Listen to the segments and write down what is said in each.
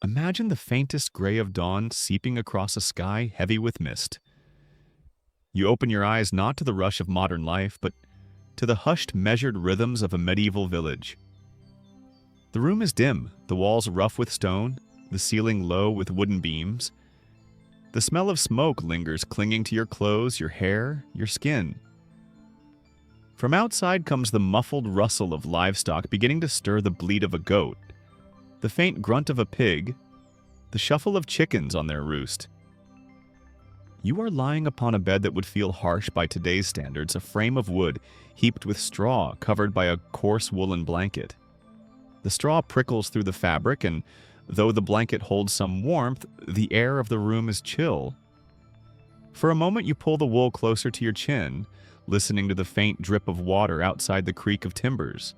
Imagine the faintest gray of dawn seeping across a sky heavy with mist. You open your eyes not to the rush of modern life, but to the hushed, measured rhythms of a medieval village. The room is dim, the walls rough with stone, the ceiling low with wooden beams. The smell of smoke lingers, clinging to your clothes, your hair, your skin. From outside comes the muffled rustle of livestock beginning to stir, the bleat of a goat, the faint grunt of a pig, the shuffle of chickens on their roost. You are lying upon a bed that would feel harsh by today's standards, a frame of wood heaped with straw covered by a coarse woolen blanket. The straw prickles through the fabric, and though the blanket holds some warmth, the air of the room is chill. For a moment you pull the wool closer to your chin, listening to the faint drip of water outside the creak of timbers,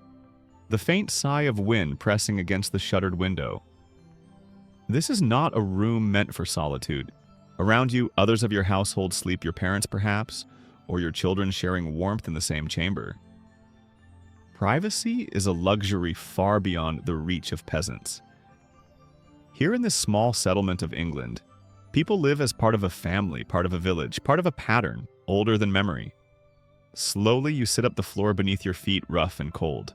the faint sigh of wind pressing against the shuttered window. This is not a room meant for solitude. Around you, others of your household sleep, your parents perhaps, or your children sharing warmth in the same chamber. Privacy is a luxury far beyond the reach of peasants. Here in this small settlement of England, people live as part of a family, part of a village, part of a pattern, older than memory. Slowly you sit up the floor beneath your feet, rough and cold.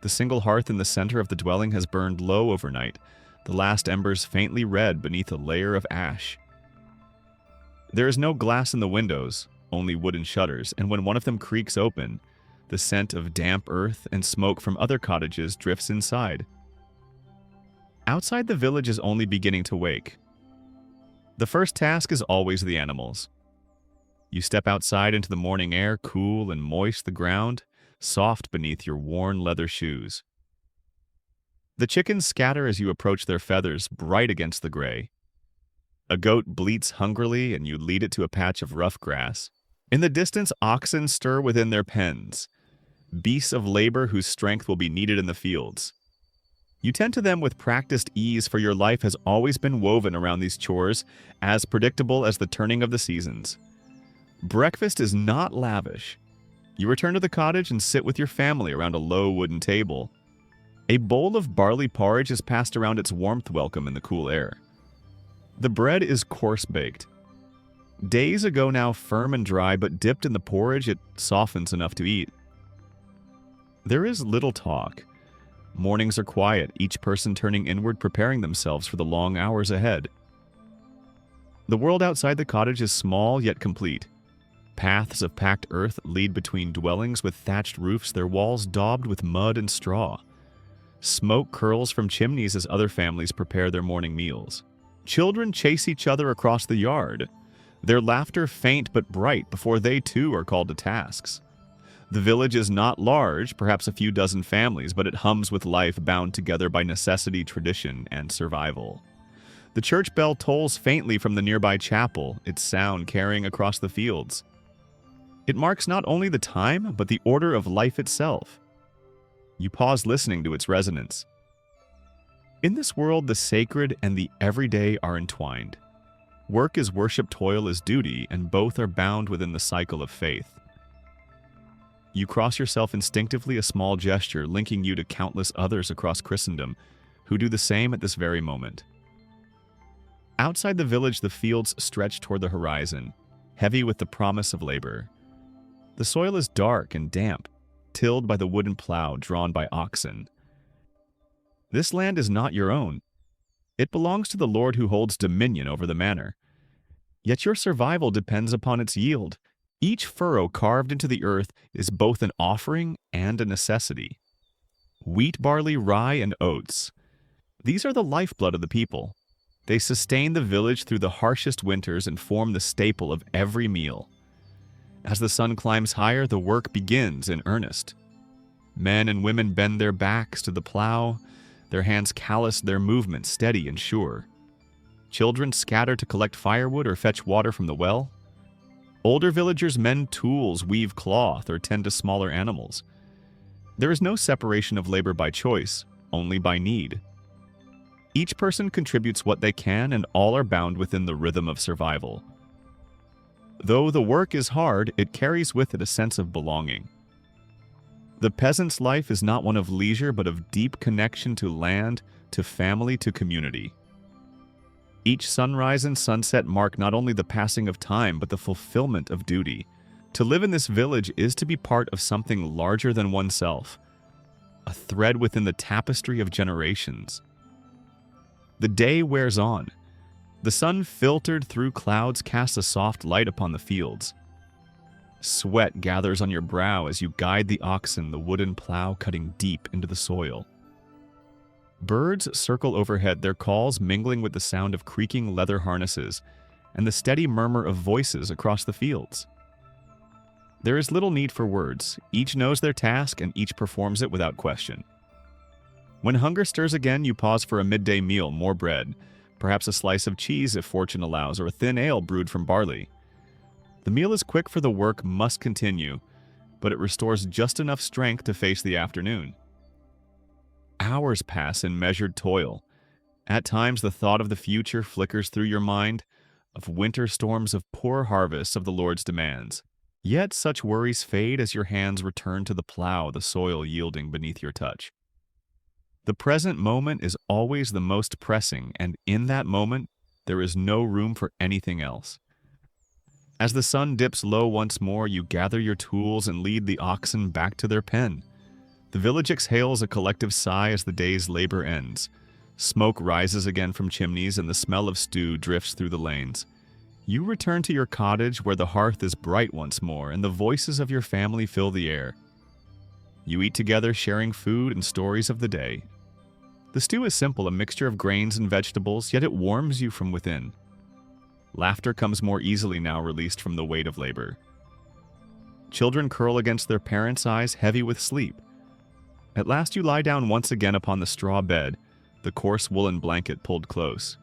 The single hearth in the center of the dwelling has burned low overnight, the last embers faintly red beneath a layer of ash. There is no glass in the windows, only wooden shutters, and when one of them creaks open, the scent of damp earth and smoke from other cottages drifts inside. Outside, the village is only beginning to wake. The first task is always the animals. You step outside into the morning air, cool and moist, the ground soft beneath your worn leather shoes. The chickens scatter as you approach, their feathers bright against the gray. A goat bleats hungrily, and you lead it to a patch of rough grass. In the distance, oxen stir within their pens, beasts of labor whose strength will be needed in the fields. You tend to them with practiced ease, for your life has always been woven around these chores, as predictable as the turning of the seasons. Breakfast is not lavish. You return to the cottage and sit with your family around a low wooden table. A bowl of barley porridge is passed around, its warmth welcome in the cool air. The bread is coarse baked. Days ago now firm and dry, but dipped in the porridge it softens enough to eat. There is little talk. Mornings are quiet, each person turning inward, preparing themselves for the long hours ahead. The world outside the cottage is small yet complete. Paths of packed earth lead between dwellings with thatched roofs, their walls daubed with mud and straw. Smoke curls from chimneys as other families prepare their morning meals. Children chase each other across the yard, their laughter faint but bright before they too are called to tasks. The village is not large, perhaps a few dozen families, but it hums with life, bound together by necessity, tradition, and survival. The church bell tolls faintly from the nearby chapel, its sound carrying across the fields. It marks not only the time, but the order of life itself. You pause listening to its resonance. In this world, the sacred and the everyday are entwined. Work is worship, toil is duty, and both are bound within the cycle of faith. You cross yourself instinctively, a small gesture linking you to countless others across Christendom who do the same at this very moment. Outside the village, the fields stretch toward the horizon, heavy with the promise of labor. The soil is dark and damp, tilled by the wooden plow drawn by oxen. This land is not your own. It belongs to the Lord who holds dominion over the manor. Yet your survival depends upon its yield. Each furrow carved into the earth is both an offering and a necessity. Wheat, barley, rye, and oats. These are the lifeblood of the people. They sustain the village through the harshest winters and form the staple of every meal. As the sun climbs higher, the work begins in earnest. Men and women bend their backs to the plow, their hands callous, their movements steady and sure. Children scatter to collect firewood or fetch water from the well. Older villagers mend tools, weave cloth, or tend to smaller animals. There is no separation of labor by choice, only by need. Each person contributes what they can, and all are bound within the rhythm of survival. Though the work is hard, it carries with it a sense of belonging. The peasant's life is not one of leisure, but of deep connection to land, to family, to community. Each sunrise and sunset mark not only the passing of time, but the fulfillment of duty. To live in this village is to be part of something larger than oneself, a thread within the tapestry of generations. The day wears on. The sun filtered through clouds casts a soft light upon the fields. Sweat gathers on your brow as you guide the oxen, the wooden plow cutting deep into the soil. Birds circle overhead, their calls mingling with the sound of creaking leather harnesses and the steady murmur of voices across the fields. There is little need for words. Each knows their task and each performs it without question. When hunger stirs again, you pause for a midday meal, more bread, perhaps a slice of cheese if fortune allows, or a thin ale brewed from barley. The meal is quick, for the work must continue, but it restores just enough strength to face the afternoon. Hours pass in measured toil. At times, the thought of the future flickers through your mind, of winter storms, of poor harvests, of the Lord's demands. Yet such worries fade as your hands return to the plow, the soil yielding beneath your touch. The present moment is always the most pressing, and in that moment, there is no room for anything else. As the sun dips low once more, you gather your tools and lead the oxen back to their pen. The village exhales a collective sigh as the day's labor ends. Smoke rises again from chimneys and the smell of stew drifts through the lanes. You return to your cottage where the hearth is bright once more and the voices of your family fill the air. You eat together, sharing food and stories of the day. The stew is simple, a mixture of grains and vegetables, yet it warms you from within. Laughter comes more easily now, released from the weight of labor. Children curl against their parents' eyes, heavy with sleep. At last you lie down once again upon the straw bed, the coarse woolen blanket pulled close.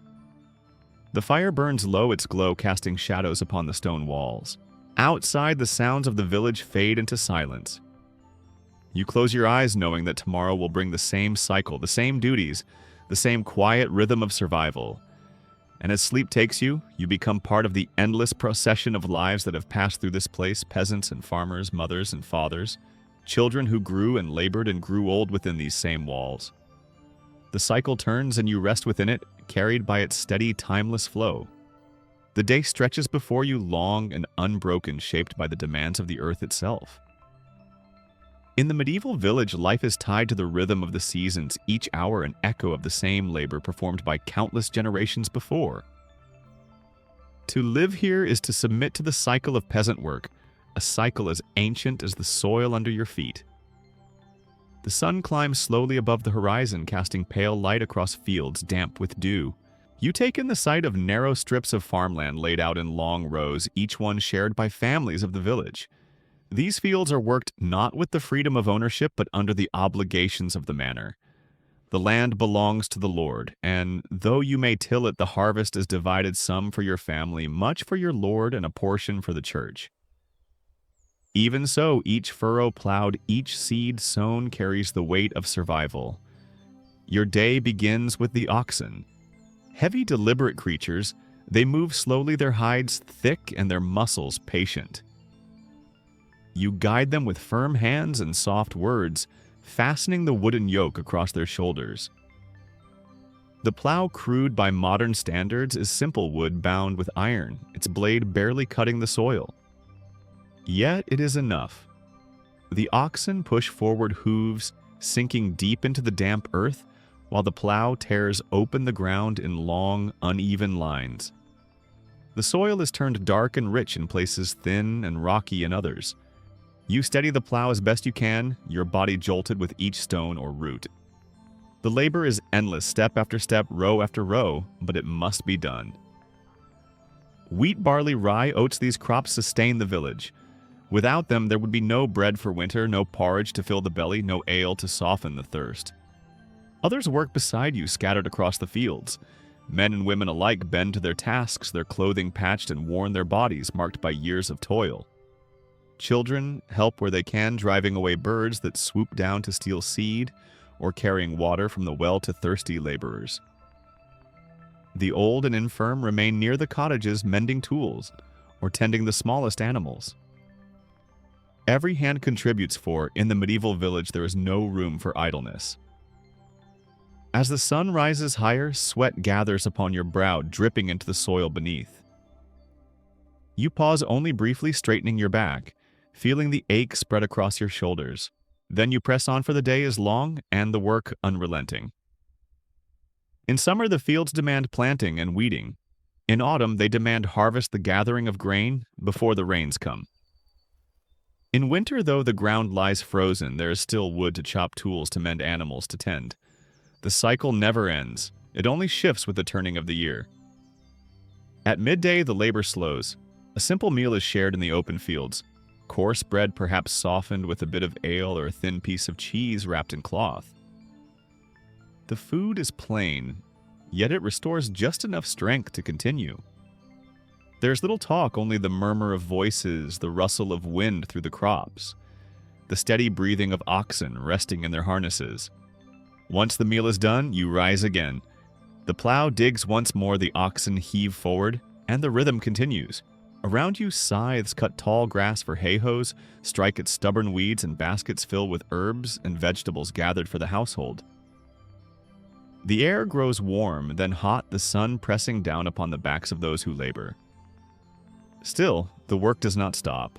The fire burns low, its glow casting shadows upon the stone walls. Outside, the sounds of the village fade into silence. You close your eyes knowing that tomorrow will bring the same cycle, the same duties, the same quiet rhythm of survival. And as sleep takes you, you become part of the endless procession of lives that have passed through this place, peasants and farmers, mothers and fathers, children who grew and labored and grew old within these same walls. The cycle turns and you rest within it, carried by its steady, timeless flow. The day stretches before you, long and unbroken, shaped by the demands of the earth itself. In the medieval village, life is tied to the rhythm of the seasons, each hour an echo of the same labor performed by countless generations before. To live here is to submit to the cycle of peasant work, a cycle as ancient as the soil under your feet. The sun climbs slowly above the horizon, casting pale light across fields damp with dew. You take in the sight of narrow strips of farmland laid out in long rows, each one shared by families of the village. These fields are worked not with the freedom of ownership, but under the obligations of the manor. The land belongs to the Lord, and though you may till it, the harvest is divided, some for your family, much for your Lord, and a portion for the church. Even so, each furrow plowed, each seed sown carries the weight of survival. Your day begins with the oxen. Heavy, deliberate creatures, they move slowly, their hides thick and their muscles patient. You guide them with firm hands and soft words, fastening the wooden yoke across their shoulders. The plow, crude by modern standards, is simple wood bound with iron, its blade barely cutting the soil. Yet it is enough. The oxen push forward hooves, sinking deep into the damp earth, while the plow tears open the ground in long, uneven lines. The soil is turned dark and rich in places, thin and rocky in others. You steady the plow as best you can, your body jolted with each stone or root. The labor is endless, step after step, row after row, but it must be done. Wheat, barley, rye, oats, these crops sustain the village. Without them, there would be no bread for winter, no porridge to fill the belly, no ale to soften the thirst. Others work beside you, scattered across the fields. Men and women alike bend to their tasks, their clothing patched and worn, their bodies marked by years of toil. Children help where they can, driving away birds that swoop down to steal seed, or carrying water from the well to thirsty laborers. The old and infirm remain near the cottages, mending tools, or tending the smallest animals. Every hand contributes, for in the medieval village there is no room for idleness. As the sun rises higher, sweat gathers upon your brow, dripping into the soil beneath. You pause only briefly, straightening your back, feeling the ache spread across your shoulders. Then you press on, for the day is long and the work unrelenting. In summer, the fields demand planting and weeding. In autumn, they demand harvest, the gathering of grain before the rains come. In winter, though the ground lies frozen, there is still wood to chop, tools to mend, animals to tend. The cycle never ends. It only shifts with the turning of the year. At midday, the labor slows. A simple meal is shared in the open fields. Coarse bread, perhaps softened with a bit of ale, or a thin piece of cheese wrapped in cloth. The food is plain, yet it restores just enough strength to continue. There's little talk, only the murmur of voices, the rustle of wind through the crops, the steady breathing of oxen resting in their harnesses. Once the meal is done, you rise again. The plow digs once more, the oxen heave forward, and the rhythm continues. Around you, scythes cut tall grass for hay-hoes, strike at stubborn weeds, and baskets fill with herbs and vegetables gathered for the household. The air grows warm, then hot, the sun pressing down upon the backs of those who labor. Still, the work does not stop.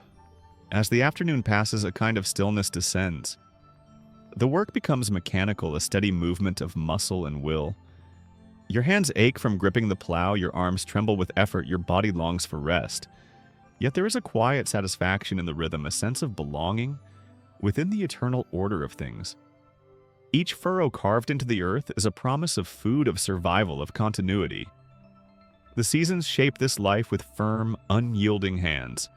As the afternoon passes, a kind of stillness descends. The work becomes mechanical, a steady movement of muscle and will. Your hands ache from gripping the plow, your arms tremble with effort, your body longs for rest. Yet there is a quiet satisfaction in the rhythm, a sense of belonging within the eternal order of things. Each furrow carved into the earth is a promise of food, of survival, of continuity. The seasons shape this life with firm, unyielding hands.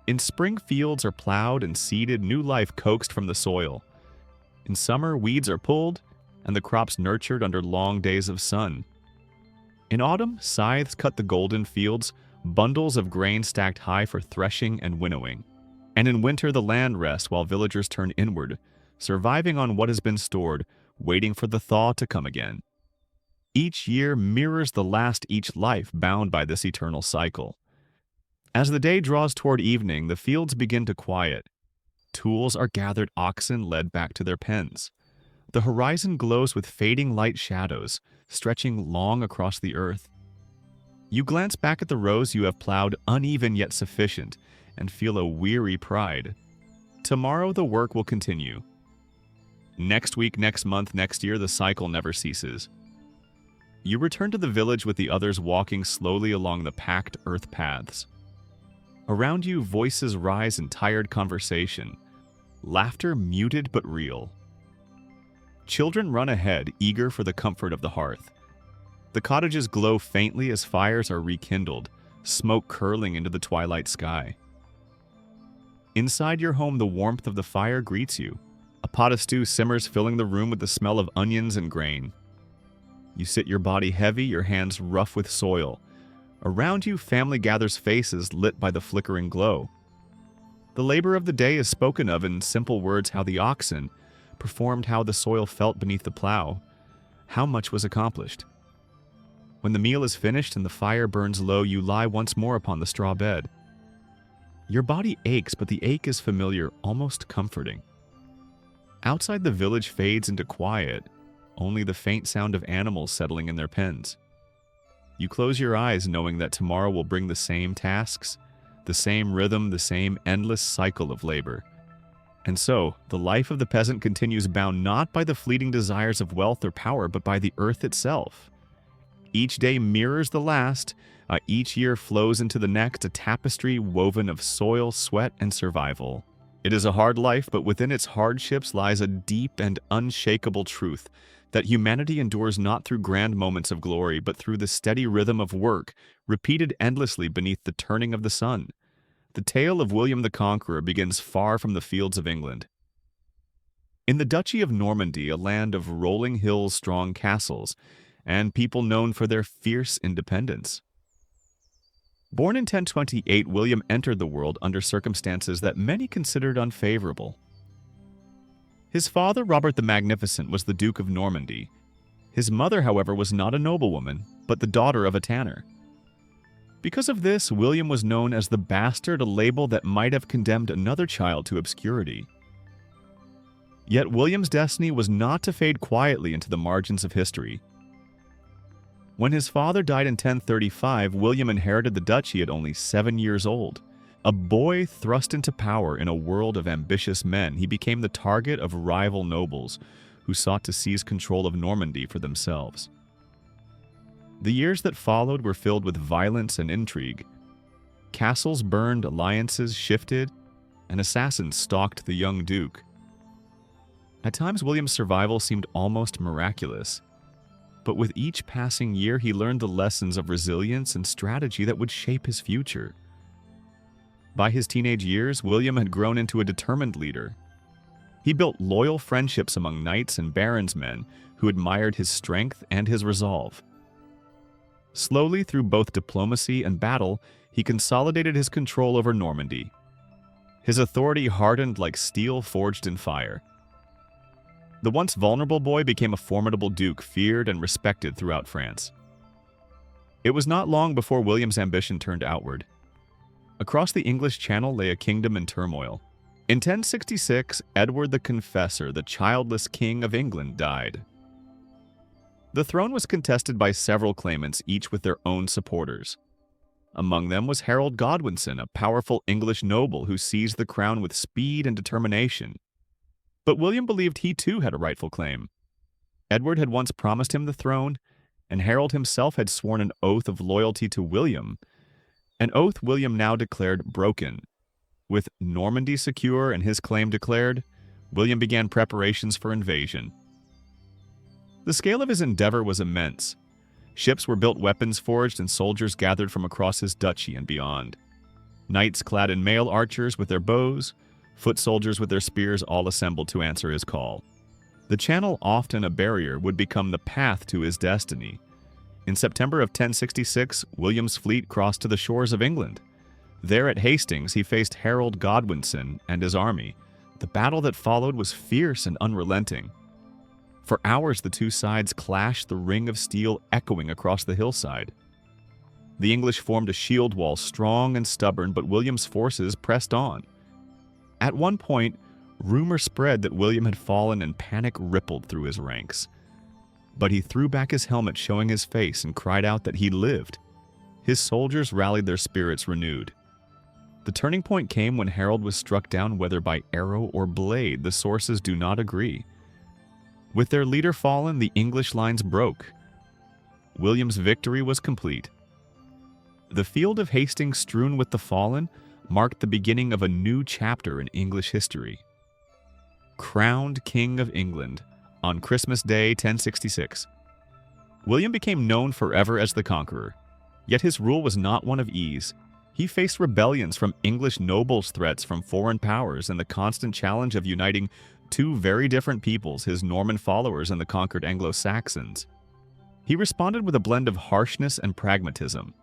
In spring, fields are plowed and seeded, new life coaxed from the soil. In summer, weeds are pulled, and the crops nurtured under long days of sun. In autumn, scythes cut the golden fields, bundles of grain stacked high for threshing and winnowing. And in winter, the land rests while villagers turn inward, surviving on what has been stored, waiting for the thaw to come again. Each year mirrors the last, each life bound by this eternal cycle. As the day draws toward evening, the fields begin to quiet. Tools are gathered, oxen led back to their pens. The horizon glows with fading light shadows, stretching long across the earth. You glance back at the rows you have plowed, uneven yet sufficient, and feel a weary pride. Tomorrow the work will continue. Next week, next month, next year, the cycle never ceases. You return to the village with the others, walking slowly along the packed earth paths. Around you, voices rise in tired conversation, laughter muted but real. Children run ahead, eager for the comfort of the hearth. The cottages glow faintly as fires are rekindled, smoke curling into the twilight sky. Inside your home, the warmth of the fire greets you. A pot of stew simmers, filling the room with the smell of onions and grain. You sit, your body heavy, your hands rough with soil. Around you, family gathers, faces lit by the flickering glow. The labor of the day is spoken of in simple words: how the oxen performed, how the soil felt beneath the plow, how much was accomplished. When the meal is finished and the fire burns low, you lie once more upon the straw bed. Your body aches, but the ache is familiar, almost comforting. Outside, the village fades into quiet, only the faint sound of animals settling in their pens. You close your eyes, knowing that tomorrow will bring the same tasks, the same rhythm, the same endless cycle of labor. And so, the life of the peasant continues, bound not by the fleeting desires of wealth or power, but by the earth itself. Each day mirrors the last, each year flows into the next, a tapestry woven of soil, sweat, and survival. It is a hard life, but within its hardships lies a deep and unshakable truth, that humanity endures not through grand moments of glory, but through the steady rhythm of work, repeated endlessly beneath the turning of the sun. The tale of William the Conqueror begins far from the fields of England. In the Duchy of Normandy, a land of rolling hills, strong castles, and people known for their fierce independence. Born in 1028, William entered the world under circumstances that many considered unfavorable. His father, Robert the Magnificent, was the Duke of Normandy. His mother, however, was not a noblewoman, but the daughter of a tanner. Because of this, William was known as the bastard, a label that might have condemned another child to obscurity. Yet William's destiny was not to fade quietly into the margins of history. When his father died in 1035, William inherited the duchy at only 7 years old. A boy thrust into power in a world of ambitious men, he became the target of rival nobles who sought to seize control of Normandy for themselves. The years that followed were filled with violence and intrigue. Castles burned, alliances shifted, and assassins stalked the young duke. At times, William's survival seemed almost miraculous. But with each passing year, he learned the lessons of resilience and strategy that would shape his future. By his teenage years, William had grown into a determined leader. He built loyal friendships among knights and barons' men who admired his strength and his resolve. Slowly, through both diplomacy and battle, he consolidated his control over Normandy. His authority hardened like steel forged in fire. The once vulnerable boy became a formidable duke, feared and respected throughout France. It was not long before William's ambition turned outward. Across the English Channel lay a kingdom in turmoil. In 1066, Edward the Confessor, the childless king of England, died. The throne was contested by several claimants, each with their own supporters. Among them was Harold Godwinson, a powerful English noble who seized the crown with speed and determination. But William believed he too had a rightful claim. Edward had once promised him the throne, and Harold himself had sworn an oath of loyalty to William, an oath William now declared broken. With Normandy secure and his claim declared, William began preparations for invasion. The scale of his endeavor was immense. Ships were built, weapons forged, and soldiers gathered from across his duchy and beyond. Knights clad in mail archers with their bows, foot soldiers with their spears all assembled to answer his call. The channel, often a barrier, would become the path to his destiny. In September of 1066, William's fleet crossed to the shores of England. There at Hastings, he faced Harold Godwinson and his army. The battle that followed was fierce and unrelenting. For hours, the two sides clashed, the ring of steel echoing across the hillside. The English formed a shield wall, strong and stubborn, but William's forces pressed on. At one point, rumor spread that William had fallen and panic rippled through his ranks. But he threw back his helmet, showing his face, and cried out that he lived. His soldiers rallied, their spirits renewed. The turning point came when Harold was struck down, whether by arrow or blade. The sources do not agree. With their leader fallen, the English lines broke. William's victory was complete. The field of Hastings, strewn with the fallen, marked the beginning of a new chapter in English history. Crowned King of England on Christmas Day 1066. William became known forever as the Conqueror. Yet his rule was not one of ease. He faced rebellions from English nobles, threats from foreign powers, and the constant challenge of uniting two very different peoples, his Norman followers and the conquered Anglo-Saxons. He responded with a blend of harshness and pragmatism.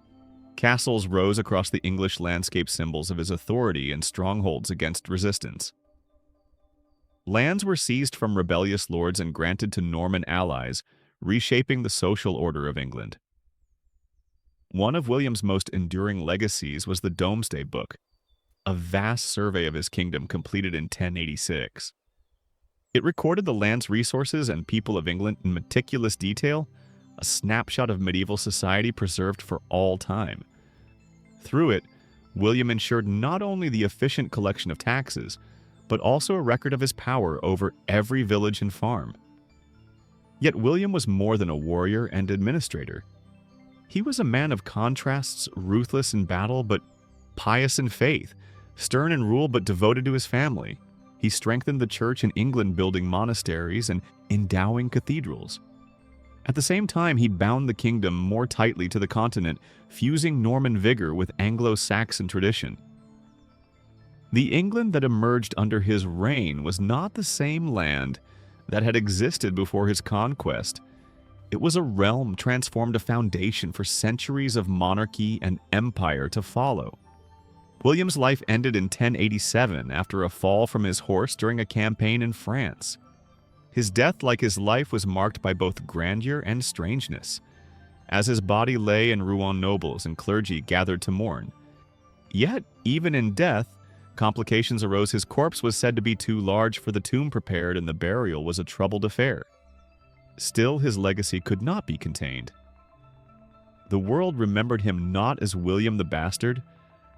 Castles rose across the English landscape, symbols of his authority, and strongholds against resistance. Lands were seized from rebellious lords and granted to Norman allies, reshaping the social order of England. One of William's most enduring legacies was the Domesday Book, a vast survey of his kingdom completed in 1086. It recorded the land's resources and people of England in meticulous detail, a snapshot of medieval society preserved for all time. Through it, William ensured not only the efficient collection of taxes, but also a record of his power over every village and farm. Yet William was more than a warrior and administrator. He was a man of contrasts, ruthless in battle but pious in faith, stern in rule but devoted to his family. He strengthened the church in England, building monasteries and endowing cathedrals. At the same time, he bound the kingdom more tightly to the continent, fusing Norman vigor with Anglo-Saxon tradition. The England that emerged under his reign was not the same land that had existed before his conquest. It was a realm transformed, a foundation for centuries of monarchy and empire to follow. William's life ended in 1087 after a fall from his horse during a campaign in France. His death, like his life, was marked by both grandeur and strangeness. As his body lay in Rouen, nobles and clergy gathered to mourn. Yet, even in death, Complications arose. His corpse was said to be too large for the tomb prepared, and the burial was a troubled affair. Still, his legacy could not be contained. The world remembered him not as William the Bastard,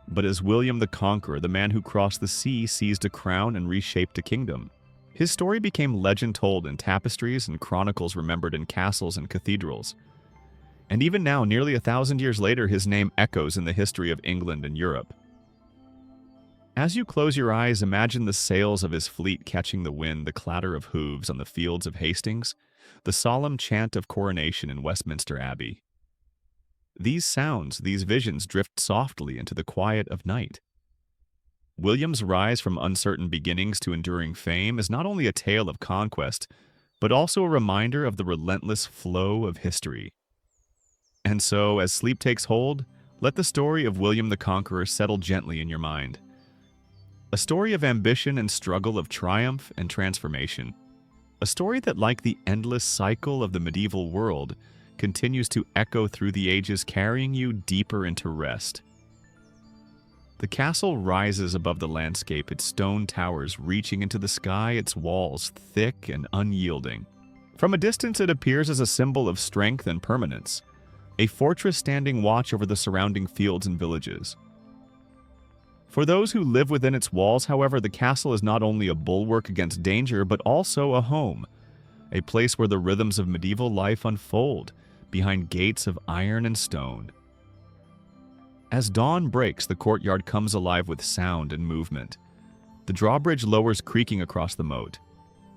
but as William the Conqueror, the man who crossed the sea, seized a crown, and reshaped a kingdom. His story became legend told in tapestries and chronicles remembered in castles and cathedrals. And even now, nearly 1,000 years later, his name echoes in the history of England and Europe. As you close your eyes, imagine the sails of his fleet catching the wind, the clatter of hooves on the fields of Hastings, the solemn chant of coronation in Westminster Abbey. These sounds, these visions drift softly into the quiet of night. William's rise from uncertain beginnings to enduring fame is not only a tale of conquest, but also a reminder of the relentless flow of history. And so, as sleep takes hold, let the story of William the Conqueror settle gently in your mind. A story of ambition and struggle, of triumph and transformation. A story that, like the endless cycle of the medieval world, continues to echo through the ages, carrying you deeper into rest. The castle rises above the landscape, its stone towers reaching into the sky, its walls thick and unyielding. From a distance, it appears as a symbol of strength and permanence, a fortress standing watch over the surrounding fields and villages. For those who live within its walls, however, the castle is not only a bulwark against danger, but also a home, a place where the rhythms of medieval life unfold behind gates of iron and stone. As dawn breaks, the courtyard comes alive with sound and movement. The drawbridge lowers creaking across the moat.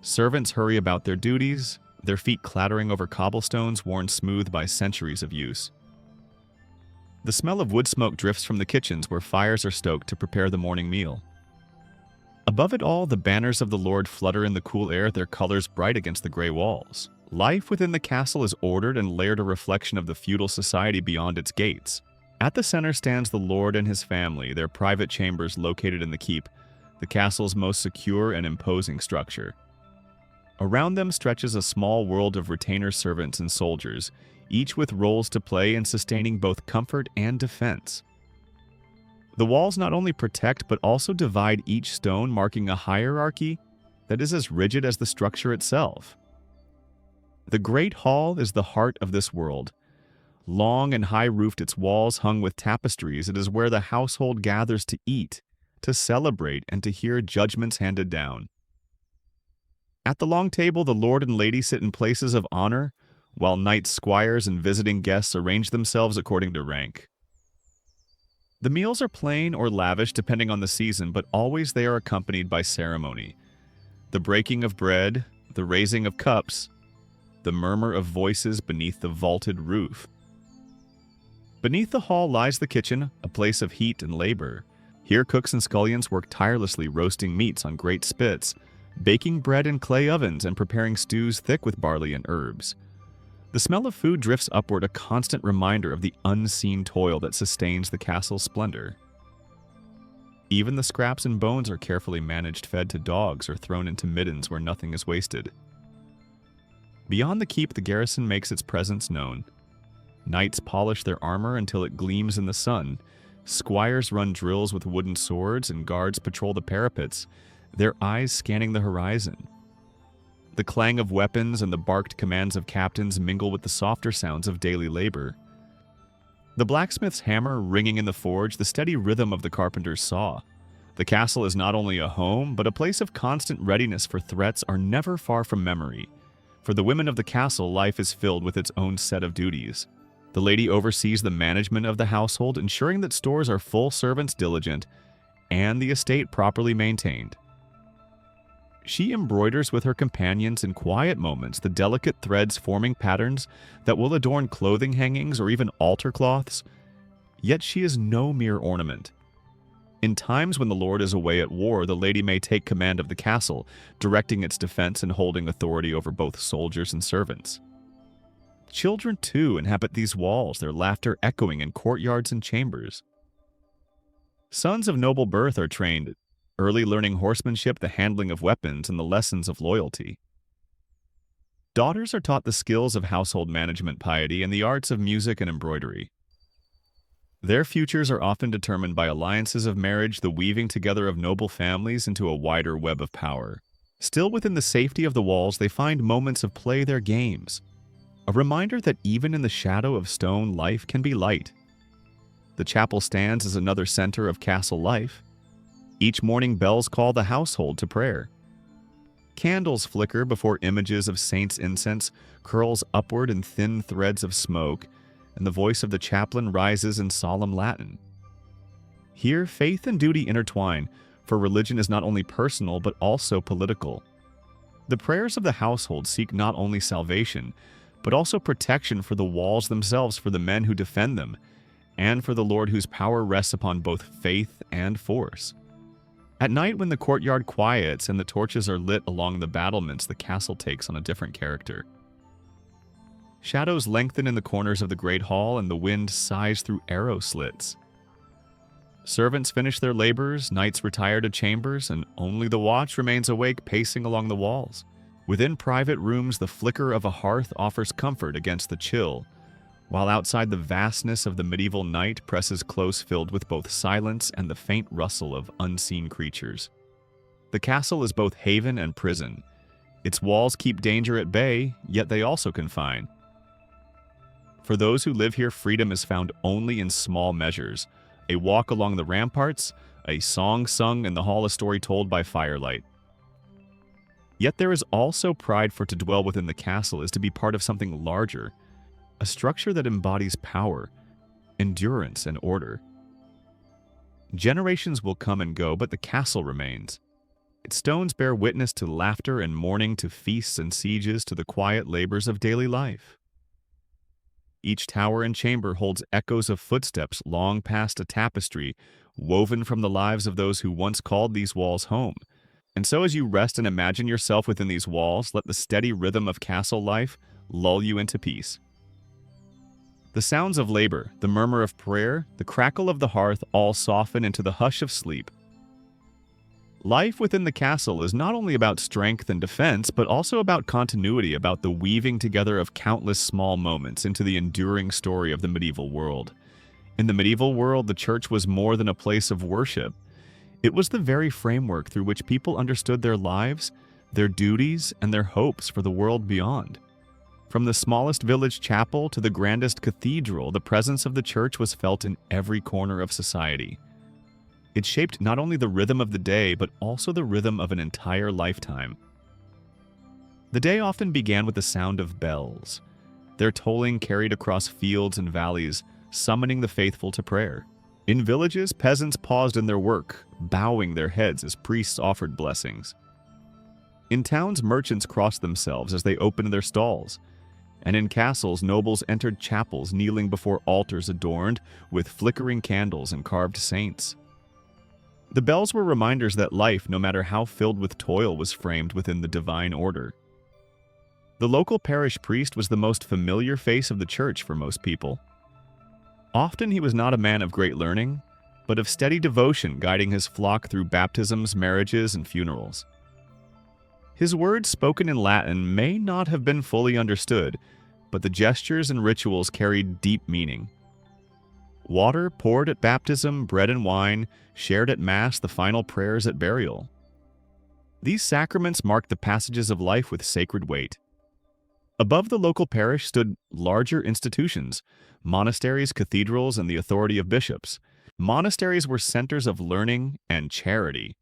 Servants hurry about their duties, their feet clattering over cobblestones worn smooth by centuries of use. The smell of wood smoke drifts from the kitchens where fires are stoked to prepare the morning meal. Above it all, the banners of the Lord flutter in the cool air, their colors bright against the gray walls. Life within the castle is ordered and layered, a reflection of the feudal society beyond its gates. At the center stands the Lord and his family, their private chambers located in the keep, the castle's most secure and imposing structure. Around them stretches a small world of retainer servants and soldiers, each with roles to play in sustaining both comfort and defense. The walls not only protect but also divide each stone, marking a hierarchy that is as rigid as the structure itself. The Great Hall is the heart of this world. Long and high-roofed, its walls hung with tapestries, it is where the household gathers to eat, to celebrate, and to hear judgments handed down. At the long table, the lord and lady sit in places of honor, while knights, squires, and visiting guests arrange themselves according to rank. The meals are plain or lavish depending on the season, but always they are accompanied by ceremony. The breaking of bread, the raising of cups, the murmur of voices beneath the vaulted roof. Beneath the hall lies the kitchen, a place of heat and labor. Here cooks and scullions work tirelessly, roasting meats on great spits, baking bread in clay ovens, and preparing stews thick with barley and herbs. The smell of food drifts upward, a constant reminder of the unseen toil that sustains the castle's splendor. Even the scraps and bones are carefully managed, fed to dogs, or thrown into middens where nothing is wasted. Beyond the keep, the garrison makes its presence known. Knights polish their armor until it gleams in the sun. Squires run drills with wooden swords, and guards patrol the parapets, their eyes scanning the horizon. The clang of weapons and the barked commands of captains mingle with the softer sounds of daily labor. The blacksmith's hammer ringing in the forge, the steady rhythm of the carpenter's saw. The castle is not only a home, but a place of constant readiness, for threats are never far from memory. For the women of the castle, life is filled with its own set of duties. The lady oversees the management of the household, ensuring that stores are full, servants diligent, and the estate properly maintained. She embroiders with her companions in quiet moments, the delicate threads forming patterns that will adorn clothing hangings or even altar cloths. Yet she is no mere ornament. In times when the lord is away at war, the lady may take command of the castle, directing its defense and holding authority over both soldiers and servants. Children, too, inhabit these walls, their laughter echoing in courtyards and chambers. Sons of noble birth are trained, early learning horsemanship, the handling of weapons, and the lessons of loyalty. Daughters are taught the skills of household management, piety, and the arts of music and embroidery. Their futures are often determined by alliances of marriage, the weaving together of noble families into a wider web of power. Still within the safety of the walls, they find moments of play their games. A reminder that even in the shadow of stone, life can be light. The chapel stands as another center of castle life. Each morning bells call the household to prayer. Candles flicker before images of saints' incense curls upward in thin threads of smoke, and the voice of the chaplain rises in solemn Latin. Here, faith and duty intertwine, for religion is not only personal but also political. The prayers of the household seek not only salvation, but also protection for the walls themselves, for the men who defend them, and for the Lord whose power rests upon both faith and force. At night, when the courtyard quiets and the torches are lit along the battlements, the castle takes on a different character. Shadows lengthen in the corners of the great hall, and the wind sighs through arrow slits. Servants finish their labors, knights retire to chambers, and only the watch remains awake, pacing along the walls. Within private rooms, the flicker of a hearth offers comfort against the chill, while outside the vastness of the medieval night presses close, filled with both silence and the faint rustle of unseen creatures. The castle is both haven and prison. Its walls keep danger at bay, yet they also confine. For those who live here, freedom is found only in small measures. A walk along the ramparts, a song sung in the hall, a story told by firelight. Yet there is also pride, for to dwell within the castle is to be part of something larger, a structure that embodies power, endurance, and order. Generations will come and go, but the castle remains. Its stones bear witness to laughter and mourning, to feasts and sieges, to the quiet labors of daily life. Each tower and chamber holds echoes of footsteps long past a tapestry, woven from the lives of those who once called these walls home. And so as you rest and imagine yourself within these walls, let the steady rhythm of castle life lull you into peace. The sounds of labor, the murmur of prayer, the crackle of the hearth all soften into the hush of sleep. Life within the castle is not only about strength and defense, but also about continuity, about the weaving together of countless small moments into the enduring story of the medieval world. In the medieval world, the church was more than a place of worship. It was the very framework through which people understood their lives, their duties, and their hopes for the world beyond. From the smallest village chapel to the grandest cathedral, the presence of the church was felt in every corner of society. It shaped not only the rhythm of the day, but also the rhythm of an entire lifetime. The day often began with the sound of bells. Their tolling carried across fields and valleys, summoning the faithful to prayer. In villages, peasants paused in their work, bowing their heads as priests offered blessings. In towns, merchants crossed themselves as they opened their stalls. And in castles, nobles entered chapels, kneeling before altars adorned with flickering candles and carved saints. The bells were reminders that life, no matter how filled with toil, was framed within the divine order. The local parish priest was the most familiar face of the church for most people. Often he was not a man of great learning, but of steady devotion, guiding his flock through baptisms, marriages, and funerals. His words, spoken in Latin, may not have been fully understood, but the gestures and rituals carried deep meaning. Water poured at baptism, bread and wine, shared at Mass, the final prayers at burial. These sacraments marked the passages of life with sacred weight. Above the local parish stood larger institutions, monasteries, cathedrals, and the authority of bishops. Monasteries were centers of learning and charity.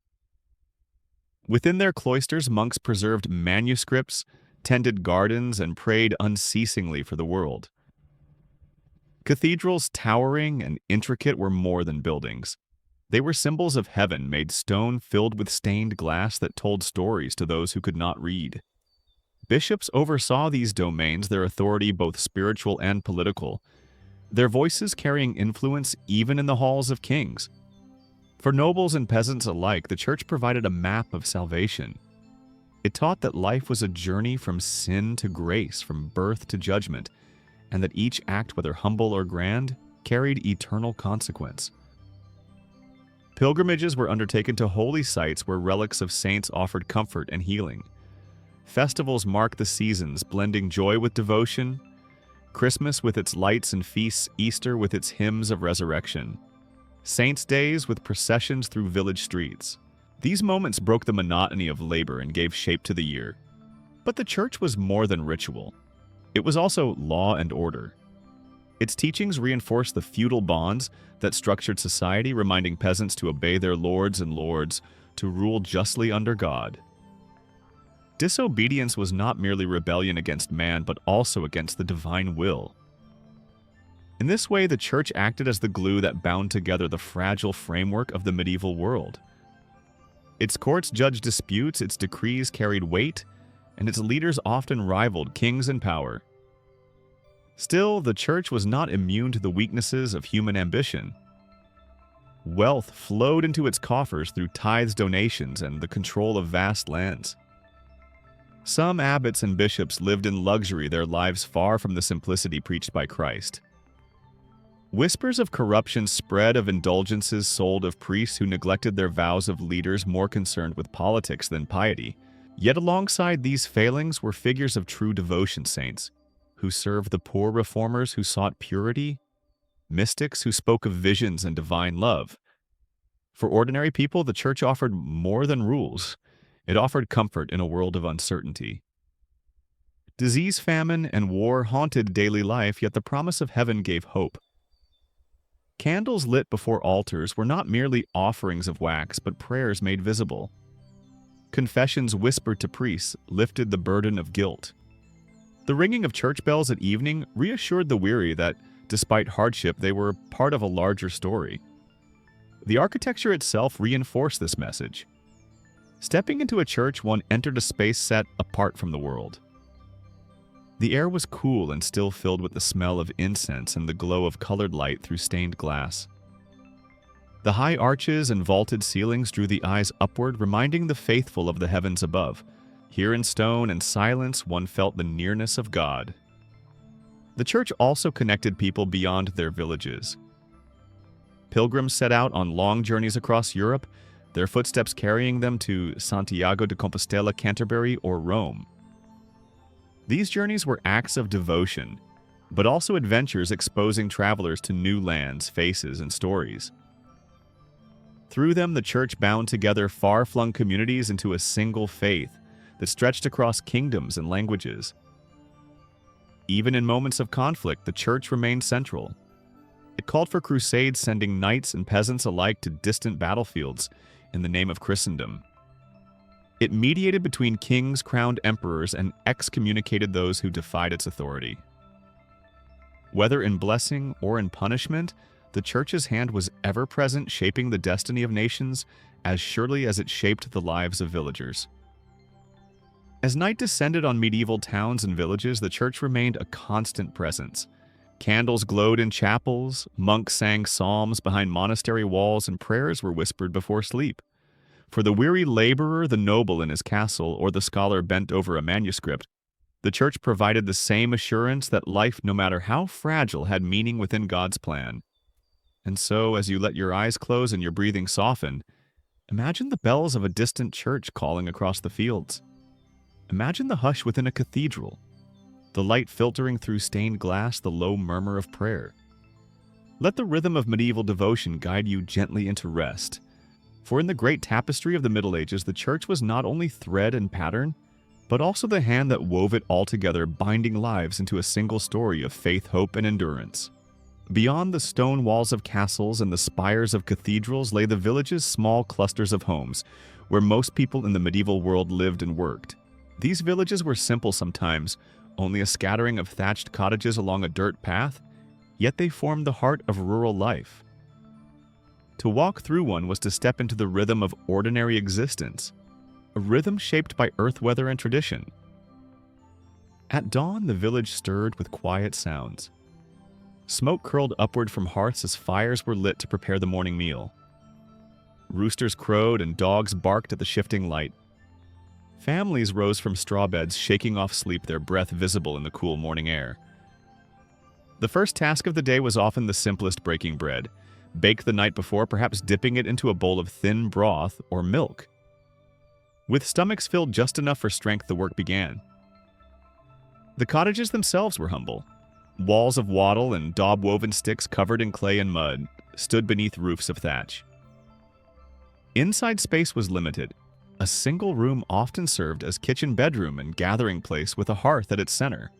Within their cloisters, monks preserved manuscripts, tended gardens, and prayed unceasingly for the world. Cathedrals, towering and intricate, were more than buildings. They were symbols of heaven, made stone filled with stained glass that told stories to those who could not read. Bishops oversaw these domains, their authority both spiritual and political, their voices carrying influence even in the halls of kings. For nobles and peasants alike, the church provided a map of salvation. It taught that life was a journey from sin to grace, from birth to judgment, and that each act, whether humble or grand, carried eternal consequence. Pilgrimages were undertaken to holy sites where relics of saints offered comfort and healing. Festivals marked the seasons, blending joy with devotion. Christmas with its lights and feasts, Easter with its hymns of resurrection, Saints' days with processions through village streets. These moments broke the monotony of labor and gave shape to the year. But the church was more than ritual. It was also law and order. Its teachings reinforced the feudal bonds that structured society, reminding peasants to obey their lords and lords, to rule justly under God. Disobedience was not merely rebellion against man, but also against the divine will. In this way, the church acted as the glue that bound together the fragile framework of the medieval world. Its courts judged disputes, its decrees carried weight, and its leaders often rivaled kings in power. Still, the church was not immune to the weaknesses of human ambition. Wealth flowed into its coffers through tithes, donations, and the control of vast lands. Some abbots and bishops lived in luxury, their lives far from the simplicity preached by Christ. Whispers of corruption spread of indulgences sold of priests who neglected their vows, of leaders more concerned with politics than piety. Yet alongside these failings were figures of true devotion, saints who served the poor, reformers who sought purity, mystics who spoke of visions and divine love. For ordinary people, the church offered more than rules. It offered comfort in a world of uncertainty. Disease, famine, and war haunted daily life, yet the promise of heaven gave hope. Candles lit before altars were not merely offerings of wax, but prayers made visible. Confessions whispered to priests lifted the burden of guilt. The ringing of church bells at evening reassured the weary that, despite hardship, they were part of a larger story. The architecture itself reinforced this message. Stepping into a church, one entered a space set apart from the world. The air was cool and still filled with the smell of incense and the glow of colored light through stained glass. The high arches and vaulted ceilings drew the eyes upward, reminding the faithful of the heavens above. Here in stone and silence, one felt the nearness of God. The church also connected people beyond their villages. Pilgrims set out on long journeys across Europe, their footsteps carrying them to Santiago de Compostela, Canterbury, or Rome. These journeys were acts of devotion, but also adventures exposing travelers to new lands, faces, and stories. Through them, the church bound together far-flung communities into a single faith that stretched across kingdoms and languages. Even in moments of conflict, the church remained central. It called for crusades, sending knights and peasants alike to distant battlefields in the name of Christendom. It mediated between kings, crowned emperors, and excommunicated those who defied its authority. Whether in blessing or in punishment, the church's hand was ever present, shaping the destiny of nations as surely as it shaped the lives of villagers. As night descended on medieval towns and villages, the church remained a constant presence. Candles glowed in chapels, monks sang psalms behind monastery walls, and prayers were whispered before sleep. For the weary laborer, the noble in his castle, or the scholar bent over a manuscript, the church provided the same assurance that life, no matter how fragile, had meaning within God's plan. And so, as you let your eyes close and your breathing soften, imagine the bells of a distant church calling across the fields. Imagine the hush within a cathedral, the light filtering through stained glass, the low murmur of prayer. Let the rhythm of medieval devotion guide you gently into rest. For in the great tapestry of the Middle Ages, the church was not only thread and pattern, but also the hand that wove it all together, binding lives into a single story of faith, hope, and endurance. Beyond the stone walls of castles and the spires of cathedrals lay the village's small clusters of homes, where most people in the medieval world lived and worked. These villages were simple sometimes, only a scattering of thatched cottages along a dirt path, yet they formed the heart of rural life. To walk through one was to step into the rhythm of ordinary existence, a rhythm shaped by earth, weather, and tradition. At dawn, the village stirred with quiet sounds. Smoke curled upward from hearths as fires were lit to prepare the morning meal. Roosters crowed and dogs barked at the shifting light. Families rose from straw beds, shaking off sleep, their breath visible in the cool morning air. The first task of the day was often the simplest: breaking bread, baked the night before, perhaps dipping it into a bowl of thin broth or milk. With stomachs filled just enough for strength, the work began. The cottages themselves were humble. Walls of wattle and daub-woven sticks covered in clay and mud stood beneath roofs of thatch. Inside space was limited. A single room often served as kitchen bedroom and gathering place with a hearth at its center.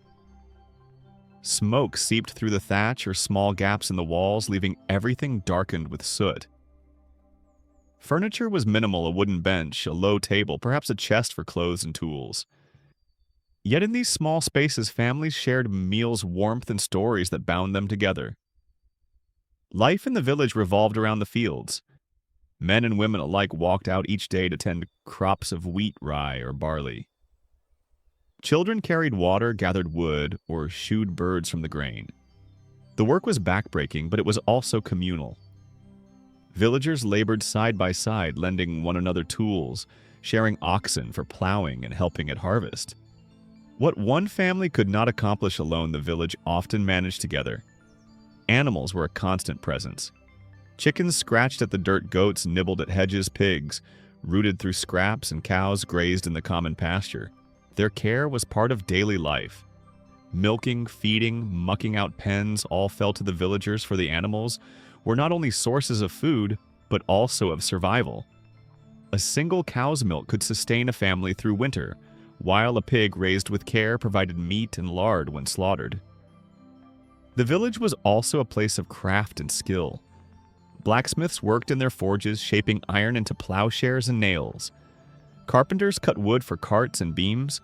Smoke seeped through the thatch or small gaps in the walls, leaving everything darkened with soot. Furniture was minimal: a wooden bench, a low table, perhaps a chest for clothes and tools. Yet in these small spaces, families shared meals, warmth, and stories that bound them together. Life in the village revolved around the fields. Men and women alike walked out each day to tend crops of wheat, rye, or barley. Children carried water, gathered wood, or shooed birds from the grain. The work was backbreaking, but it was also communal. Villagers labored side by side, lending one another tools, sharing oxen for plowing and helping at harvest. What one family could not accomplish alone, the village often managed together. Animals were a constant presence. Chickens scratched at the dirt, goats nibbled at hedges, pigs rooted through scraps, and cows grazed in the common pasture. Their care was part of daily life. Milking, feeding, mucking out pens all fell to the villagers, for the animals were not only sources of food, but also of survival. A single cow's milk could sustain a family through winter, while a pig raised with care provided meat and lard when slaughtered. The village was also a place of craft and skill. Blacksmiths worked in their forges, shaping iron into plowshares and nails. Carpenters cut wood for carts and beams.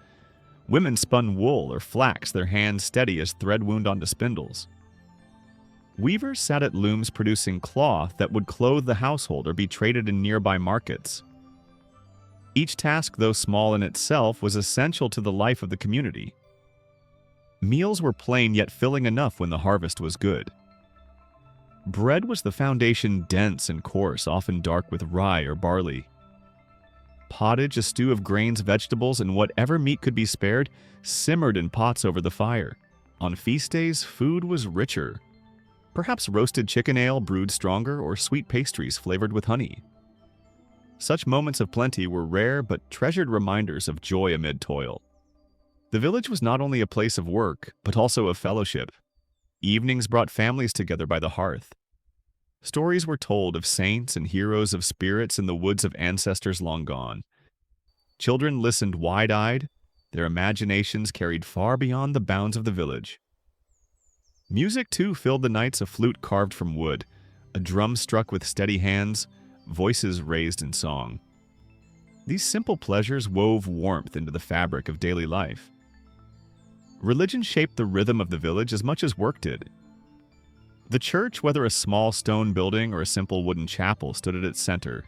Women spun wool or flax, their hands steady as thread wound onto spindles. Weavers sat at looms producing cloth that would clothe the household or be traded in nearby markets. Each task, though small in itself, was essential to the life of the community. Meals were plain yet filling enough when the harvest was good. Bread was the foundation, dense and coarse, often dark with rye or barley. Pottage, a stew of grains, vegetables, and whatever meat could be spared, simmered in pots over the fire. On feast days, food was richer. Perhaps roasted chicken ale brewed stronger, or sweet pastries flavored with honey. Such moments of plenty were rare but treasured reminders of joy amid toil. The village was not only a place of work, but also of fellowship. Evenings brought families together by the hearth. Stories were told of saints and heroes, of spirits in the woods of ancestors long gone. Children listened wide-eyed, their imaginations carried far beyond the bounds of the village. Music, too, filled the nights: a flute carved from wood, a drum struck with steady hands, voices raised in song. These simple pleasures wove warmth into the fabric of daily life. Religion shaped the rhythm of the village as much as work did. The church, whether a small stone building or a simple wooden chapel, stood at its center.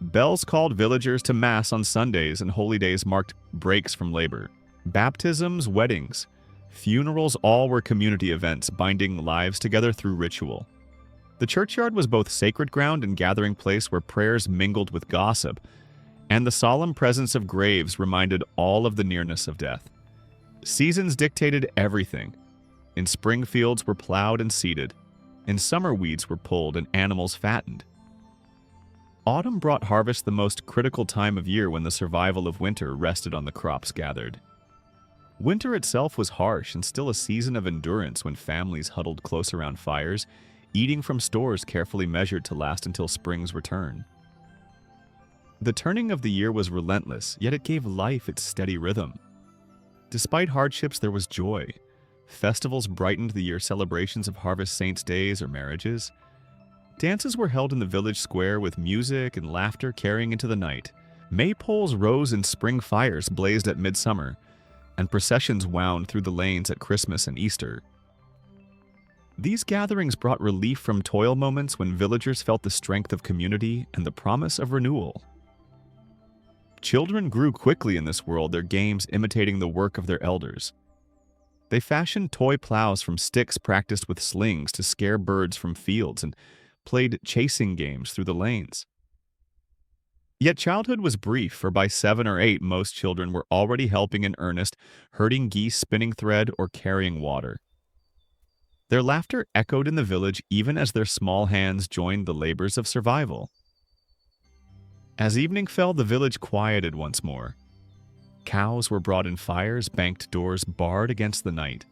Bells called villagers to Mass on Sundays, and holy days marked breaks from labor. Baptisms, weddings, funerals, all were community events, binding lives together through ritual. The churchyard was both sacred ground and gathering place where prayers mingled with gossip, and the solemn presence of graves reminded all of the nearness of death. Seasons dictated everything. In spring, fields were plowed and seeded. In summer, weeds were pulled and animals fattened. Autumn brought harvest, the most critical time of year when the survival of winter rested on the crops gathered. Winter itself was harsh and still a season of endurance when families huddled close around fires, eating from stores carefully measured to last until spring's return. The turning of the year was relentless, yet it gave life its steady rhythm. Despite hardships, there was joy. Festivals brightened the year: celebrations of harvest saints' days or marriages. Dances were held in the village square with music and laughter carrying into the night. Maypoles rose and spring fires blazed at midsummer, and processions wound through the lanes at Christmas and Easter. These gatherings brought relief from toil moments when villagers felt the strength of community and the promise of renewal. Children grew quickly in this world, their games imitating the work of their elders. They fashioned toy plows from sticks practiced with slings to scare birds from fields, and played chasing games through the lanes. Yet childhood was brief, for by 7 or 8 most children were already helping in earnest, herding geese, spinning thread, or carrying water. Their laughter echoed in the village even as their small hands joined the labors of survival. As evening fell, the village quieted once more. Cows were brought in fires, banked doors barred against the night.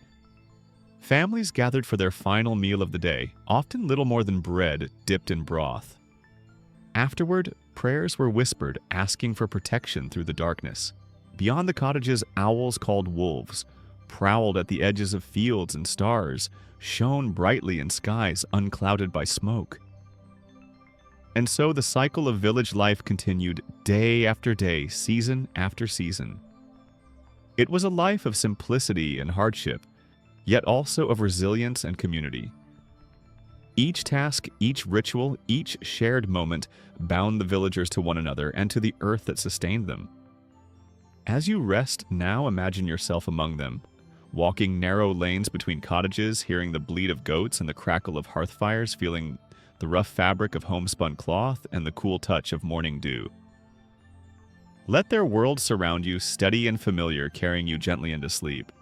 Families gathered for their final meal of the day, often little more than bread dipped in broth. Afterward, prayers were whispered, asking for protection through the darkness. Beyond the cottages, owls called wolves prowled at the edges of fields, and stars shone brightly in skies unclouded by smoke. And so the cycle of village life continued day after day, season after season. It was a life of simplicity and hardship, yet also of resilience and community. Each task, each ritual, each shared moment bound the villagers to one another and to the earth that sustained them. As you rest now, imagine yourself among them, walking narrow lanes between cottages, hearing the bleat of goats and the crackle of hearth fires, feeling the rough fabric of homespun cloth and the cool touch of morning dew. Let their world surround you, steady and familiar, carrying you gently into sleep.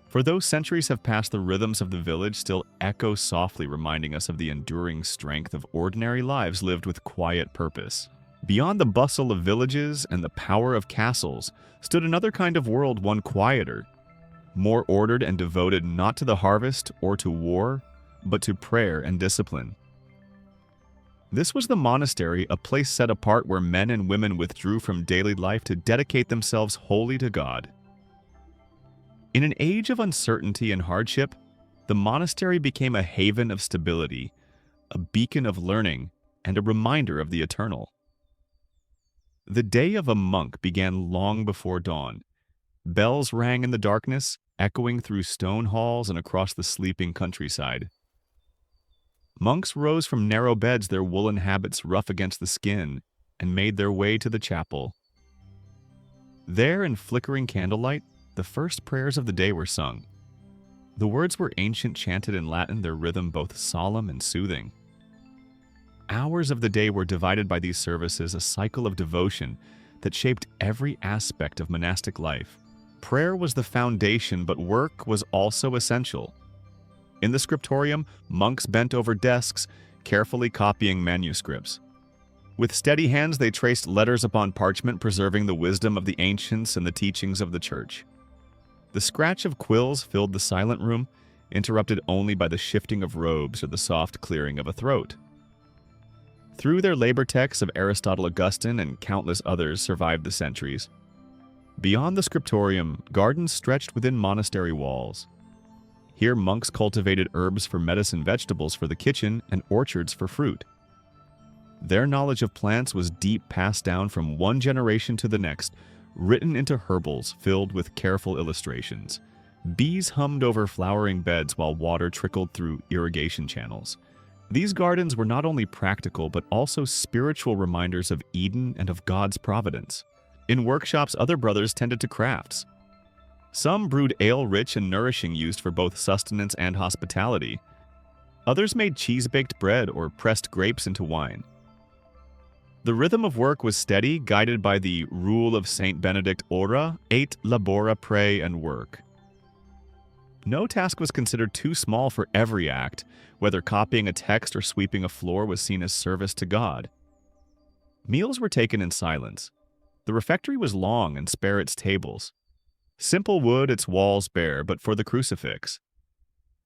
For though centuries have passed, the rhythms of the village still echo softly, reminding us of the enduring strength of ordinary lives lived with quiet purpose. Beyond the bustle of villages and the power of castles stood another kind of world, one quieter, more ordered and devoted not to the harvest or to war, but to prayer and discipline. This was the monastery, a place set apart where men and women withdrew from daily life to dedicate themselves wholly to God. In an age of uncertainty and hardship, the monastery became a haven of stability, a beacon of learning, and a reminder of the eternal. The day of a monk began long before dawn. Bells rang in the darkness, echoing through stone halls and across the sleeping countryside. Monks rose from narrow beds, their woolen habits rough against the skin, and made their way to the chapel. There, in flickering candlelight, the first prayers of the day were sung. The words were ancient, chanted in Latin, their rhythm both solemn and soothing. Hours of the day were divided by these services, a cycle of devotion that shaped every aspect of monastic life. Prayer was the foundation, but work was also essential. In the scriptorium, monks bent over desks, carefully copying manuscripts. With steady hands, they traced letters upon parchment, preserving the wisdom of the ancients and the teachings of the church. The scratch of quills filled the silent room, interrupted only by the shifting of robes or the soft clearing of a throat. Through their labor texts of Aristotle, Augustine, and countless others survived the centuries. Beyond the scriptorium, gardens stretched within monastery walls. Here monks cultivated herbs for medicine, vegetables for the kitchen, and orchards for fruit. Their knowledge of plants was deep, passed down from one generation to the next, written into herbals filled with careful illustrations. Bees hummed over flowering beds while water trickled through irrigation channels. These gardens were not only practical but also spiritual reminders of Eden and of God's providence. In workshops, other brothers tended to crafts. Some brewed ale rich and nourishing, used for both sustenance and hospitality. Others made cheese-baked bread or pressed grapes into wine. The rhythm of work was steady, guided by the rule of Saint Benedict: ora, et labora, pray and work. No task was considered too small for every act. Whether copying a text or sweeping a floor was seen as service to God. Meals were taken in silence. The refectory was long and spare its tables. Simple wood, its walls bare, but for the crucifix.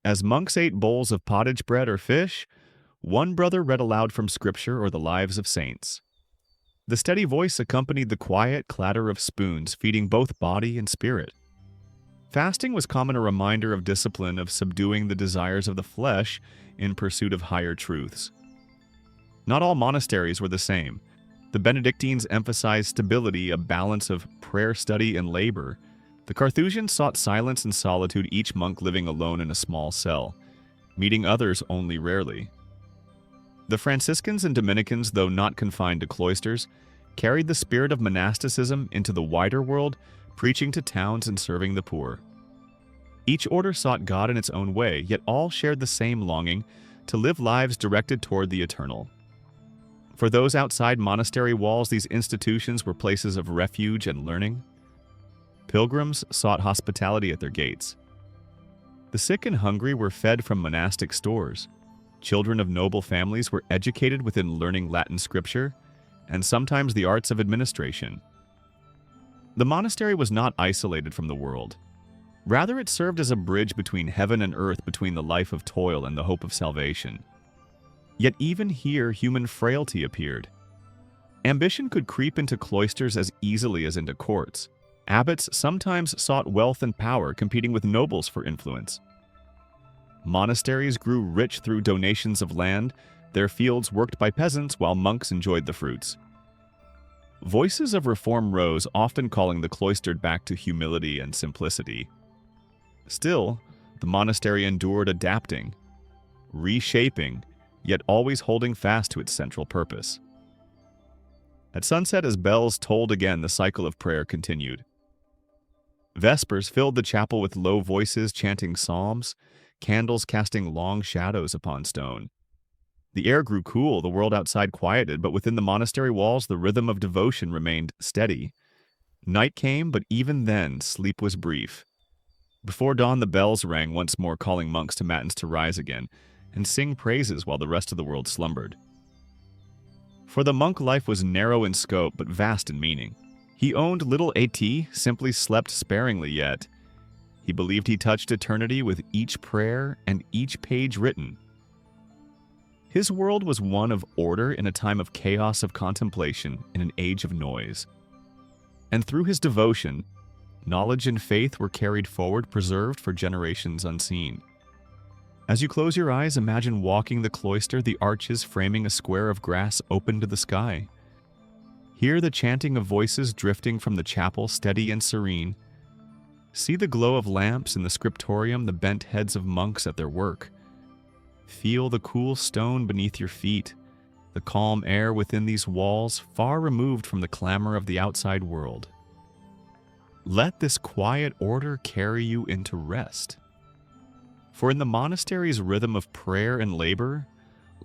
As monks ate bowls of pottage bread or fish, one brother read aloud from Scripture or the lives of saints. The steady voice accompanied the quiet clatter of spoons, feeding both body and spirit. Fasting was common, a reminder of discipline, of subduing the desires of the flesh in pursuit of higher truths. Not all monasteries were the same. The Benedictines emphasized stability, a balance of prayer, study, and labor. The Carthusians sought silence and solitude, each monk living alone in a small cell, meeting others only rarely. The Franciscans and Dominicans, though not confined to cloisters, carried the spirit of monasticism into the wider world, preaching to towns and serving the poor. Each order sought God in its own way, yet all shared the same longing to live lives directed toward the eternal. For those outside monastery walls, these institutions were places of refuge and learning. Pilgrims sought hospitality at their gates. The sick and hungry were fed from monastic stores. Children of noble families were educated within learning Latin scripture, and sometimes the arts of administration. The monastery was not isolated from the world. Rather, it served as a bridge between heaven and earth, between the life of toil and the hope of salvation. Yet even here, human frailty appeared. Ambition could creep into cloisters as easily as into courts. Abbots sometimes sought wealth and power, competing with nobles for influence. Monasteries grew rich through donations of land, their fields worked by peasants while monks enjoyed the fruits. Voices of reform rose, often calling the cloistered back to humility and simplicity. Still, the monastery endured, adapting, reshaping, yet always holding fast to its central purpose. At sunset, as bells tolled again, the cycle of prayer continued. Vespers filled the chapel with low voices chanting psalms, candles casting long shadows upon stone. The air grew cool, the world outside quieted, but within the monastery walls the rhythm of devotion remained steady. Night came, but even then sleep was brief. Before dawn the bells rang once more, calling monks to matins to rise again and sing praises while the rest of the world slumbered. For the monk life was narrow in scope but vast in meaning. He owned little AT, simply slept sparingly, yet he believed he touched eternity with each prayer and each page written. His world was one of order in a time of chaos, of contemplation in an age of noise. And through his devotion, knowledge and faith were carried forward, preserved for generations unseen. As you close your eyes, imagine walking the cloister, the arches framing a square of grass open to the sky. Hear the chanting of voices drifting from the chapel, steady and serene. See the glow of lamps in the scriptorium, the bent heads of monks at their work. Feel the cool stone beneath your feet, the calm air within these walls, far removed from the clamor of the outside world. Let this quiet order carry you into rest. For in the monastery's rhythm of prayer and labor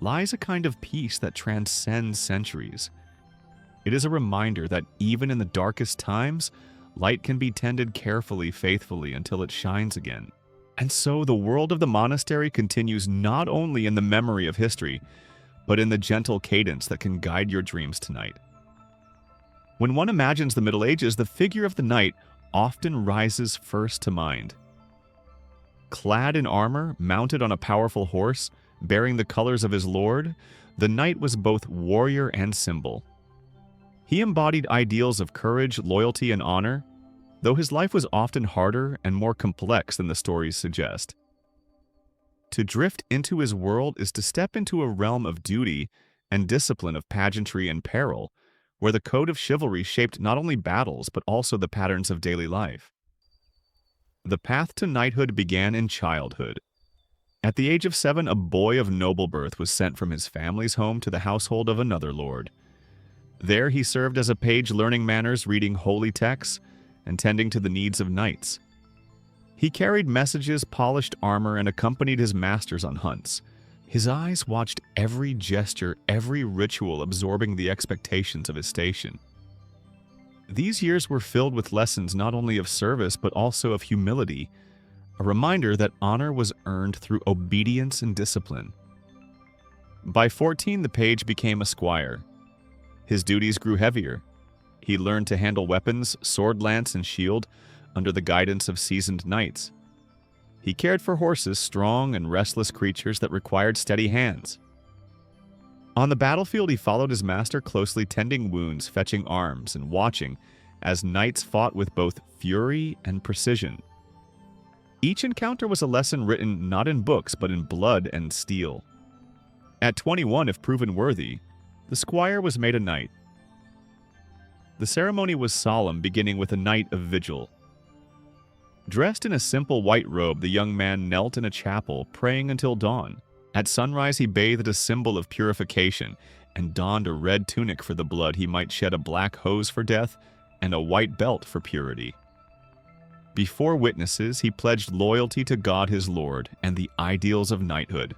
lies a kind of peace that transcends centuries. It is a reminder that even in the darkest times, light can be tended carefully, faithfully, until it shines again. And so the world of the monastery continues not only in the memory of history, but in the gentle cadence that can guide your dreams tonight. When one imagines the Middle Ages, the figure of the knight often rises first to mind. Clad in armor, mounted on a powerful horse, bearing the colors of his lord, the knight was both warrior and symbol. He embodied ideals of courage, loyalty, and honor, though his life was often harder and more complex than the stories suggest. To drift into his world is to step into a realm of duty and discipline, of pageantry and peril, where the code of chivalry shaped not only battles but also the patterns of daily life. The path to knighthood began in childhood. At the age of 7, a boy of noble birth was sent from his family's home to the household of another lord. There he served as a page, learning manners, reading holy texts, and tending to the needs of knights. He carried messages, polished armor, and accompanied his masters on hunts. His eyes watched every gesture, every ritual, absorbing the expectations of his station. These years were filled with lessons not only of service but also of humility, a reminder that honor was earned through obedience and discipline. By 14, the page became a squire. His duties grew heavier. He learned to handle weapons, sword, lance, and shield, under the guidance of seasoned knights. He cared for horses, strong and restless creatures that required steady hands. On the battlefield, he followed his master closely, tending wounds, fetching arms, and watching as knights fought with both fury and precision. Each encounter was a lesson written not in books but in blood and steel. At 21, if proven worthy, the squire was made a knight. The ceremony was solemn, beginning with a night of vigil. Dressed in a simple white robe, the young man knelt in a chapel, praying until dawn. At sunrise, he bathed, a symbol of purification, and donned a red tunic for the blood he might shed, a black hose for death, and a white belt for purity. Before witnesses, he pledged loyalty to God his Lord and the ideals of knighthood.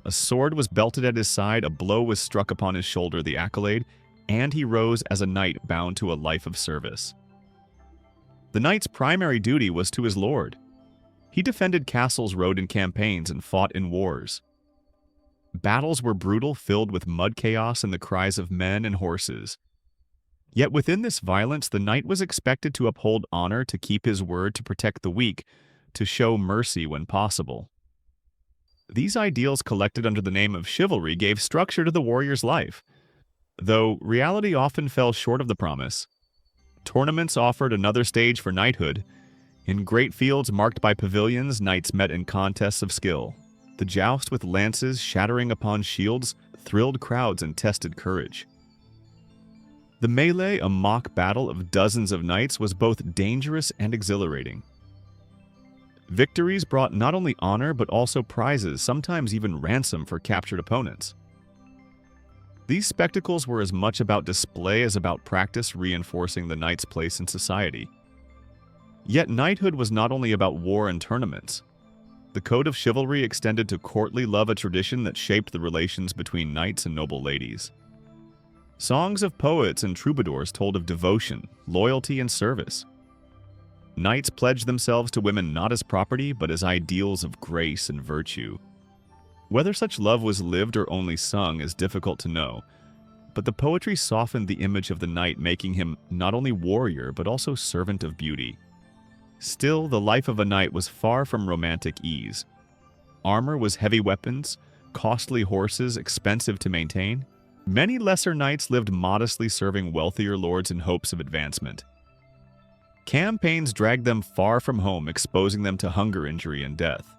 A sword was belted at his side, a blow was struck upon his shoulder, the accolade, and he rose as a knight bound to a life of service. The knight's primary duty was to his lord. He defended castles, rode in campaigns, and fought in wars. Battles were brutal, filled with mud chaos and the cries of men and horses. Yet within this violence, the knight was expected to uphold honor, to keep his word, to protect the weak, to show mercy when possible. These ideals, collected under the name of chivalry, gave structure to the warrior's life, though reality often fell short of the promise. Tournaments offered another stage for knighthood. In great fields marked by pavilions, knights met in contests of skill. The joust with lances shattering upon shields thrilled crowds and tested courage. The melee, a mock battle of dozens of knights, was both dangerous and exhilarating. Victories brought not only honor but also prizes, sometimes even ransom for captured opponents. These spectacles were as much about display as about practice, reinforcing the knight's place in society. Yet knighthood was not only about war and tournaments. The code of chivalry extended to courtly love, a tradition that shaped the relations between knights and noble ladies. Songs of poets and troubadours told of devotion, loyalty, and service. Knights pledged themselves to women not as property, but as ideals of grace and virtue. Whether such love was lived or only sung is difficult to know, but the poetry softened the image of the knight, making him not only warrior, but also servant of beauty. Still, the life of a knight was far from romantic ease. Armor was heavy weapons, costly horses, expensive to maintain. Many lesser knights lived modestly, serving wealthier lords in hopes of advancement. Campaigns dragged them far from home, exposing them to hunger, injury, and death.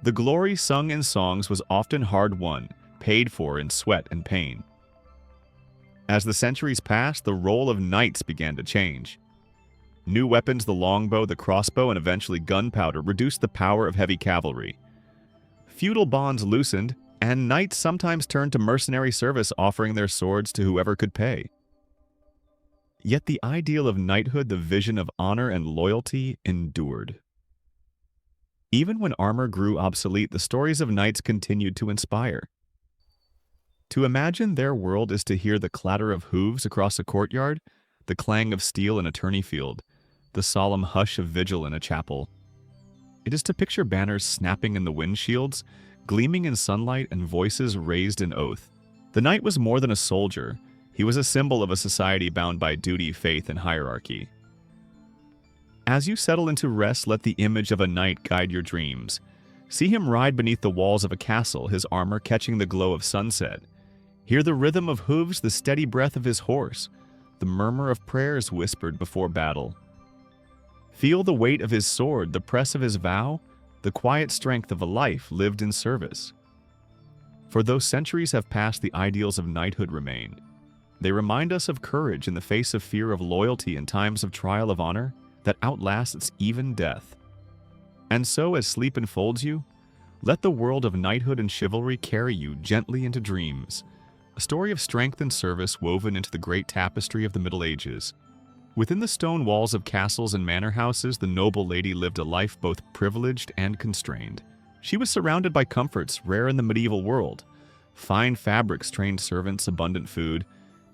The glory sung in songs was often hard-won, paid for in sweat and pain. As the centuries passed, the role of knights began to change. New weapons, the longbow, the crossbow, and eventually gunpowder, reduced the power of heavy cavalry. Feudal bonds loosened, and knights sometimes turned to mercenary service, offering their swords to whoever could pay. Yet the ideal of knighthood, the vision of honor and loyalty, endured. Even when armor grew obsolete, the stories of knights continued to inspire. To imagine their world is to hear the clatter of hooves across a courtyard, the clang of steel in a tourney field, the solemn hush of vigil in a chapel. It is to picture banners snapping in the windshields, gleaming in sunlight, and voices raised in oath. The knight was more than a soldier. He was a symbol of a society bound by duty, faith, and hierarchy. As you settle into rest, let the image of a knight guide your dreams. See him ride beneath the walls of a castle, his armor catching the glow of sunset. Hear the rhythm of hooves, the steady breath of his horse, the murmur of prayers whispered before battle. Feel the weight of his sword, the press of his vow, the quiet strength of a life lived in service. For though centuries have passed, the ideals of knighthood remain. They remind us of courage in the face of fear, of loyalty in times of trial, of honor that outlasts even death. And so, as sleep enfolds you, let the world of knighthood and chivalry carry you gently into dreams, a story of strength and service woven into the great tapestry of the Middle Ages. Within the stone walls of castles and manor houses, the noble lady lived a life both privileged and constrained. She was surrounded by comforts rare in the medieval world. Fine fabrics, trained servants, abundant food.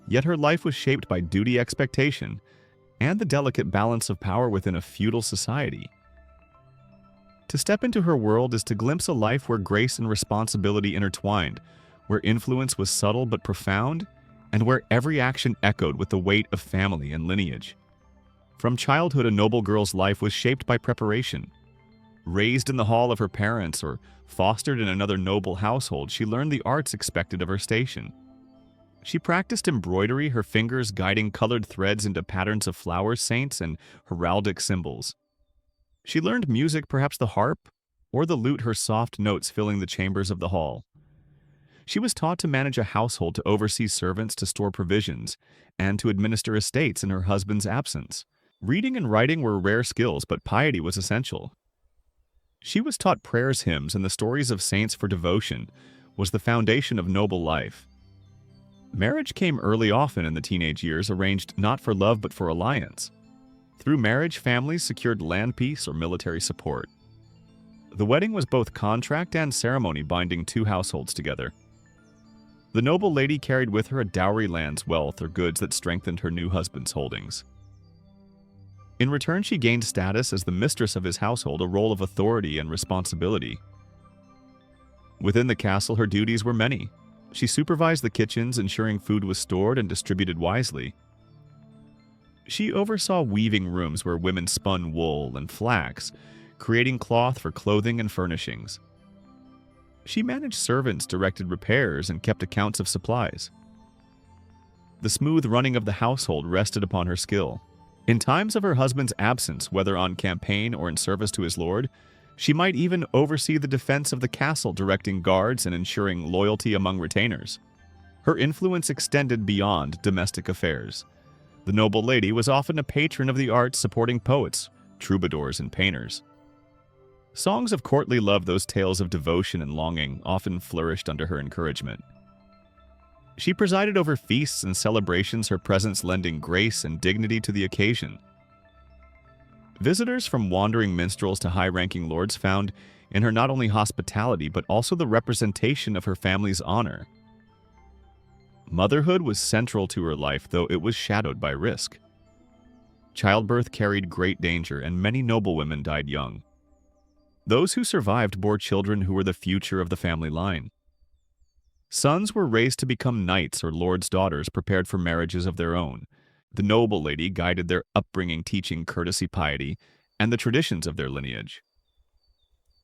Yet her life was shaped by duty, expectation, and the delicate balance of power within a feudal society. To step into her world is to glimpse a life where grace and responsibility intertwined, where influence was subtle but profound, and where every action echoed with the weight of family and lineage. From childhood, a noble girl's life was shaped by preparation. Raised in the hall of her parents or fostered in another noble household, she learned the arts expected of her station. She practiced embroidery, her fingers guiding colored threads into patterns of flowers, saints, and heraldic symbols. She learned music, perhaps the harp, or the lute, her soft notes filling the chambers of the hall. She was taught to manage a household, to oversee servants, to store provisions, and to administer estates in her husband's absence. Reading and writing were rare skills, but piety was essential. She was taught prayers, hymns, and the stories of saints, for devotion was the foundation of noble life. Marriage came early, often in the teenage years, arranged not for love but for alliance. Through marriage, families secured land peace or military support. The wedding was both contract and ceremony, binding two households together. The noble lady carried with her a dowry, lands, wealth, or goods that strengthened her new husband's holdings. In return, she gained status as the mistress of his household, a role of authority and responsibility. Within the castle, her duties were many. She supervised the kitchens, ensuring food was stored and distributed wisely. She oversaw weaving rooms where women spun wool and flax, creating cloth for clothing and furnishings. She managed servants, directed repairs, and kept accounts of supplies. The smooth running of the household rested upon her skill. In times of her husband's absence, whether on campaign or in service to his lord, she might even oversee the defense of the castle, directing guards and ensuring loyalty among retainers. Her influence extended beyond domestic affairs. The noble lady was often a patron of the arts, supporting poets, troubadours, and painters. Songs of courtly love, those tales of devotion and longing, often flourished under her encouragement. She presided over feasts and celebrations, her presence lending grace and dignity to the occasion. Visitors from wandering minstrels to high-ranking lords found in her not only hospitality but also the representation of her family's honor. Motherhood was central to her life, though it was shadowed by risk. Childbirth carried great danger, and many noblewomen died young. Those who survived bore children who were the future of the family line. Sons were raised to become knights or lords' daughters, prepared for marriages of their own. The noble lady guided their upbringing, teaching courtesy, piety, and the traditions of their lineage.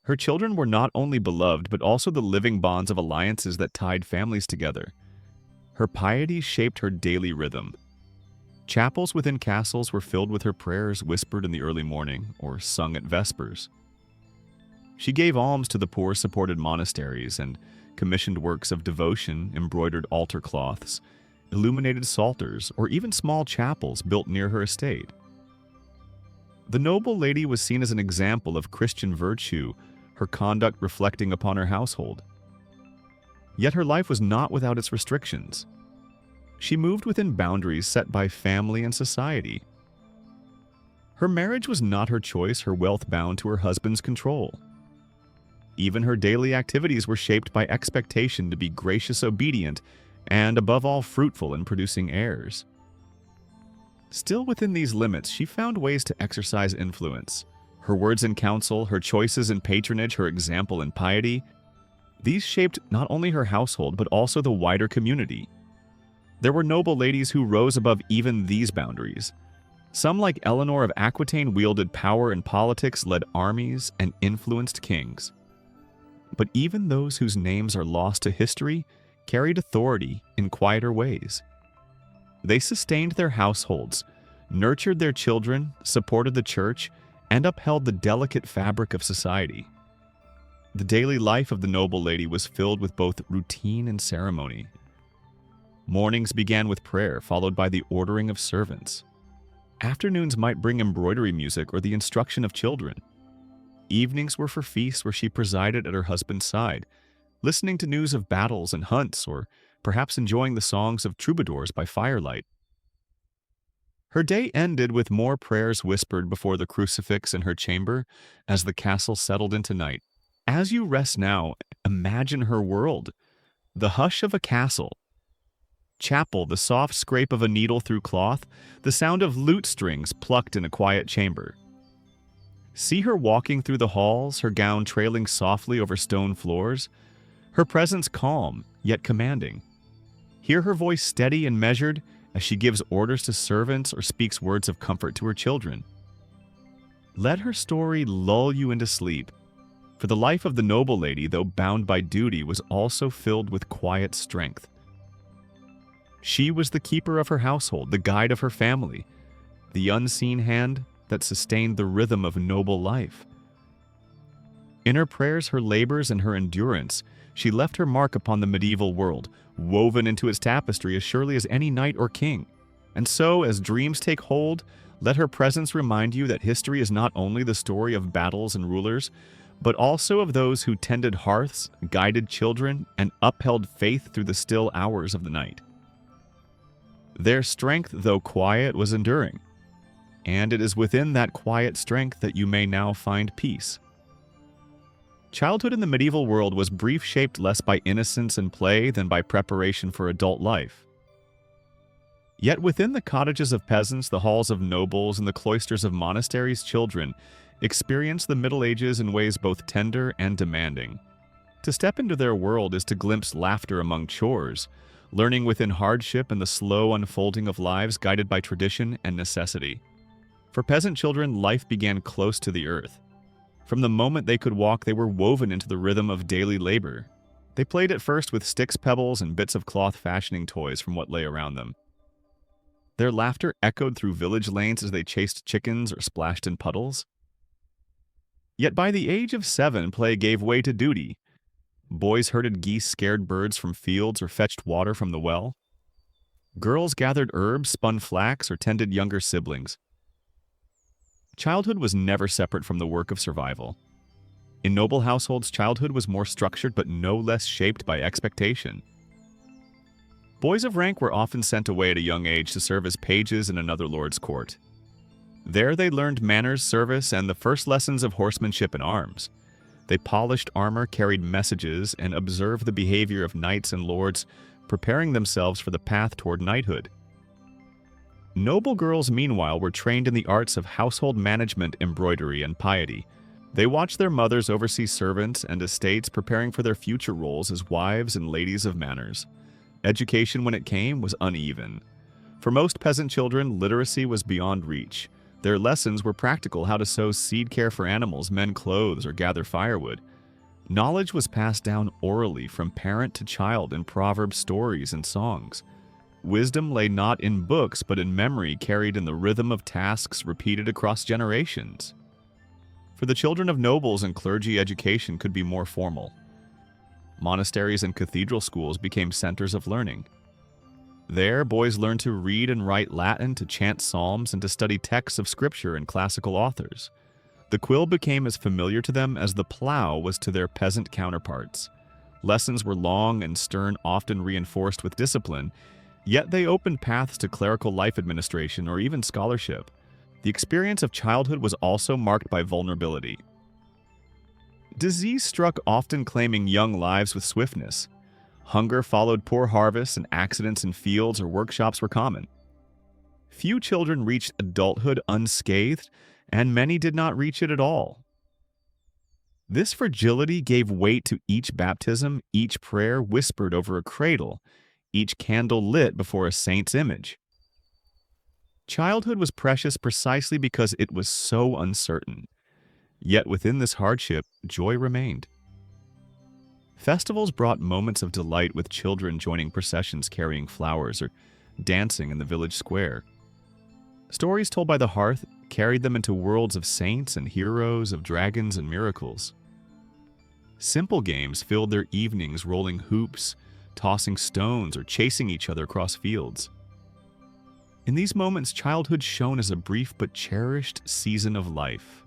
Her children were not only beloved, but also the living bonds of alliances that tied families together. Her piety shaped her daily rhythm. Chapels within castles were filled with her prayers, whispered in the early morning or sung at vespers. She gave alms to the poor, supported monasteries, and commissioned works of devotion, embroidered altar cloths, illuminated psalters, or even small chapels built near her estate. The noble lady was seen as an example of Christian virtue, her conduct reflecting upon her household. Yet her life was not without its restrictions. She moved within boundaries set by family and society. Her marriage was not her choice, her wealth bound to her husband's control. Even her daily activities were shaped by expectation to be gracious, obedient, and above all fruitful in producing heirs. Still within these limits, she found ways to exercise influence. Her words in counsel, her choices in patronage, her example in piety, these shaped not only her household but also the wider community. There were noble ladies who rose above even these boundaries. Some, like Eleanor of Aquitaine, wielded power in politics, led armies, and influenced kings. But even those whose names are lost to history carried authority in quieter ways. They sustained their households, nurtured their children, supported the church, and upheld the delicate fabric of society. The daily life of the noble lady was filled with both routine and ceremony. Mornings began with prayer, followed by the ordering of servants. Afternoons might bring embroidery music or the instruction of children. Evenings were for feasts where she presided at her husband's side, listening to news of battles and hunts, or perhaps enjoying the songs of troubadours by firelight. Her day ended with more prayers whispered before the crucifix in her chamber as the castle settled into night. As you rest now, imagine her world. The hush of a castle. Chapel, the soft scrape of a needle through cloth, the sound of lute strings plucked in a quiet chamber. See her walking through the halls, her gown trailing softly over stone floors, her presence calm, yet commanding. Hear her voice steady and measured as she gives orders to servants or speaks words of comfort to her children. Let her story lull you into sleep, for the life of the noble lady, though bound by duty, was also filled with quiet strength. She was the keeper of her household, the guide of her family, the unseen hand that sustained the rhythm of noble life. In her prayers, her labors, and her endurance, she left her mark upon the medieval world, woven into its tapestry as surely as any knight or king. And so, as dreams take hold, let her presence remind you that history is not only the story of battles and rulers, but also of those who tended hearths, guided children, and upheld faith through the still hours of the night. Their strength, though quiet, was enduring, and it is within that quiet strength that you may now find peace. Childhood in the medieval world was brief, shaped less by innocence and play than by preparation for adult life. Yet within the cottages of peasants, the halls of nobles, and the cloisters of monasteries, children experienced the Middle Ages in ways both tender and demanding. To step into their world is to glimpse laughter among chores, learning within hardship and the slow unfolding of lives guided by tradition and necessity. For peasant children, life began close to the earth. From the moment they could walk, they were woven into the rhythm of daily labor. They played at first with sticks, pebbles, and bits of cloth fashioning toys from what lay around them. Their laughter echoed through village lanes as they chased chickens or splashed in puddles. Yet by the age of 7, play gave way to duty. Boys herded geese, scared birds from fields, or fetched water from the well. Girls gathered herbs, spun flax, or tended younger siblings. Childhood was never separate from the work of survival. In noble households, childhood was more structured but no less shaped by expectation. Boys of rank were often sent away at a young age to serve as pages in another lord's court. There they learned manners, service, and the first lessons of horsemanship and arms. They polished armor, carried messages, and observed the behavior of knights and lords, preparing themselves for the path toward knighthood. Noble girls, meanwhile, were trained in the arts of household management, embroidery, and piety. They watched their mothers oversee servants and estates, preparing for their future roles as wives and ladies of manners. Education, when it came, was uneven. For most peasant children, literacy was beyond reach. Their lessons were practical: how to sow seed, care for animals, mend clothes, or gather firewood. Knowledge was passed down orally from parent to child in proverbs, stories, and songs. Wisdom lay not in books, but in memory carried in the rhythm of tasks repeated across generations. For the children of nobles and clergy, education could be more formal. Monasteries and cathedral schools became centers of learning. There, boys learned to read and write Latin, to chant psalms, and to study texts of scripture and classical authors. The quill became as familiar to them as the plow was to their peasant counterparts. Lessons were long and stern, often reinforced with discipline, yet they opened paths to clerical life administration or even scholarship. The experience of childhood was also marked by vulnerability. Disease struck, often claiming young lives with swiftness. Hunger followed poor harvests, and accidents in fields or workshops were common. Few children reached adulthood unscathed, and many did not reach it at all. This fragility gave weight to each baptism, each prayer whispered over a cradle, each candle lit before a saint's image. Childhood was precious precisely because it was so uncertain. Yet within this hardship, joy remained. Festivals brought moments of delight, with children joining processions carrying flowers or dancing in the village square. Stories told by the hearth carried them into worlds of saints and heroes, of dragons and miracles. Simple games filled their evenings, rolling hoops, tossing stones, or chasing each other across fields. In these moments, childhood shone as a brief but cherished season of life.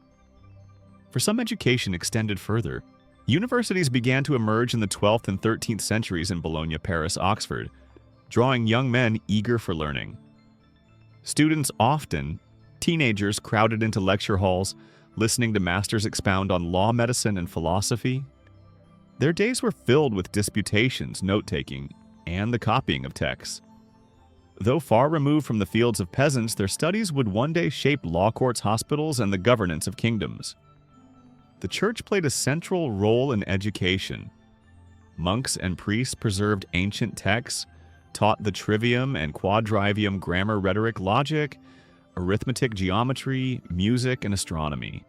For some, education extended further. Universities began to emerge in the 12th and 13th centuries in Bologna, Paris, Oxford, drawing young men eager for learning. Students, often teenagers, crowded into lecture halls, listening to masters expound on law, medicine, and philosophy. Their days were filled with disputations, note-taking, and the copying of texts. Though far removed from the fields of peasants, their studies would one day shape law courts, hospitals, and the governance of kingdoms. The church played a central role in education. Monks and priests preserved ancient texts, taught the trivium and quadrivium, grammar, rhetoric, logic, arithmetic, geometry, music, and astronomy.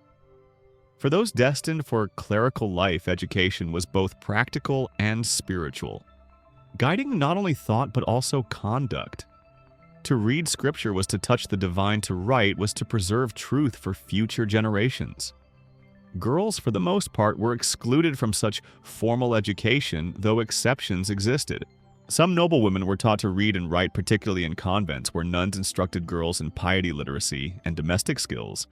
For those destined for clerical life, education was both practical and spiritual, guiding not only thought but also conduct. To read scripture was to touch the divine, to write was to preserve truth for future generations. Girls, for the most part, were excluded from such formal education, though exceptions existed. Some noble women were taught to read and write, particularly in convents, where nuns instructed girls in piety, literacy, and domestic skills.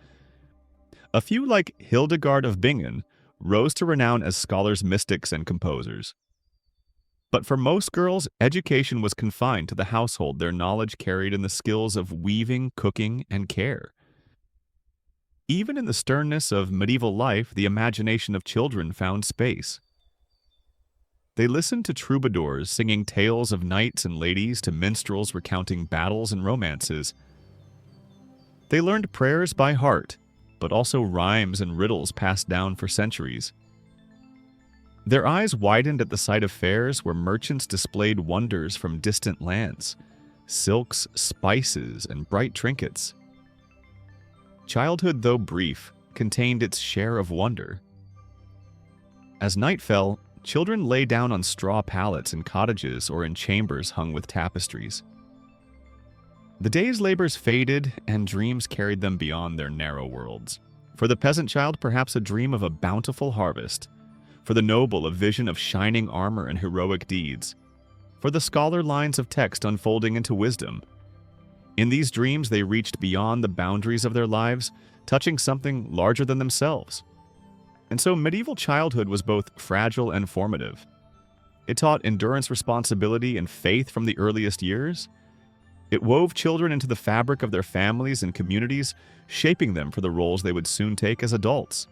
A few, like Hildegard of Bingen, rose to renown as scholars, mystics, and composers. But for most girls, education was confined to the household, their knowledge carried in the skills of weaving, cooking, and care. Even in the sternness of medieval life, the imagination of children found space. They listened to troubadours singing tales of knights and ladies, to minstrels recounting battles and romances. They learned prayers by heart, but also rhymes and riddles passed down for centuries. Their eyes widened at the sight of fairs where merchants displayed wonders from distant lands, silks, spices, and bright trinkets. Childhood, though brief, contained its share of wonder. As night fell, children lay down on straw pallets in cottages or in chambers hung with tapestries. The day's labors faded, and dreams carried them beyond their narrow worlds. For the peasant child, perhaps a dream of a bountiful harvest. For the noble, a vision of shining armor and heroic deeds. For the scholar, lines of text unfolding into wisdom. In these dreams, they reached beyond the boundaries of their lives, touching something larger than themselves. And so medieval childhood was both fragile and formative. It taught endurance, responsibility, and faith from the earliest years. It wove children into the fabric of their families and communities, shaping them for the roles they would soon take as adults.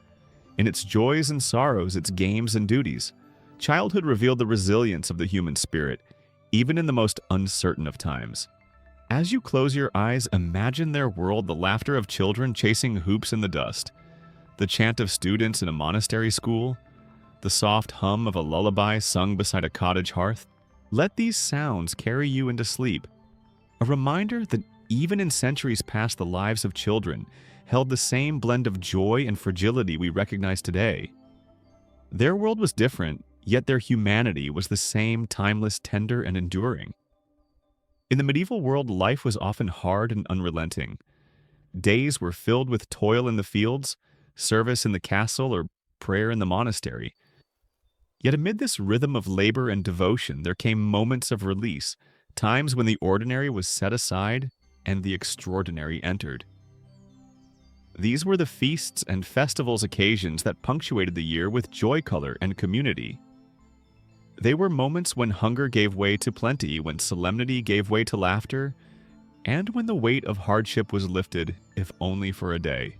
In its joys and sorrows, its games and duties, childhood revealed the resilience of the human spirit, even in the most uncertain of times. As you close your eyes, imagine their world, the laughter of children chasing hoops in the dust, the chant of students in a monastery school, the soft hum of a lullaby sung beside a cottage hearth. Let these sounds carry you into sleep, a reminder that even in centuries past, the lives of children held the same blend of joy and fragility we recognize today. Their world was different, yet their humanity was the same, timeless, tender, and enduring. In the medieval world, life was often hard and unrelenting. Days were filled with toil in the fields, service in the castle, or prayer in the monastery. Yet amid this rhythm of labor and devotion, there came moments of release, times when the ordinary was set aside and the extraordinary entered. These were the feasts and festivals occasions that punctuated the year with joy, color, and community. They were moments when hunger gave way to plenty, when solemnity gave way to laughter, and when the weight of hardship was lifted, if only for a day.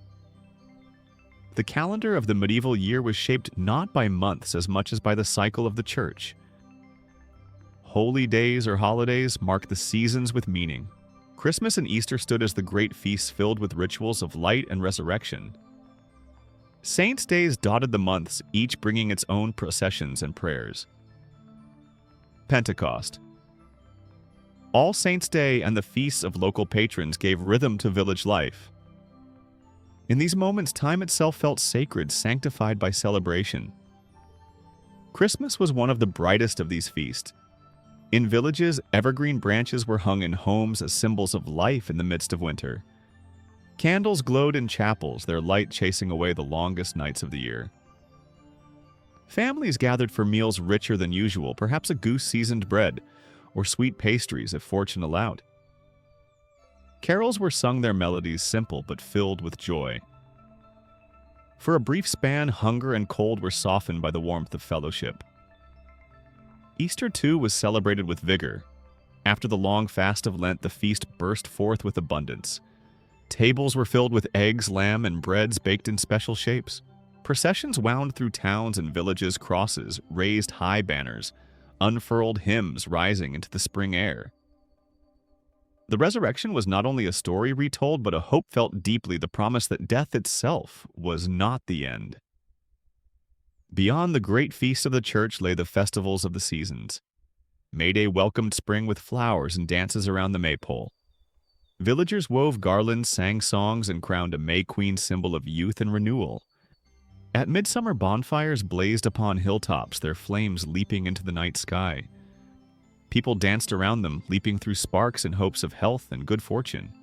The calendar of the medieval year was shaped not by months as much as by the cycle of the church. Holy days or holidays marked the seasons with meaning. Christmas and Easter stood as the great feasts filled with rituals of light and resurrection. Saints' days dotted the months, each bringing its own processions and prayers. Pentecost. All Saints' Day and the feasts of local patrons gave rhythm to village life. In these moments, time itself felt sacred, sanctified by celebration. Christmas was one of the brightest of these feasts. In villages, evergreen branches were hung in homes as symbols of life in the midst of winter. Candles glowed in chapels, their light chasing away the longest nights of the year. Families gathered for meals richer than usual, perhaps a goose-seasoned bread, or sweet pastries if fortune allowed. Carols were sung, their melodies simple but filled with joy. For a brief span, hunger and cold were softened by the warmth of fellowship. Easter, too, was celebrated with vigor. After the long fast of Lent, the feast burst forth with abundance. Tables were filled with eggs, lamb, and breads baked in special shapes. Processions wound through towns and villages, crosses, raised high banners, unfurled hymns rising into the spring air. The resurrection was not only a story retold, but a hope felt deeply, the promise that death itself was not the end. Beyond the great feast of the church lay the festivals of the seasons. May Day welcomed spring with flowers and dances around the maypole. Villagers wove garlands, sang songs, and crowned a May Queen, symbol of youth and renewal. At midsummer, bonfires blazed upon hilltops, their flames leaping into the night sky. People danced around them, leaping through sparks in hopes of health and good fortune.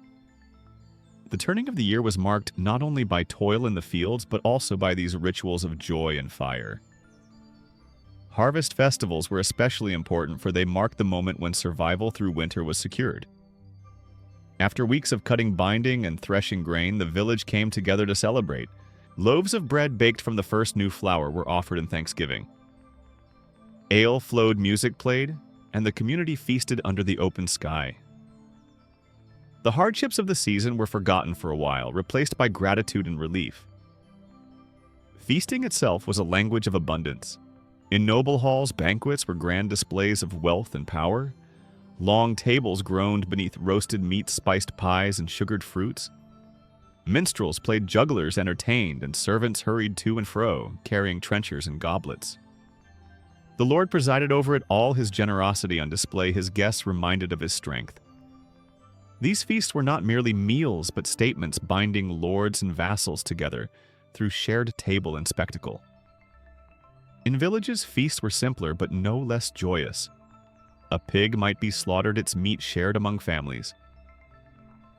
The turning of the year was marked not only by toil in the fields, but also by these rituals of joy and fire. Harvest festivals were especially important, for they marked the moment when survival through winter was secured. After weeks of cutting, binding, and threshing grain, the village came together to celebrate. Loaves of bread baked from the first new flour were offered in thanksgiving. Ale flowed, music played, and the community feasted under the open sky. The hardships of the season were forgotten for a while, replaced by gratitude and relief. Feasting itself was a language of abundance. In noble halls, banquets were grand displays of wealth and power. Long tables groaned beneath roasted meats, spiced pies, and sugared fruits. Minstrels played, jugglers entertained, and servants hurried to and fro, carrying trenchers and goblets. The Lord presided over it, all his generosity on display, his guests reminded of his strength. These feasts were not merely meals, but statements binding lords and vassals together through shared table and spectacle. In villages, feasts were simpler, but no less joyous. A pig might be slaughtered, its meat shared among families.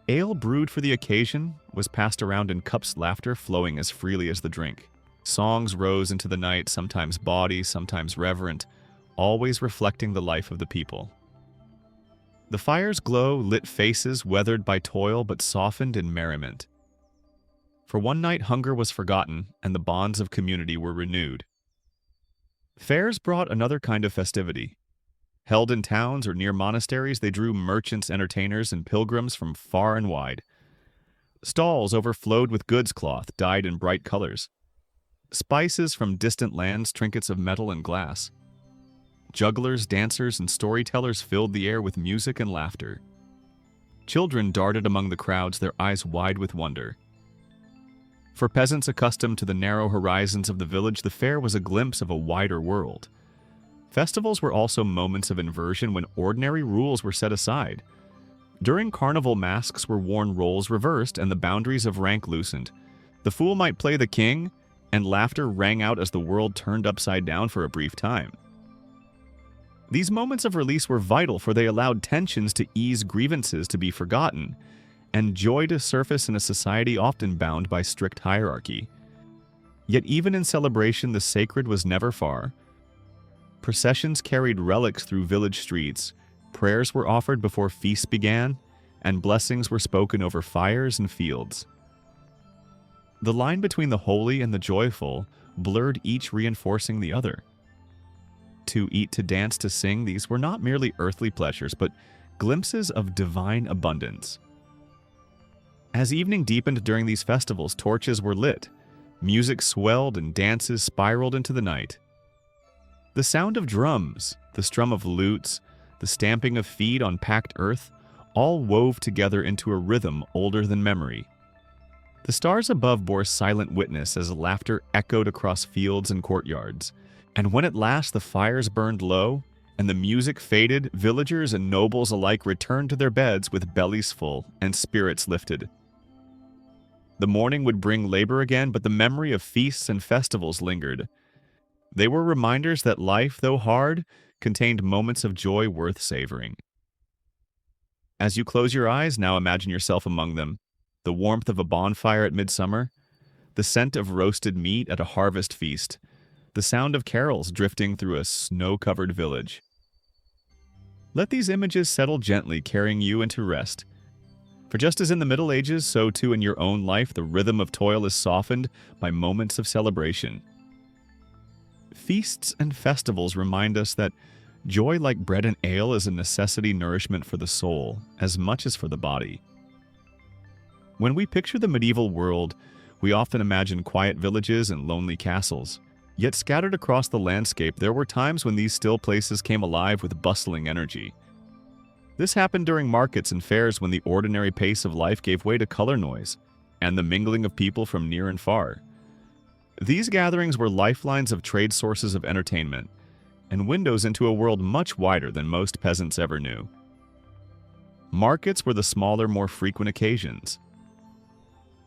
Ale brewed for the occasion was passed around in cups, laughter flowing as freely as the drink. Songs rose into the night, sometimes bawdy, sometimes reverent, always reflecting the life of the people. The fire's glow lit faces weathered by toil but softened in merriment. For one night hunger was forgotten and the bonds of community were renewed. Fairs brought another kind of festivity. Held in towns or near monasteries, they drew merchants, entertainers, and pilgrims from far and wide. Stalls overflowed with goods cloth dyed in bright colors. Spices from distant lands, trinkets of metal and glass. Jugglers, dancers, and storytellers filled the air with music and laughter. Children darted among the crowds, their eyes wide with wonder. For peasants accustomed to the narrow horizons of the village, the fair was a glimpse of a wider world. Festivals were also moments of inversion when ordinary rules were set aside. During carnival, masks were worn, roles reversed, and the boundaries of rank loosened. The fool might play the king, and laughter rang out as the world turned upside down for a brief time. These moments of release were vital, for they allowed tensions to ease, grievances to be forgotten, and joy to surface in a society often bound by strict hierarchy. Yet even in celebration, the sacred was never far. Processions carried relics through village streets, prayers were offered before feasts began, and blessings were spoken over fires and fields. The line between the holy and the joyful blurred, each reinforcing the other. To eat, to dance, to sing, these were not merely earthly pleasures, but glimpses of divine abundance. As evening deepened during these festivals, torches were lit, music swelled, and dances spiraled into the night. The sound of drums, the strum of lutes, the stamping of feet on packed earth, all wove together into a rhythm older than memory. The stars above bore silent witness as laughter echoed across fields and courtyards. And when at last the fires burned low and the music faded, villagers and nobles alike returned to their beds with bellies full and spirits lifted. The morning would bring labor again, but the memory of feasts and festivals lingered. They were reminders that life, though hard, contained moments of joy worth savoring. As you close your eyes, now imagine yourself among them. The warmth of a bonfire at midsummer, the scent of roasted meat at a harvest feast, the sound of carols drifting through a snow-covered village. Let these images settle gently, carrying you into rest. For just as in the Middle Ages, so too in your own life, the rhythm of toil is softened by moments of celebration. Feasts and festivals remind us that joy, like bread and ale, is a necessity nourishment for the soul as much as for the body. When we picture the medieval world, we often imagine quiet villages and lonely castles. Yet scattered across the landscape, there were times when these still places came alive with bustling energy. This happened during markets and fairs, when the ordinary pace of life gave way to color noise and the mingling of people from near and far. These gatherings were lifelines of trade, sources of entertainment, and windows into a world much wider than most peasants ever knew. Markets were the smaller, more frequent occasions.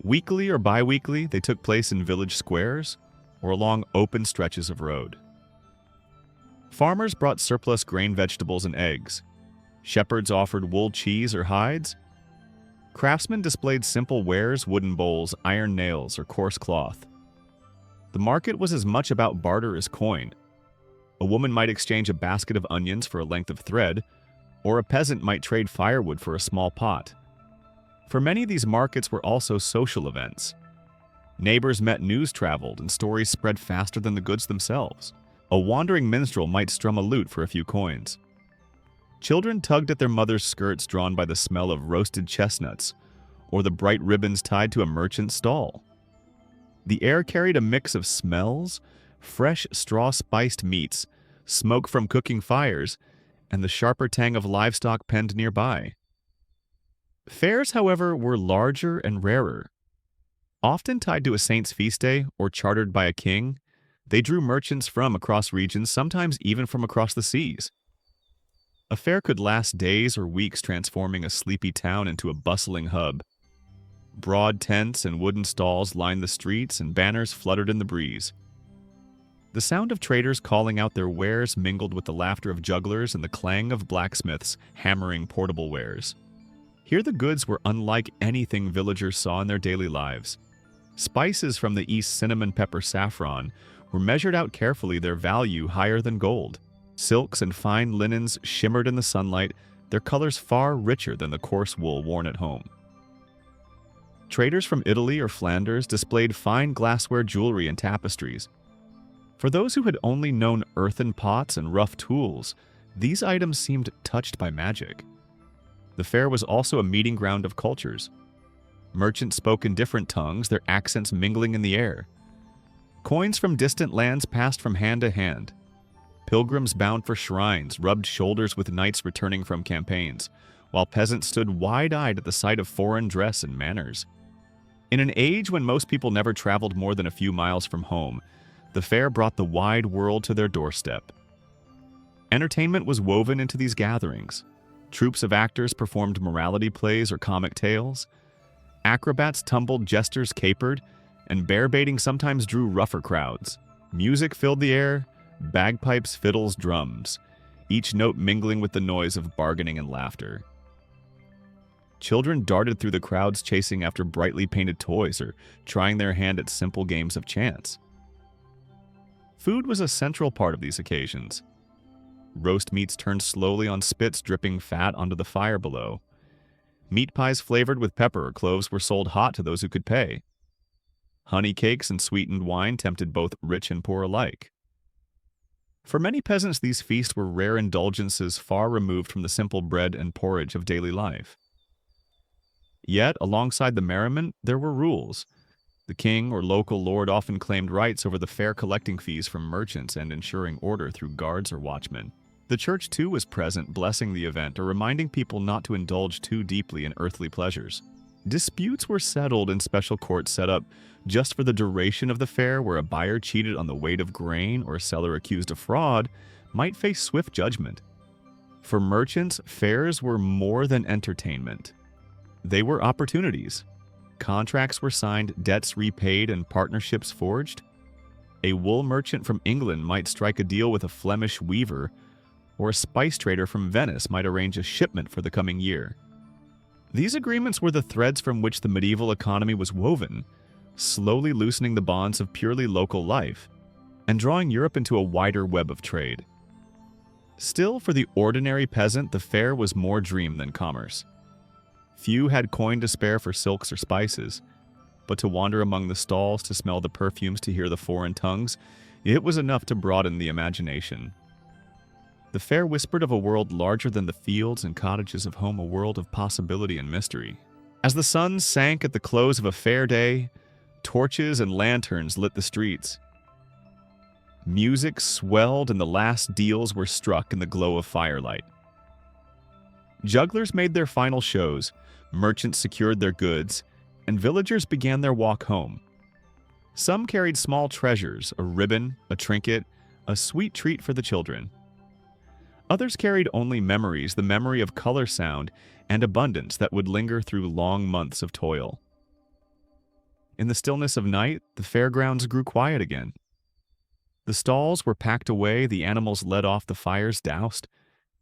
Weekly or bi-weekly, they took place in village squares or along open stretches of road. Farmers brought surplus grain, vegetables, and eggs. Shepherds offered wool, cheese, or hides. Craftsmen displayed simple wares, wooden bowls, iron nails, or coarse cloth. The market was as much about barter as coin. A woman might exchange a basket of onions for a length of thread, or a peasant might trade firewood for a small pot. For many, these markets were also social events. Neighbors met, news traveled, and stories spread faster than the goods themselves. A wandering minstrel might strum a lute for a few coins. Children tugged at their mothers' skirts, drawn by the smell of roasted chestnuts, or the bright ribbons tied to a merchant's stall. The air carried a mix of smells, fresh straw-spiced meats, smoke from cooking fires, and the sharper tang of livestock penned nearby. Fairs, however, were larger and rarer. Often tied to a saint's feast day or chartered by a king, They drew merchants from across regions, sometimes even from across the seas. A fair could last days or weeks, transforming a sleepy town into a bustling hub. Broad tents and wooden stalls lined the streets, and banners fluttered in the breeze. The sound of traders calling out their wares mingled with the laughter of jugglers and the clang of blacksmiths hammering portable wares. Here the goods were unlike anything villagers saw in their daily lives. Spices from the east, cinnamon, pepper, saffron, were measured out carefully, their value higher than gold. Silks and fine linens shimmered in the sunlight, their colors far richer than the coarse wool worn at home. Traders from Italy or Flanders displayed fine glassware, jewelry, and tapestries. For those who had only known earthen pots and rough tools, these items seemed touched by magic. The fair was also a meeting ground of cultures. Merchants spoke in different tongues, their accents mingling in the air. Coins from distant lands passed from hand to hand. Pilgrims bound for shrines rubbed shoulders with knights returning from campaigns, while peasants stood wide-eyed at the sight of foreign dress and manners. In an age when most people never traveled more than a few miles from home, the fair brought the wide world to their doorstep. Entertainment was woven into these gatherings. Troupes of actors performed morality plays or comic tales. Acrobats tumbled, jesters capered, and bear-baiting sometimes drew rougher crowds. Music filled the air, bagpipes, fiddles, drums, each note mingling with the noise of bargaining and laughter. Children darted through the crowds chasing after brightly painted toys or trying their hand at simple games of chance. Food was a central part of these occasions. Roast meats turned slowly on spits, dripping fat onto the fire below. Meat pies flavored with pepper or cloves were sold hot to those who could pay. Honey cakes and sweetened wine tempted both rich and poor alike. For many peasants, these feasts were rare indulgences far removed from the simple bread and porridge of daily life. Yet, alongside the merriment, there were rules. The king or local lord often claimed rights over the fair, collecting fees from merchants and ensuring order through guards or watchmen. The church, too, was present, blessing the event or reminding people not to indulge too deeply in earthly pleasures. Disputes were settled in special courts set up just for the duration of the fair, where a buyer cheated on the weight of grain or a seller accused of fraud might face swift judgment. For merchants, fairs were more than entertainment. They were opportunities. Contracts were signed, debts repaid, and partnerships forged. A wool merchant from England might strike a deal with a Flemish weaver, or a spice trader from Venice might arrange a shipment for the coming year. These agreements were the threads from which the medieval economy was woven, slowly loosening the bonds of purely local life and drawing Europe into a wider web of trade. Still, for the ordinary peasant, the fair was more dream than commerce. Few had coin to spare for silks or spices, but to wander among the stalls, to smell the perfumes, to hear the foreign tongues, it was enough to broaden the imagination. The fair whispered of a world larger than the fields and cottages of home, a world of possibility and mystery. As the sun sank at the close of a fair day, torches and lanterns lit the streets. Music swelled and the last deals were struck in the glow of firelight. Jugglers made their final shows, merchants secured their goods, and villagers began their walk home. Some carried small treasures, a ribbon, a trinket, a sweet treat for the children. Others carried only memories, the memory of color, sound, and abundance that would linger through long months of toil. In the stillness of night, the fairgrounds grew quiet again. The stalls were packed away, the animals led off, the fires doused,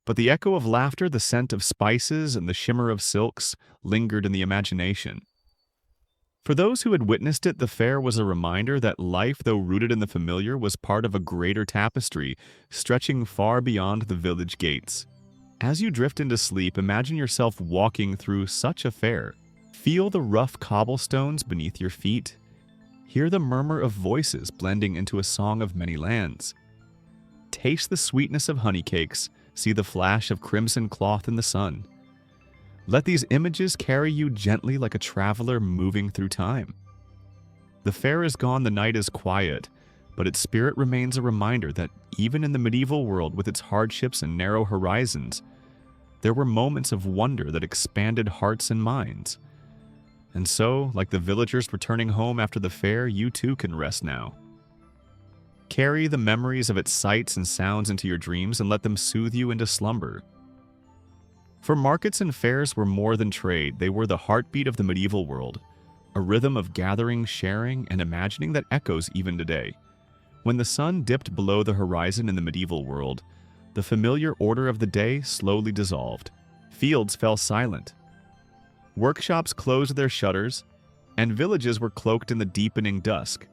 but the echo of laughter, the scent of spices, and the shimmer of silks lingered in the imagination. For those who had witnessed it, the fair was a reminder that life, though rooted in the familiar, was part of a greater tapestry, stretching far beyond the village gates. As you drift into sleep, imagine yourself walking through such a fair. Feel the rough cobblestones beneath your feet. Hear the murmur of voices blending into a song of many lands. Taste the sweetness of honey cakes. See the flash of crimson cloth in the sun. Let these images carry you gently like a traveler moving through time. The fair is gone, the night is quiet, but its spirit remains a reminder that even in the medieval world, with its hardships and narrow horizons, there were moments of wonder that expanded hearts and minds. And so, like the villagers returning home after the fair, you too can rest now. Carry the memories of its sights and sounds into your dreams and let them soothe you into slumber. For markets and fairs were more than trade, they were the heartbeat of the medieval world, a rhythm of gathering, sharing, and imagining that echoes even today. When the sun dipped below the horizon in the medieval world, the familiar order of the day slowly dissolved. Fields fell silent. Workshops closed their shutters, and villages were cloaked in the deepening dusk.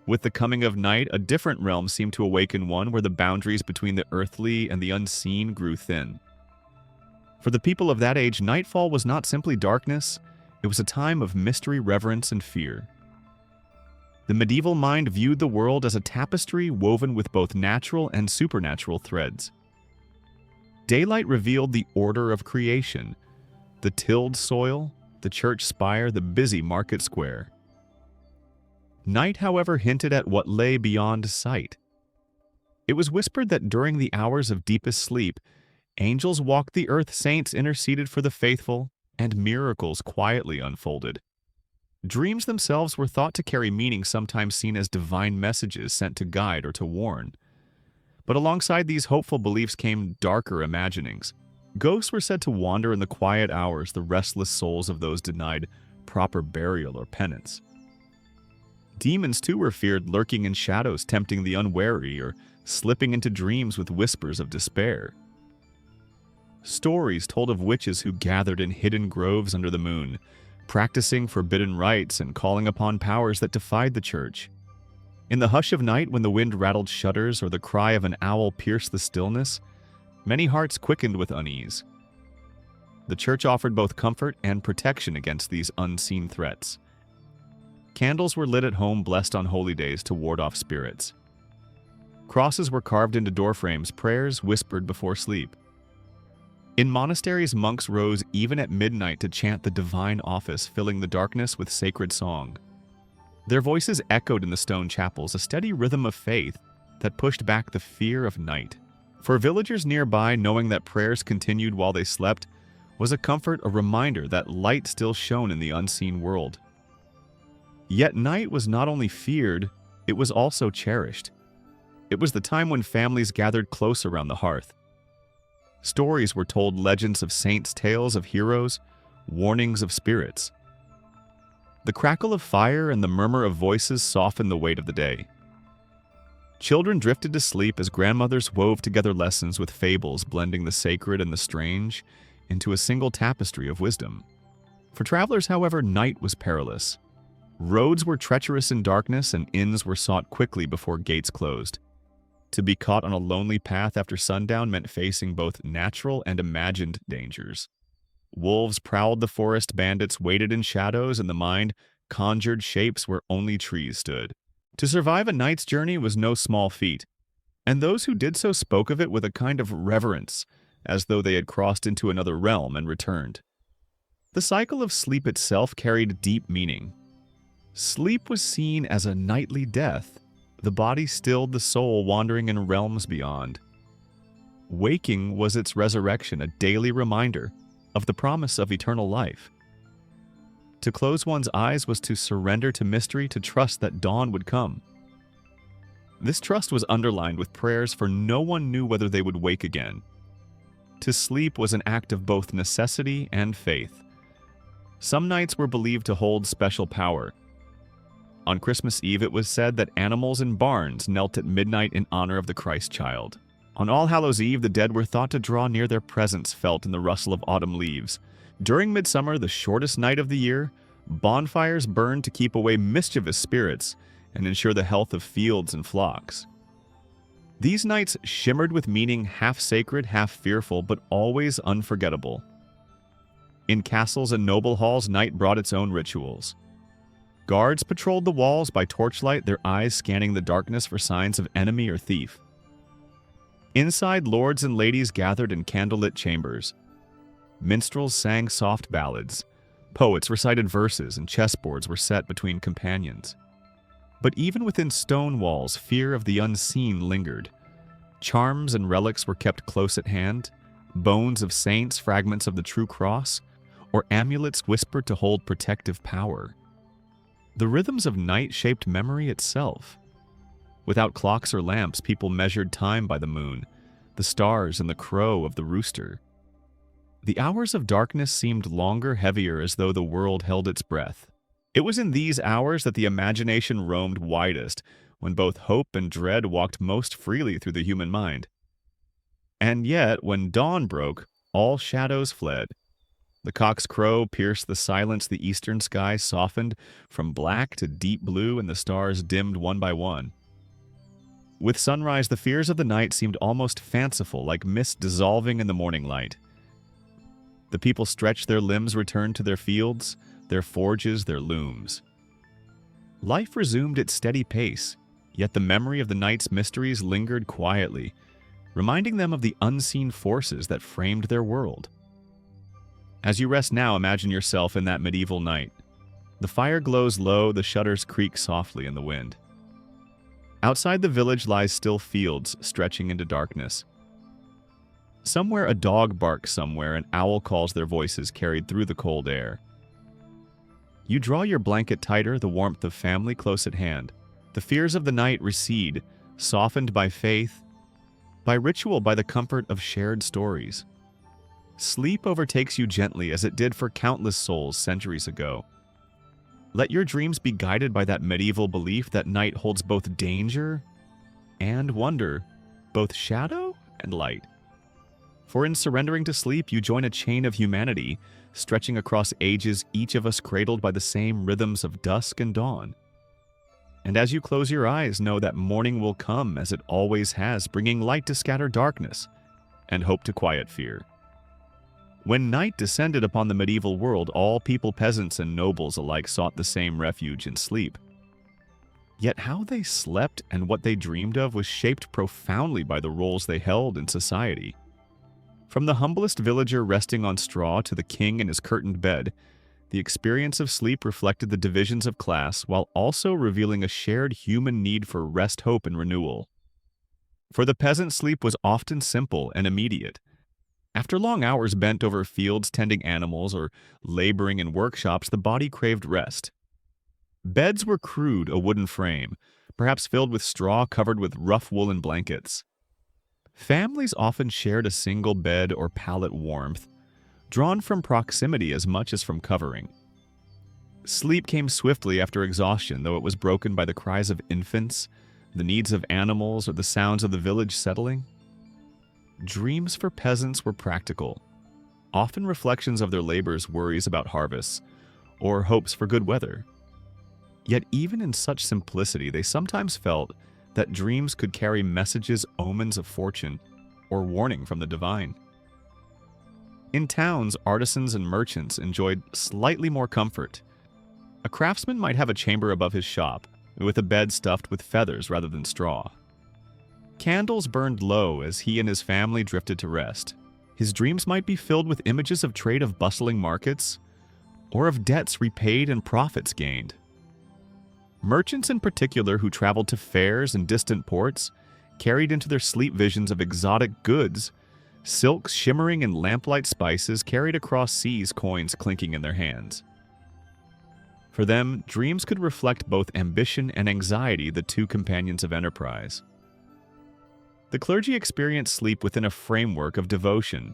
With the coming of night, a different realm seemed to awaken, one where the boundaries between the earthly and the unseen grew thin. For the people of that age, nightfall was not simply darkness, it was a time of mystery, reverence, and fear. The medieval mind viewed the world as a tapestry woven with both natural and supernatural threads. Daylight revealed the order of creation, the tilled soil, the church spire, the busy market square. Night, however, hinted at what lay beyond sight. It was whispered that during the hours of deepest sleep, angels walked the earth, saints interceded for the faithful, and miracles quietly unfolded. Dreams themselves were thought to carry meaning, sometimes seen as divine messages sent to guide or to warn. But alongside these hopeful beliefs came darker imaginings. Ghosts were said to wander in the quiet hours, the restless souls of those denied proper burial or penance. Demons, too, were feared, lurking in shadows, tempting the unwary, or slipping into dreams with whispers of despair. Stories told of witches who gathered in hidden groves under the moon, practicing forbidden rites and calling upon powers that defied the church. In the hush of night, when the wind rattled shutters or the cry of an owl pierced the stillness, many hearts quickened with unease. The church offered both comfort and protection against these unseen threats. Candles were lit at home, blessed on holy days to ward off spirits. Crosses were carved into doorframes, prayers whispered before sleep. In monasteries, monks rose even at midnight to chant the divine office, filling the darkness with sacred song. Their voices echoed in the stone chapels, a steady rhythm of faith that pushed back the fear of night. For villagers nearby, knowing that prayers continued while they slept was a comfort, a reminder that light still shone in the unseen world. Yet night was not only feared, it was also cherished. It was the time when families gathered close around the hearth. Stories were told, legends of saints, tales of heroes, warnings of spirits. The crackle of fire and the murmur of voices softened the weight of the day. Children drifted to sleep as grandmothers wove together lessons with fables, blending the sacred and the strange into a single tapestry of wisdom. For travelers, however, night was perilous. Roads were treacherous in darkness, and inns were sought quickly before gates closed. To be caught on a lonely path after sundown meant facing both natural and imagined dangers. Wolves prowled the forest, bandits waited in shadows, and the mind conjured shapes where only trees stood. To survive a night's journey was no small feat, and those who did so spoke of it with a kind of reverence, as though they had crossed into another realm and returned. The cycle of sleep itself carried deep meaning. Sleep was seen as a nightly death. The body stilled the soul, wandering in realms beyond. Waking was its resurrection, a daily reminder of the promise of eternal life. To close one's eyes was to surrender to mystery, to trust that dawn would come. This trust was underlined with prayers, for no one knew whether they would wake again. To sleep was an act of both necessity and faith. Some nights were believed to hold special power. On Christmas Eve, it was said that animals in barns knelt at midnight in honor of the Christ child. On All Hallows' Eve, the dead were thought to draw near their presence felt in the rustle of autumn leaves. During midsummer, the shortest night of the year, bonfires burned to keep away mischievous spirits and ensure the health of fields and flocks. These nights shimmered with meaning, half sacred, half fearful, but always unforgettable. In castles and noble halls, night brought its own rituals. Guards patrolled the walls by torchlight, their eyes scanning the darkness for signs of enemy or thief. Inside, lords and ladies gathered in candlelit chambers. Minstrels sang soft ballads. Poets recited verses, and chessboards were set between companions. But even within stone walls, fear of the unseen lingered. Charms and relics were kept close at hand. Bones of saints, fragments of the true cross, or amulets whispered to hold protective power. The rhythms of night shaped memory itself. Without clocks or lamps, people measured time by the moon, the stars, and the crow of the rooster. The hours of darkness seemed longer, heavier, as though the world held its breath. It was in these hours that the imagination roamed widest, when both hope and dread walked most freely through the human mind. And yet, when dawn broke, all shadows fled. The cock's crow pierced the silence, the eastern sky softened from black to deep blue, and the stars dimmed one by one. With sunrise, the fears of the night seemed almost fanciful, like mist dissolving in the morning light. The people stretched their limbs, returned to their fields, their forges, their looms. Life resumed its steady pace, yet the memory of the night's mysteries lingered quietly, reminding them of the unseen forces that framed their world. As you rest now, imagine yourself in that medieval night. The fire glows low, the shutters creak softly in the wind. Outside the village lies still fields stretching into darkness. Somewhere a dog barks, somewhere an owl calls, their voices carried through the cold air. You draw your blanket tighter, the warmth of family close at hand. The fears of the night recede, softened by faith, by ritual, by the comfort of shared stories. Sleep overtakes you gently, as it did for countless souls centuries ago. Let your dreams be guided by that medieval belief that night holds both danger and wonder, both shadow and light. For in surrendering to sleep, you join a chain of humanity, stretching across ages, each of us cradled by the same rhythms of dusk and dawn. And as you close your eyes, know that morning will come, as it always has, bringing light to scatter darkness and hope to quiet fear. When night descended upon the medieval world, all people, peasants and nobles alike, sought the same refuge in sleep. Yet how they slept and what they dreamed of was shaped profoundly by the roles they held in society. From the humblest villager resting on straw to the king in his curtained bed, the experience of sleep reflected the divisions of class while also revealing a shared human need for rest, hope, and renewal. For the peasant, sleep was often simple and immediate. After long hours bent over fields tending animals or laboring in workshops, the body craved rest. Beds were crude, a wooden frame, perhaps filled with straw covered with rough woolen blankets. Families often shared a single bed or pallet warmth, drawn from proximity as much as from covering. Sleep came swiftly after exhaustion, though it was broken by the cries of infants, the needs of animals, or the sounds of the village settling. Dreams for peasants were practical, often reflections of their labors, worries about harvests, or hopes for good weather. Yet even in such simplicity, they sometimes felt that dreams could carry messages, omens of fortune, or warning from the divine. In towns, artisans and merchants enjoyed slightly more comfort. A craftsman might have a chamber above his shop, with a bed stuffed with feathers rather than straw. Candles burned low as he and his family drifted to rest. His dreams might be filled with images of trade, of bustling markets, or of debts repaid and profits gained. Merchants in particular, who traveled to fairs and distant ports, carried into their sleep visions of exotic goods, silks shimmering in lamplight, spices carried across seas, coins clinking in their hands. For them, dreams could reflect both ambition and anxiety, the two companions of enterprise. The clergy experienced sleep within a framework of devotion.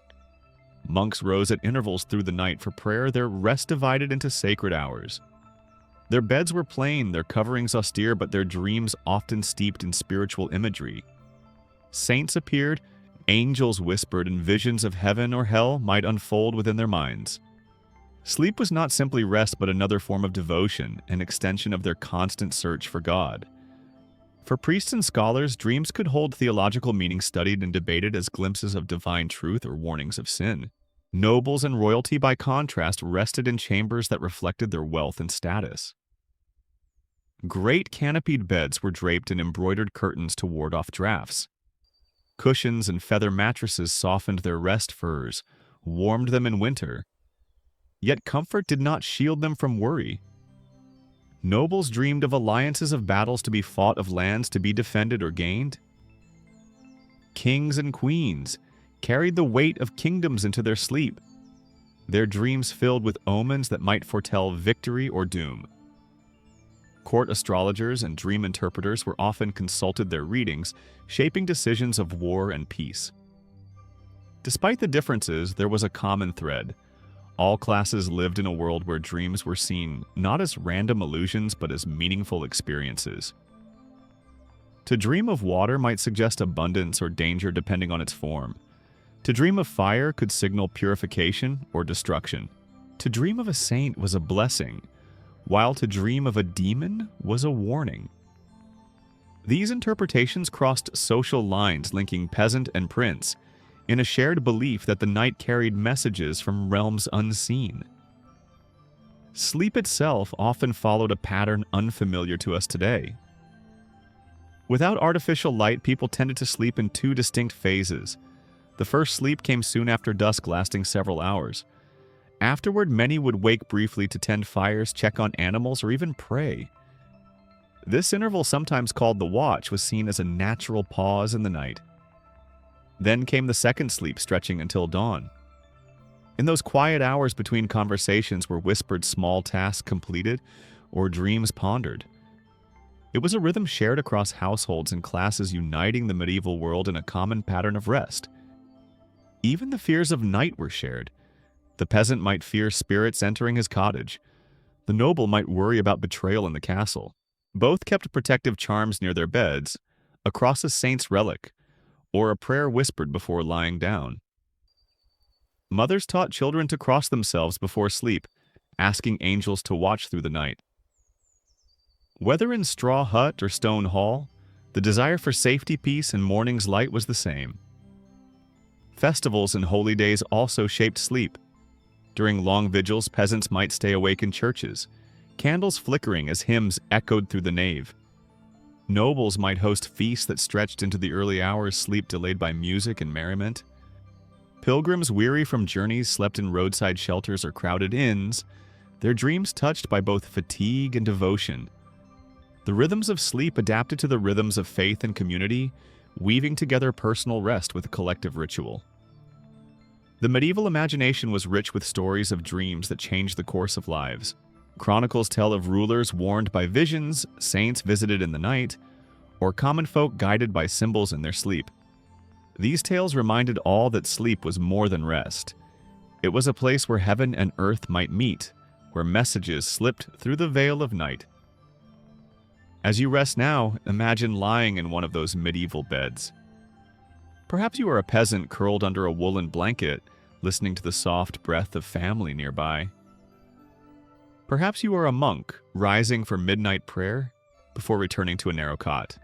Monks rose at intervals through the night for prayer, their rest divided into sacred hours. Their beds were plain, their coverings austere, but their dreams often steeped in spiritual imagery. Saints appeared, angels whispered, and visions of heaven or hell might unfold within their minds. Sleep was not simply rest, but another form of devotion, an extension of their constant search for God. For priests and scholars, dreams could hold theological meaning, studied and debated as glimpses of divine truth or warnings of sin. Nobles and royalty, by contrast, rested in chambers that reflected their wealth and status. Great canopied beds were draped in embroidered curtains to ward off drafts. Cushions and feather mattresses softened their rest furs, warmed them in winter. Yet comfort did not shield them from worry. Nobles dreamed of alliances, of battles to be fought, of lands to be defended or gained. Kings and queens carried the weight of kingdoms into their sleep, their dreams filled with omens that might foretell victory or doom. Court astrologers and dream interpreters were often consulted their readings, shaping decisions of war and peace. Despite the differences, there was a common thread. All classes lived in a world where dreams were seen not as random illusions but as meaningful experiences. To dream of water might suggest abundance or danger depending on its form. To dream of fire could signal purification or destruction. To dream of a saint was a blessing, while to dream of a demon was a warning. These interpretations crossed social lines linking peasant and prince, in a shared belief that the night carried messages from realms unseen. Sleep itself often followed a pattern unfamiliar to us today. Without artificial light, people tended to sleep in two distinct phases. The first sleep came soon after dusk, lasting several hours. Afterward, many would wake briefly to tend fires, check on animals, or even pray. This interval, sometimes called the watch, was seen as a natural pause in the night. Then came the second sleep, stretching until dawn. In those quiet hours between conversations were whispered small tasks completed or dreams pondered. It was a rhythm shared across households and classes, uniting the medieval world in a common pattern of rest. Even the fears of night were shared. The peasant might fear spirits entering his cottage. The noble might worry about betrayal in the castle. Both kept protective charms near their beds, a cross a saint's relic, or a prayer whispered before lying down. Mothers taught children to cross themselves before sleep, asking angels to watch through the night. Whether in straw hut or stone hall, the desire for safety, peace, and morning's light was the same. Festivals and holy days also shaped sleep. During long vigils, peasants might stay awake in churches, candles flickering as hymns echoed through the nave. Nobles might host feasts that stretched into the early hours, sleep delayed by music and merriment. Pilgrims weary from journeys slept in roadside shelters or crowded inns, their dreams touched by both fatigue and devotion. The rhythms of sleep adapted to the rhythms of faith and community, weaving together personal rest with a collective ritual. The medieval imagination was rich with stories of dreams that changed the course of lives. Chronicles tell of rulers warned by visions, saints visited in the night, or common folk guided by symbols in their sleep. These tales reminded all that sleep was more than rest. It was a place where heaven and earth might meet, where messages slipped through the veil of night. As you rest now, imagine lying in one of those medieval beds. Perhaps you are a peasant curled under a woolen blanket, listening to the soft breath of family nearby. Perhaps you are a monk, rising for midnight prayer before returning to a narrow cot.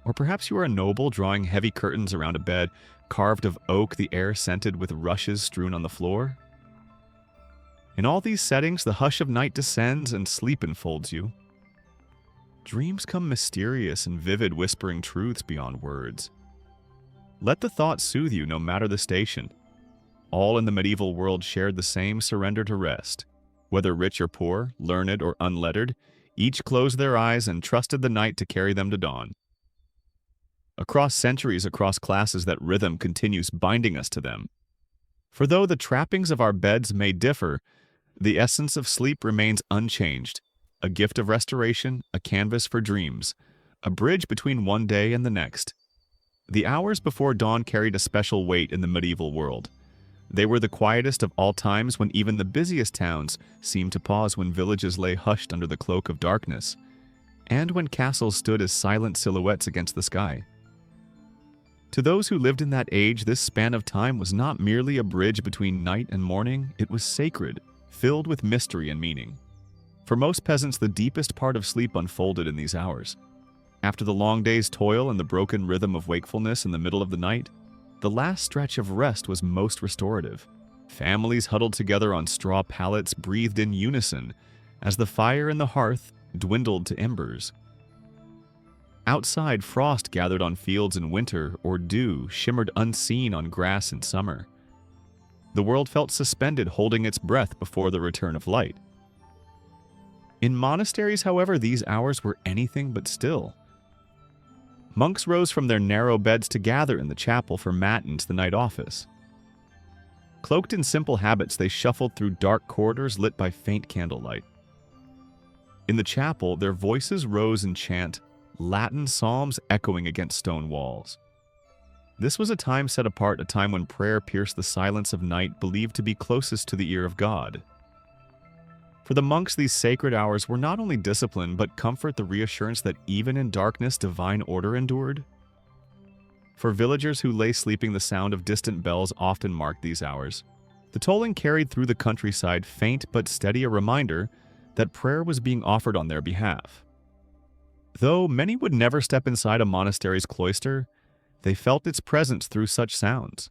Or perhaps you are a noble drawing heavy curtains around a bed carved of oak, the air scented with rushes strewn on the floor. In all these settings, the hush of night descends and sleep enfolds you. Dreams come mysterious and vivid, whispering truths beyond words. Let the thought soothe you no matter the station. All in the medieval world shared the same surrender to rest. Whether rich or poor, learned or unlettered, each closed their eyes and trusted the night to carry them to dawn. Across centuries, across classes, that rhythm continues binding us to them. For though the trappings of our beds may differ, the essence of sleep remains unchanged, a gift of restoration, a canvas for dreams, a bridge between one day and the next. The hours before dawn carried a special weight in the medieval world. They were the quietest of all times, when even the busiest towns seemed to pause, when villages lay hushed under the cloak of darkness, and when castles stood as silent silhouettes against the sky. To those who lived in that age, this span of time was not merely a bridge between night and morning, it was sacred, filled with mystery and meaning. For most peasants, the deepest part of sleep unfolded in these hours. After the long day's toil and the broken rhythm of wakefulness in the middle of the night, the last stretch of rest was most restorative. Families huddled together on straw pallets breathed in unison as the fire in the hearth dwindled to embers. Outside, frost gathered on fields in winter, or dew shimmered unseen on grass in summer. The world felt suspended, holding its breath before the return of light. In monasteries, however, these hours were anything but still. Monks rose from their narrow beds to gather in the chapel for matins, the night office. Cloaked in simple habits, they shuffled through dark corridors lit by faint candlelight. In the chapel, their voices rose in chant, Latin psalms echoing against stone walls. This was a time set apart, a time when prayer pierced the silence of night, believed to be closest to the ear of God. For the monks, these sacred hours were not only discipline, but comfort, the reassurance that even in darkness, divine order endured. For villagers who lay sleeping, the sound of distant bells often marked these hours. The tolling carried through the countryside, faint but steady, a reminder that prayer was being offered on their behalf. Though many would never step inside a monastery's cloister, they felt its presence through such sounds.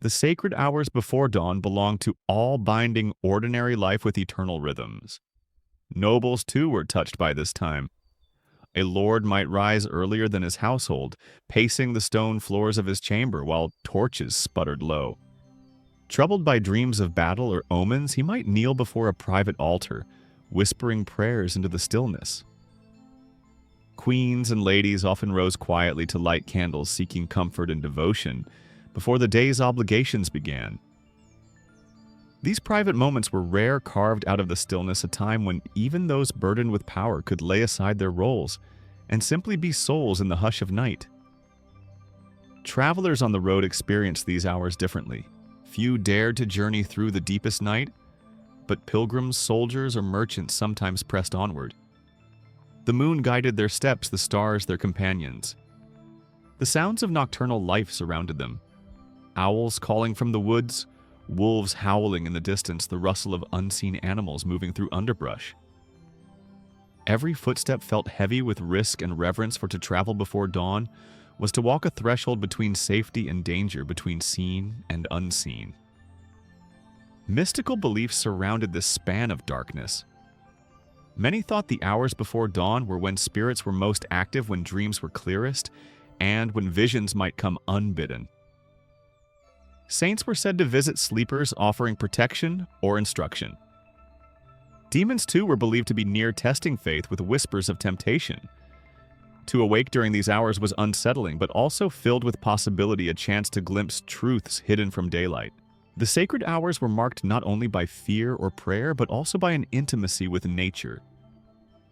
The sacred hours before dawn belonged to all, binding ordinary life with eternal rhythms. Nobles, too, were touched by this time. A lord might rise earlier than his household, pacing the stone floors of his chamber while torches sputtered low. Troubled by dreams of battle or omens, he might kneel before a private altar, whispering prayers into the stillness. Queens and ladies often rose quietly to light candles, seeking comfort and devotion before the day's obligations began. These private moments were rare, carved out of the stillness, a time when even those burdened with power could lay aside their roles and simply be souls in the hush of night. Travelers on the road experienced these hours differently. Few dared to journey through the deepest night, but pilgrims, soldiers, or merchants sometimes pressed onward. The moon guided their steps, the stars their companions. The sounds of nocturnal life surrounded them. Owls calling from the woods, wolves howling in the distance, the rustle of unseen animals moving through underbrush. Every footstep felt heavy with risk and reverence, for to travel before dawn was to walk a threshold between safety and danger, between seen and unseen. Mystical beliefs surrounded this span of darkness. Many thought the hours before dawn were when spirits were most active, when dreams were clearest, and when visions might come unbidden. Saints were said to visit sleepers, offering protection or instruction. Demons, too, were believed to be near, testing faith with whispers of temptation. To awake during these hours was unsettling, but also filled with possibility, a chance to glimpse truths hidden from daylight. The sacred hours were marked not only by fear or prayer, but also by an intimacy with nature.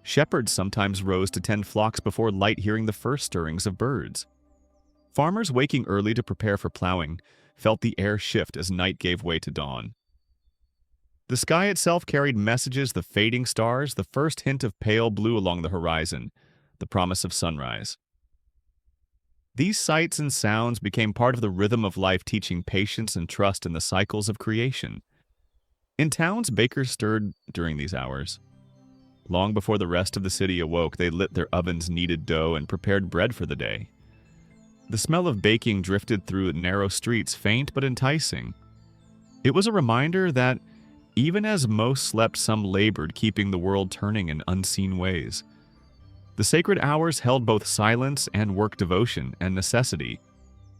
Shepherds sometimes rose to tend flocks before light, hearing the first stirrings of birds. Farmers, waking early to prepare for plowing, felt the air shift as night gave way to dawn. The sky itself carried messages, the fading stars, the first hint of pale blue along the horizon, the promise of sunrise. These sights and sounds became part of the rhythm of life, teaching patience and trust in the cycles of creation. In towns, bakers stirred during these hours. Long before the rest of the city awoke, they lit their ovens, kneaded dough, and prepared bread for the day. The smell of baking drifted through narrow streets, faint but enticing. It was a reminder that, even as most slept, some labored, keeping the world turning in unseen ways. The sacred hours held both silence and work, devotion and necessity.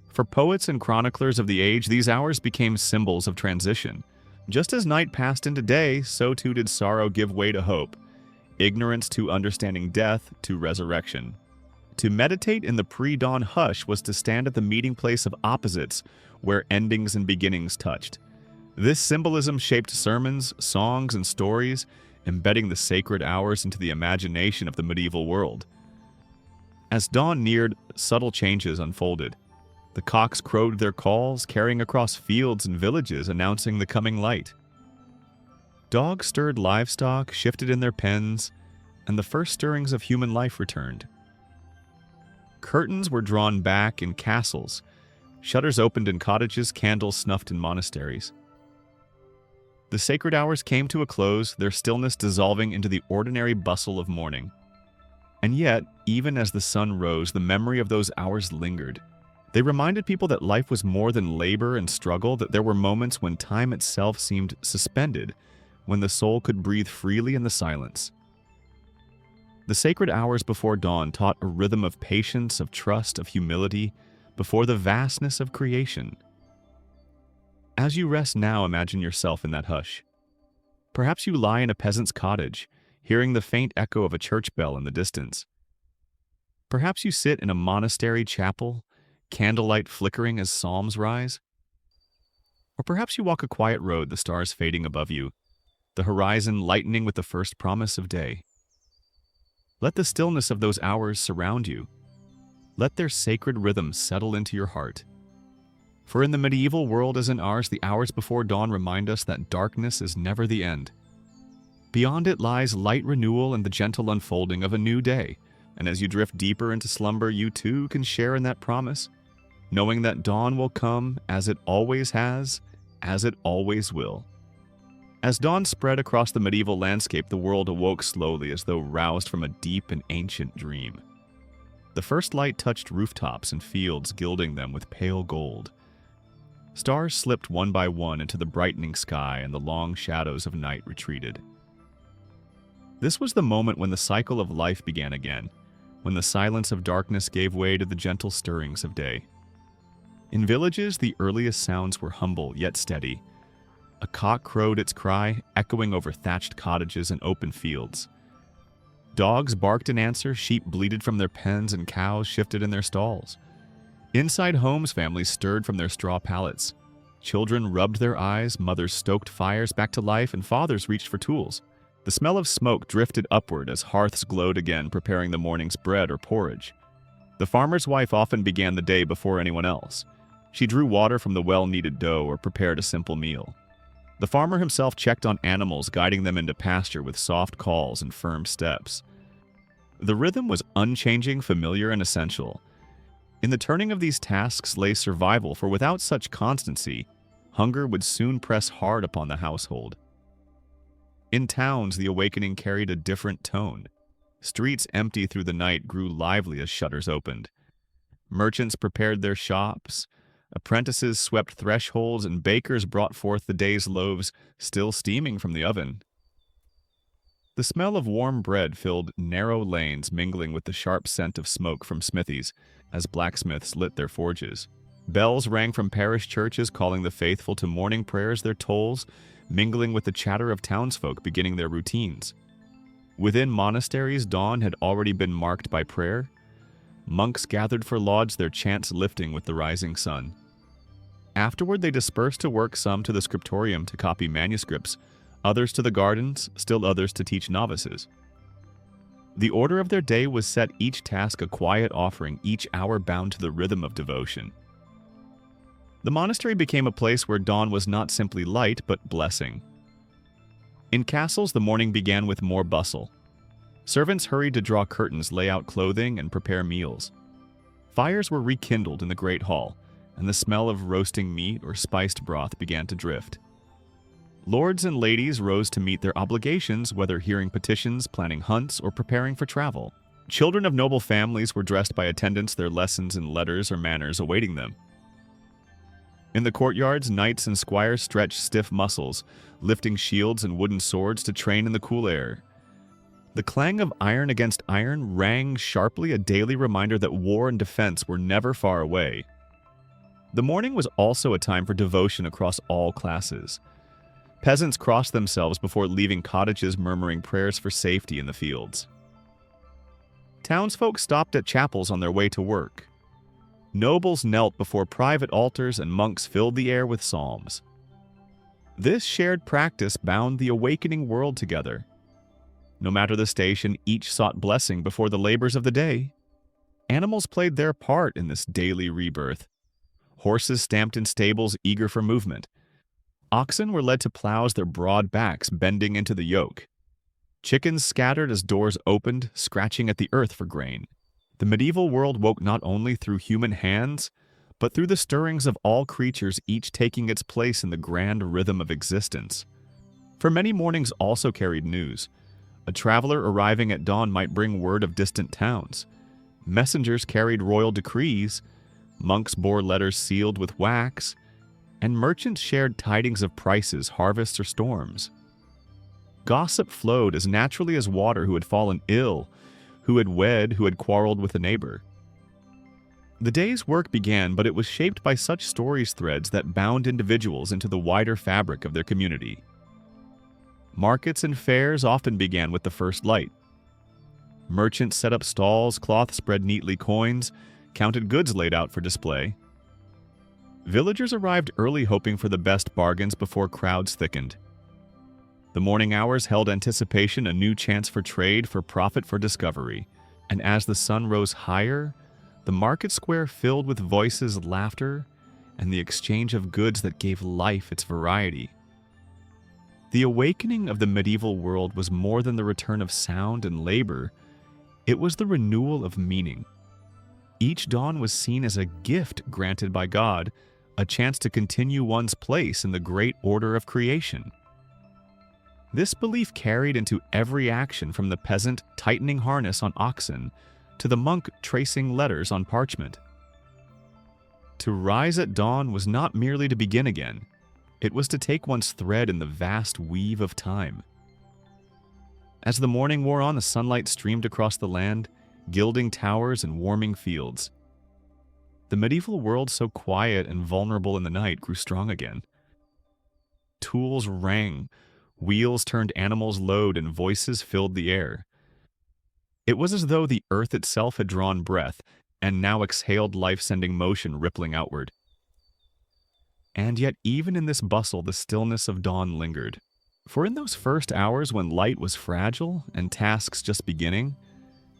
For poets and chroniclers of the age, these hours became symbols of transition. Just as night passed into day, so too did sorrow give way to hope, ignorance to understanding, death to resurrection. To meditate in the pre-dawn hush was to stand at the meeting place of opposites, where endings and beginnings touched. This symbolism shaped sermons, songs, and stories, embedding the sacred hours into the imagination of the medieval world. As dawn neared, subtle changes unfolded. The cocks crowed their calls, carrying across fields and villages, announcing the coming light. Dogs stirred livestock, shifted in their pens, and the first stirrings of human life returned. Curtains were drawn back in castles, shutters opened in cottages, candles snuffed in monasteries. The sacred hours came to a close, their stillness dissolving into the ordinary bustle of morning. And yet, even as the sun rose, the memory of those hours lingered. They reminded people that life was more than labor and struggle, that there were moments when time itself seemed suspended, when the soul could breathe freely in the silence. The sacred hours before dawn taught a rhythm of patience, of trust, of humility, before the vastness of creation. As you rest now, imagine yourself in that hush. Perhaps you lie in a peasant's cottage, hearing the faint echo of a church bell in the distance. Perhaps you sit in a monastery chapel, candlelight flickering as psalms rise. Or perhaps you walk a quiet road, the stars fading above you, the horizon lightening with the first promise of day. Let the stillness of those hours surround you. Let their sacred rhythm settle into your heart. For in the medieval world as in ours, the hours before dawn remind us that darkness is never the end. Beyond it lies light renewal and the gentle unfolding of a new day, and as you drift deeper into slumber, you too can share in that promise, knowing that dawn will come as it always has, as it always will. As dawn spread across the medieval landscape, the world awoke slowly as though roused from a deep and ancient dream. The first light touched rooftops and fields, gilding them with pale gold. Stars slipped one by one into the brightening sky, and the long shadows of night retreated. This was the moment when the cycle of life began again, when the silence of darkness gave way to the gentle stirrings of day. In villages, the earliest sounds were humble yet steady. A cock crowed its cry, echoing over thatched cottages and open fields. Dogs barked in answer, sheep bleated from their pens, and cows shifted in their stalls. Inside homes, families stirred from their straw pallets. Children rubbed their eyes, mothers stoked fires back to life, and fathers reached for tools. The smell of smoke drifted upward as hearths glowed again, preparing the morning's bread or porridge. The farmer's wife often began the day before anyone else. She drew water from the well-kneaded dough or prepared a simple meal. The farmer himself checked on animals, guiding them into pasture with soft calls and firm steps. The rhythm was unchanging, familiar, and essential. In the turning of these tasks lay survival, for without such constancy, hunger would soon press hard upon the household. In towns, the awakening carried a different tone. Streets empty through the night grew lively as shutters opened. Merchants prepared their shops, apprentices swept thresholds, and bakers brought forth the day's loaves, still steaming from the oven. The smell of warm bread filled narrow lanes, mingling with the sharp scent of smoke from smithies as blacksmiths lit their forges. Bells rang from parish churches, calling the faithful to morning prayers, their tolls mingling with the chatter of townsfolk beginning their routines. Within monasteries, dawn had already been marked by prayer. Monks gathered for lauds, their chants lifting with the rising sun. Afterward, they dispersed to work, some to the scriptorium to copy manuscripts, others to the gardens, still others to teach novices. The order of their day was set, each task a quiet offering, each hour bound to the rhythm of devotion. The monastery became a place where dawn was not simply light, but blessing. In castles, the morning began with more bustle. Servants hurried to draw curtains, lay out clothing, and prepare meals. Fires were rekindled in the great hall, and the smell of roasting meat or spiced broth began to drift. Lords and ladies rose to meet their obligations, whether hearing petitions, planning hunts, or preparing for travel. Children of noble families were dressed by attendants, their lessons in letters or manners awaiting them. In the courtyards, knights and squires stretched stiff muscles, lifting shields and wooden swords to train in the cool air. The clang of iron against iron rang sharply, a daily reminder that war and defense were never far away. The morning was also a time for devotion across all classes. Peasants crossed themselves before leaving cottages, murmuring prayers for safety in the fields. Townsfolk stopped at chapels on their way to work. Nobles knelt before private altars, and monks filled the air with psalms. This shared practice bound the awakening world together. No matter the station, each sought blessing before the labors of the day. Animals played their part in this daily rebirth. Horses stamped in stables, eager for movement. Oxen were led to plows, their broad backs bending into the yoke. Chickens scattered as doors opened, scratching at the earth for grain. The medieval world woke not only through human hands, but through the stirrings of all creatures, each taking its place in the grand rhythm of existence. For many mornings also carried news. A traveler arriving at dawn might bring word of distant towns. Messengers carried royal decrees, monks bore letters sealed with wax, and merchants shared tidings of prices, harvests, or storms. Gossip flowed as naturally as water, who had fallen ill, who had wed, who had quarreled with a neighbor. The day's work began, but it was shaped by such stories threads that bound individuals into the wider fabric of their community. Markets and fairs often began with the first light. Merchants set up stalls, cloth spread neatly, coins, counted goods laid out for display. Villagers arrived early, hoping for the best bargains before crowds thickened. The morning hours held anticipation, a new chance for trade, for profit, for discovery. And as the sun rose higher, the market square filled with voices, laughter, and the exchange of goods that gave life its variety. The awakening of the medieval world was more than the return of sound and labor. It was the renewal of meaning. Each dawn was seen as a gift granted by God, a chance to continue one's place in the great order of creation. This belief carried into every action, from the peasant tightening harness on oxen to the monk tracing letters on parchment. To rise at dawn was not merely to begin again. It was to take one's thread in the vast weave of time. As the morning wore on, the sunlight streamed across the land, gilding towers and warming fields. The medieval world, so quiet and vulnerable in the night, grew strong again. Tools rang, wheels turned animals' load, and voices filled the air. It was as though the earth itself had drawn breath and now exhaled life, sending motion rippling outward. And yet, even in this bustle, the stillness of dawn lingered. For in those first hours, when light was fragile and tasks just beginning,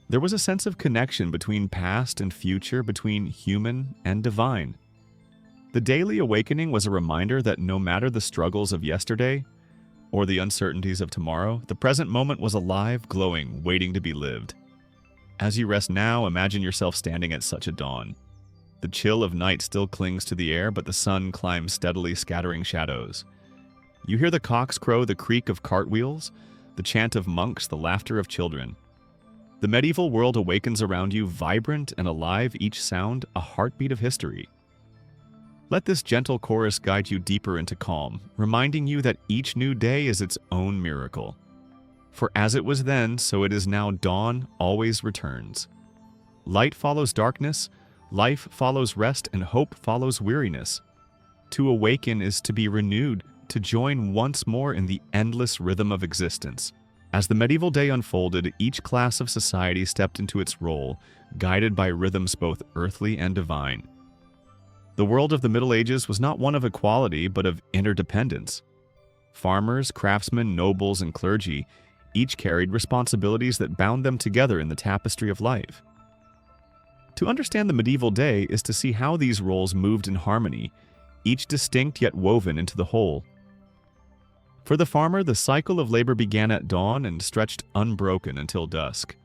there was a sense of connection between past and future, between human and divine. The daily awakening was a reminder that no matter the struggles of yesterday or the uncertainties of tomorrow, the present moment was alive, glowing, waiting to be lived. As you rest now, imagine yourself standing at such a dawn. The chill of night still clings to the air, but the sun climbs steadily, scattering shadows. You hear the cocks crow, the creak of cartwheels, the chant of monks, the laughter of children. The medieval world awakens around you, vibrant and alive, each sound a heartbeat of history. Let this gentle chorus guide you deeper into calm, reminding you that each new day is its own miracle. For as it was then, so it is now. Dawn always returns. Light follows darkness, life follows rest, and hope follows weariness. To awaken is to be renewed, to join once more in the endless rhythm of existence. As the medieval day unfolded, each class of society stepped into its role, guided by rhythms both earthly and divine. The world of the Middle Ages was not one of equality, but of interdependence. Farmers, craftsmen, nobles, and clergy each carried responsibilities that bound them together in the tapestry of life. To understand the medieval day is to see how these roles moved in harmony, each distinct yet woven into the whole. For the farmer, the cycle of labor began at dawn and stretched unbroken until dusk.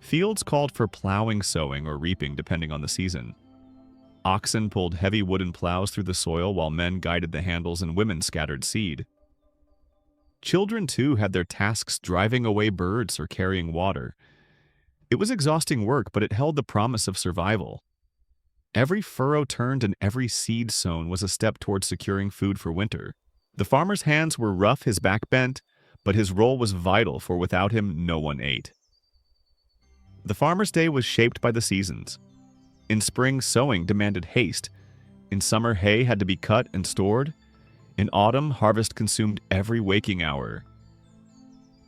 Fields called for plowing, sowing, or reaping, depending on the season. Oxen pulled heavy wooden plows through the soil, while men guided the handles and women scattered seed. Children, too, had their tasks driving away birds or carrying water. It was exhausting work, but it held the promise of survival. Every furrow turned and every seed sown was a step toward securing food for winter. The farmer's hands were rough, his back bent, but his role was vital, for without him no one ate. The farmer's day was shaped by the seasons. In spring, sowing demanded haste. In summer, hay had to be cut and stored. In autumn, harvest consumed every waking hour.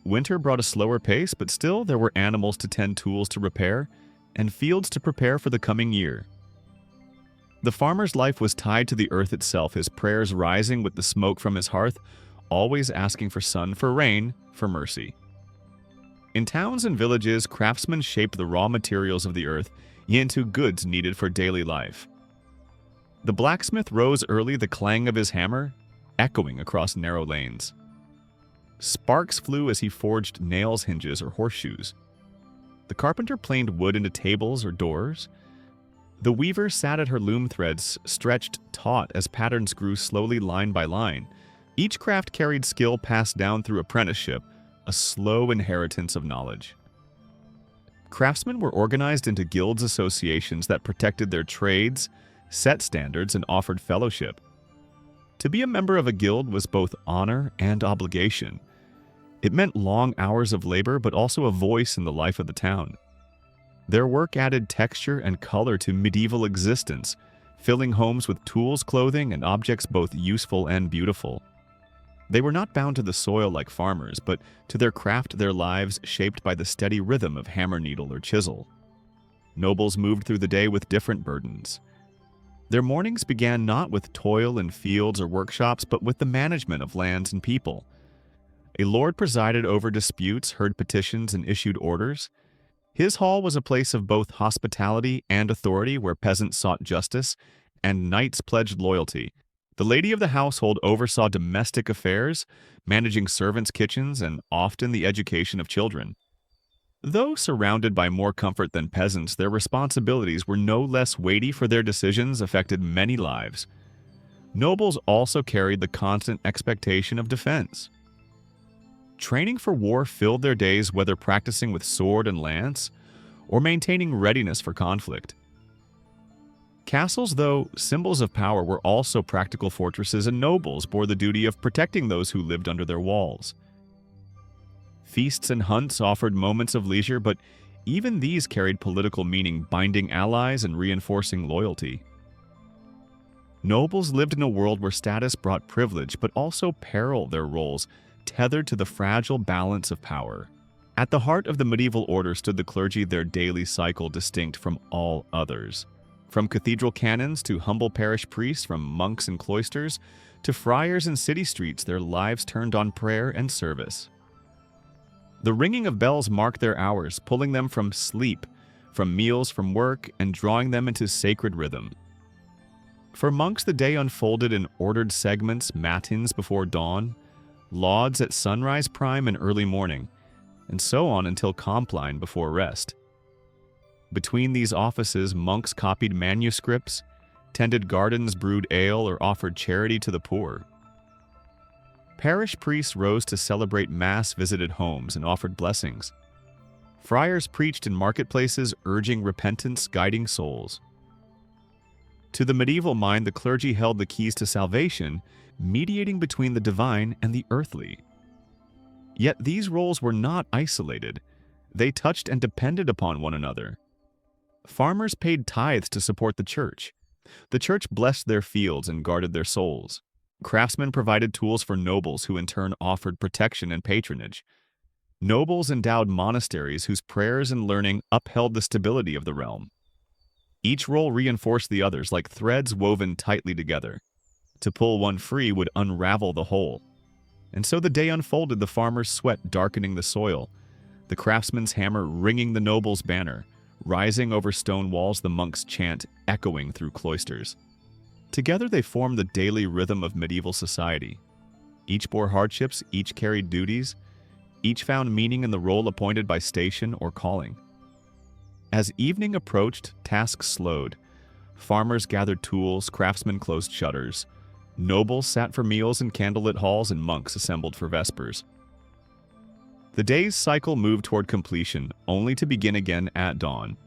Winter brought a slower pace, but still there were animals to tend, tools to repair, and fields to prepare for the coming year. The farmer's life was tied to the earth itself, his prayers rising with the smoke from his hearth, always asking for sun, for rain, for mercy. In towns and villages, craftsmen shaped the raw materials of the earth into goods needed for daily life. The blacksmith rose early, the clang of his hammer echoing across narrow lanes. Sparks flew as he forged nails, hinges, or horseshoes. The carpenter planed wood into tables or doors. The weaver sat at her loom, threads stretched taut as patterns grew slowly line by line. Each craft carried skill passed down through apprenticeship, a slow inheritance of knowledge. Craftsmen were organized into guilds, associations that protected their trades, set standards, and offered fellowship. To be a member of a guild was both honor and obligation. It meant long hours of labor, but also a voice in the life of the town. Their work added texture and color to medieval existence, filling homes with tools, clothing, and objects both useful and beautiful. They were not bound to the soil like farmers, but to their craft, their lives shaped by the steady rhythm of hammer, needle, or chisel. Nobles moved through the day with different burdens. Their mornings began not with toil in fields or workshops, but with the management of lands and people. A lord presided over disputes, heard petitions, and issued orders. His hall was a place of both hospitality and authority where peasants sought justice and knights pledged loyalty. The lady of the household oversaw domestic affairs, managing servants' kitchens, and often the education of children. Though surrounded by more comfort than peasants, their responsibilities were no less weighty, for their decisions affected many lives. Nobles also carried the constant expectation of defense. Training for war filled their days, whether practicing with sword and lance or maintaining readiness for conflict. Castles, though symbols of power, were also practical fortresses, and nobles bore the duty of protecting those who lived under their walls. Feasts and hunts offered moments of leisure, but even these carried political meaning, binding allies and reinforcing loyalty. Nobles lived in a world where status brought privilege, but also peril, their roles tethered to the fragile balance of power. At the heart of the medieval order stood the clergy, their daily cycle distinct from all others. From cathedral canons to humble parish priests, from monks in cloisters to friars in city streets, their lives turned on prayer and service. The ringing of bells marked their hours, pulling them from sleep, from meals, from work, and drawing them into sacred rhythm. For monks, the day unfolded in ordered segments, matins before dawn, lauds at sunrise prime and early morning, and so on until compline before rest. Between these offices, monks copied manuscripts, tended gardens, brewed ale, or offered charity to the poor. Parish priests rose to celebrate mass, visited homes, and offered blessings. Friars preached in marketplaces, urging repentance, guiding souls. To the medieval mind, the clergy held the keys to salvation, mediating between the divine and the earthly. Yet these roles were not isolated. They touched and depended upon one another. Farmers paid tithes to support the church. The church blessed their fields and guarded their souls. Craftsmen provided tools for nobles, who in turn offered protection and patronage. Nobles endowed monasteries whose prayers and learning upheld the stability of the realm. Each role reinforced the others like threads woven tightly together. To pull one free would unravel the whole. And so the day unfolded, the farmer's sweat darkening the soil, the craftsman's hammer ringing the noble's banner, rising over stone walls, the monk's chant echoing through cloisters. Together they formed the daily rhythm of medieval society. Each bore hardships, each carried duties, each found meaning in the role appointed by station or calling. As evening approached, tasks slowed. Farmers gathered tools, craftsmen closed shutters. Nobles sat for meals in candlelit halls, and monks assembled for vespers. The day's cycle moved toward completion, only to begin again at dawn.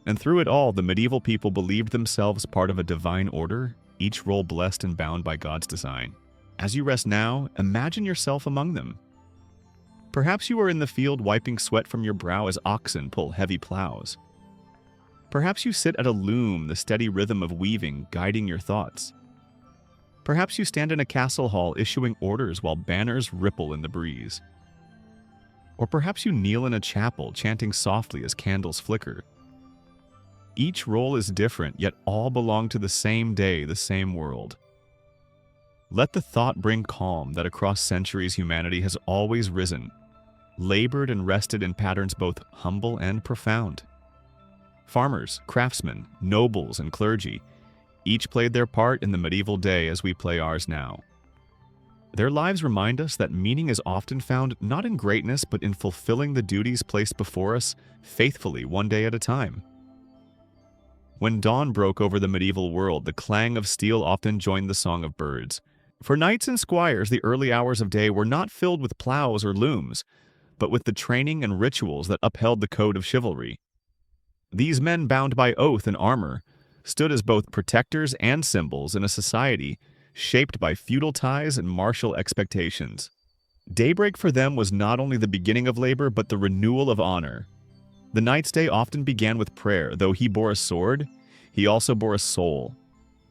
And through it all, the medieval people believed themselves part of a divine order, each role blessed and bound by God's design. As you rest now, imagine yourself among them. Perhaps you are in the field wiping sweat from your brow as oxen pull heavy plows. Perhaps you sit at a loom, the steady rhythm of weaving guiding your thoughts. Perhaps you stand in a castle hall issuing orders while banners ripple in the breeze. Or perhaps you kneel in a chapel chanting softly as candles flicker. Each role is different, yet all belong to the same day, the same world. Let the thought bring calm that across centuries humanity has always risen, labored and rested in patterns both humble and profound. Farmers, craftsmen, nobles, and clergy each played their part in the medieval day as we play ours now. Their lives remind us that meaning is often found not in greatness, but in fulfilling the duties placed before us faithfully, one day at a time. When dawn broke over the medieval world, the clang of steel often joined the song of birds. For knights and squires, the early hours of day were not filled with plows or looms, but with the training and rituals that upheld the code of chivalry. These men, bound by oath and armor, stood as both protectors and symbols in a society shaped by feudal ties and martial expectations. Daybreak for them was not only the beginning of labor, but the renewal of honor. The knight's day often began with prayer. Though he bore a sword, he also bore a soul,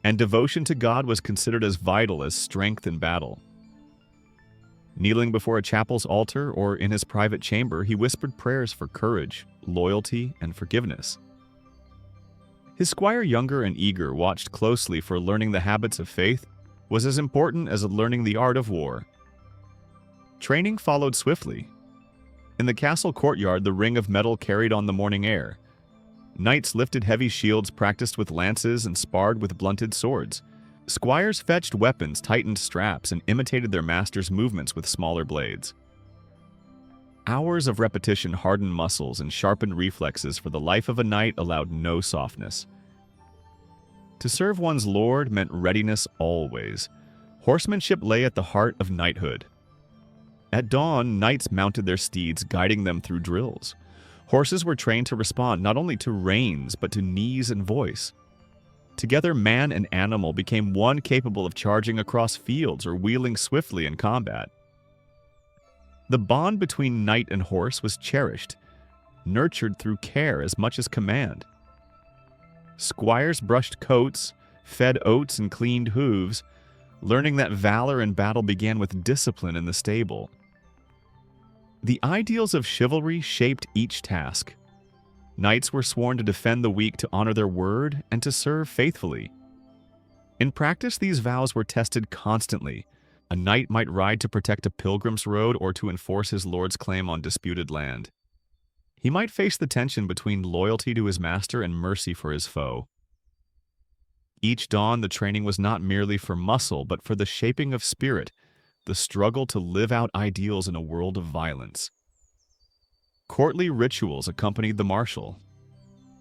and devotion to God was considered as vital as strength in battle. Kneeling before a chapel's altar or in his private chamber, he whispered prayers for courage, loyalty, and forgiveness. His squire, younger and eager, watched closely, for learning the habits of faith was as important as learning the art of war. Training followed swiftly. In the castle courtyard, the ring of metal carried on the morning air. Knights lifted heavy shields, practiced with lances, and sparred with blunted swords. Squires fetched weapons, tightened straps, and imitated their masters' movements with smaller blades. Hours of repetition hardened muscles and sharpened reflexes, for the life of a knight allowed no softness. To serve one's lord meant readiness always. Horsemanship lay at the heart of knighthood. At dawn, knights mounted their steeds, guiding them through drills. Horses were trained to respond not only to reins, but to knees and voice. Together, man and animal became one, capable of charging across fields or wheeling swiftly in combat. The bond between knight and horse was cherished, nurtured through care as much as command. Squires brushed coats, fed oats, and cleaned hooves, learning that valor in battle began with discipline in the stable. The ideals of chivalry shaped each task. Knights were sworn to defend the weak, to honor their word, and to serve faithfully. In practice, these vows were tested constantly. A knight might ride to protect a pilgrim's road or to enforce his lord's claim on disputed land. He might face the tension between loyalty to his master and mercy for his foe. Each dawn, the training was not merely for muscle, but for the shaping of spirit, the struggle to live out ideals in a world of violence. Courtly rituals accompanied the martial.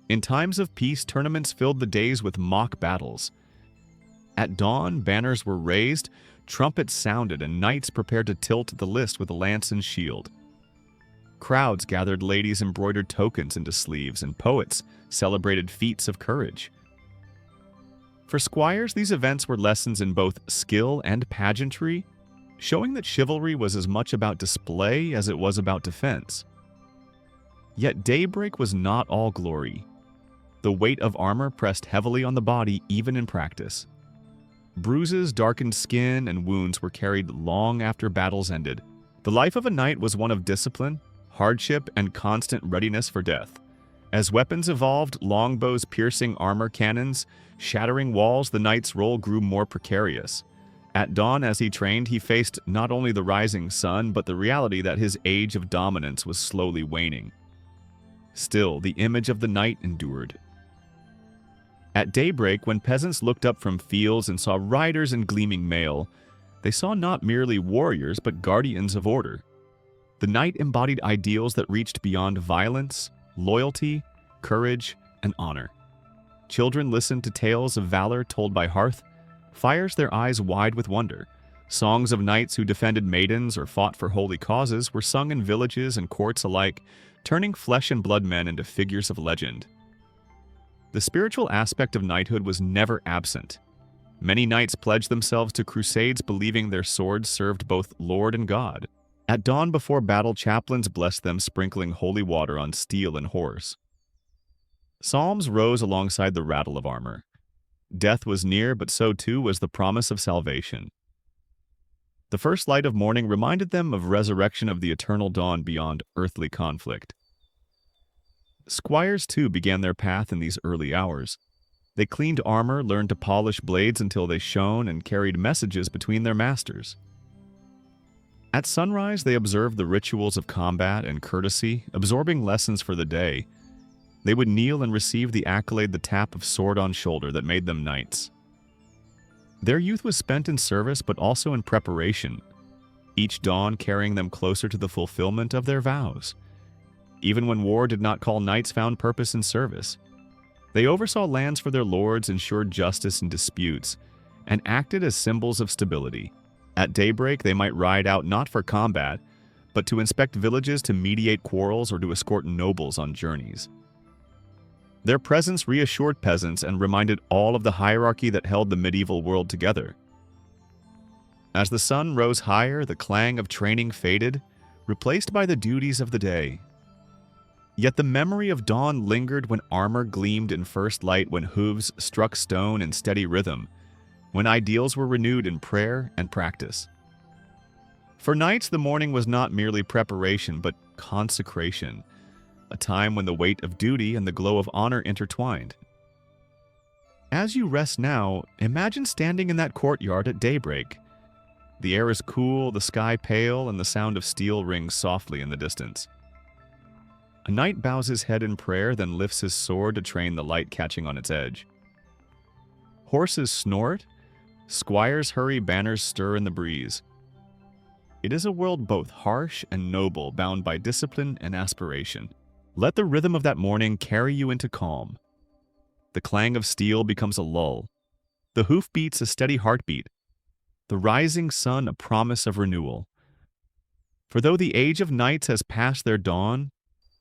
In times of peace, tournaments filled the days with mock battles. At dawn, banners were raised, trumpets sounded, and knights prepared to tilt the list with lance and shield. Crowds gathered, ladies embroidered tokens into sleeves, and poets celebrated feats of courage. For squires, these events were lessons in both skill and pageantry, showing that chivalry was as much about display as it was about defense. Yet daybreak was not all glory. The weight of armor pressed heavily on the body even in practice. Bruises, darkened skin, and wounds were carried long after battles ended. The life of a knight was one of discipline, hardship, and constant readiness for death. As weapons evolved, longbows piercing armor, cannons shattering walls, the knight's role grew more precarious. At dawn, as he trained, he faced not only the rising sun, but the reality that his age of dominance was slowly waning. Still, the image of the knight endured. At daybreak, when peasants looked up from fields and saw riders in gleaming mail, they saw not merely warriors, but guardians of order. The knight embodied ideals that reached beyond violence, loyalty, courage, and honor. Children listened to tales of valor told by hearth fires, their eyes wide with wonder. Songs of knights who defended maidens or fought for holy causes were sung in villages and courts alike, turning flesh and blood men into figures of legend. The spiritual aspect of knighthood was never absent. Many knights pledged themselves to crusades, believing their swords served both Lord and God. At dawn before battle, chaplains blessed them, sprinkling holy water on steel and horse. Psalms rose alongside the rattle of armor. Death was near, but so too was the promise of salvation. The first light of morning reminded them of resurrection, of the eternal dawn beyond earthly conflict. Squires, too, began their path in these early hours. They cleaned armor, learned to polish blades until they shone, and carried messages between their masters. At sunrise, they observed the rituals of combat and courtesy, absorbing lessons for the day. They would kneel and receive the accolade, the tap of sword on shoulder that made them knights. Their youth was spent in service, but also in preparation, each dawn carrying them closer to the fulfillment of their vows. Even when war did not call, knights found purpose in service. They oversaw lands for their lords, ensured justice in disputes, and acted as symbols of stability. At daybreak, they might ride out not for combat, but to inspect villages, to mediate quarrels, or to escort nobles on journeys. Their presence reassured peasants and reminded all of the hierarchy that held the medieval world together. As the sun rose higher, the clang of training faded, replaced by the duties of the day. Yet the memory of dawn lingered, when armor gleamed in first light, when hooves struck stone in steady rhythm, when ideals were renewed in prayer and practice. For knights, the morning was not merely preparation, but consecration, a time when the weight of duty and the glow of honor intertwined. As you rest now, imagine standing in that courtyard at daybreak. The air is cool, the sky pale, and the sound of steel rings softly in the distance. A knight bows his head in prayer, then lifts his sword to train the light catching on its edge. Horses snort, squires hurry, banners stir in the breeze. It is a world both harsh and noble, bound by discipline and aspiration. Let the rhythm of that morning carry you into calm. The clang of steel becomes a lull. The hoof beats a steady heartbeat. The rising sun a promise of renewal. For though the age of knights has passed their dawn,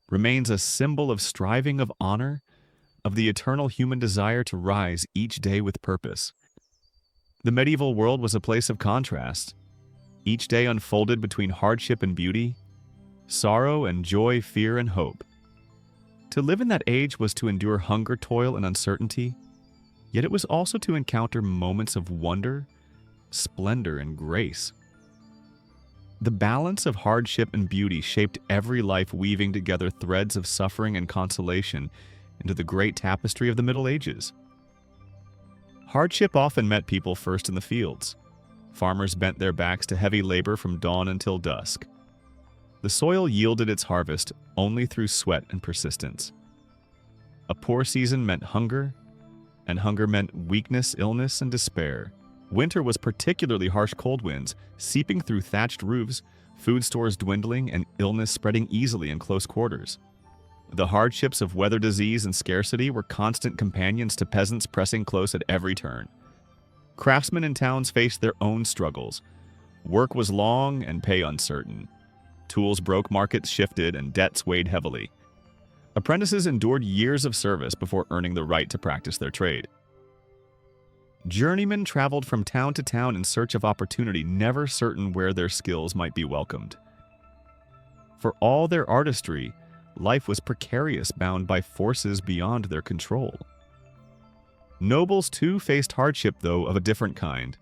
remains a symbol of striving, of honor, of the eternal human desire to rise each day with purpose. The medieval world was a place of contrast. Each day unfolded between hardship and beauty, sorrow and joy, fear and hope. To live in that age was to endure hunger, toil, and uncertainty, yet it was also to encounter moments of wonder, splendor, and grace. The balance of hardship and beauty shaped every life, weaving together threads of suffering and consolation into the great tapestry of the Middle Ages. Hardship often met people first in the fields. Farmers bent their backs to heavy labor from dawn until dusk. The soil yielded its harvest only through sweat and persistence. A poor season meant hunger, and hunger meant weakness, illness, and despair. Winter was particularly harsh cold winds, seeping through thatched roofs, food stores dwindling, and illness spreading easily in close quarters. The hardships of weather, disease, and scarcity were constant companions to peasants pressing close at every turn. Craftsmen in towns faced their own struggles. Work was long and pay uncertain. Tools broke, markets shifted, and debts weighed heavily. Apprentices endured years of service before earning the right to practice their trade. Journeymen traveled from town to town in search of opportunity, never certain where their skills might be welcomed. For all their artistry, life was precarious, bound by forces beyond their control. Nobles, too, faced hardship, though of a different kind.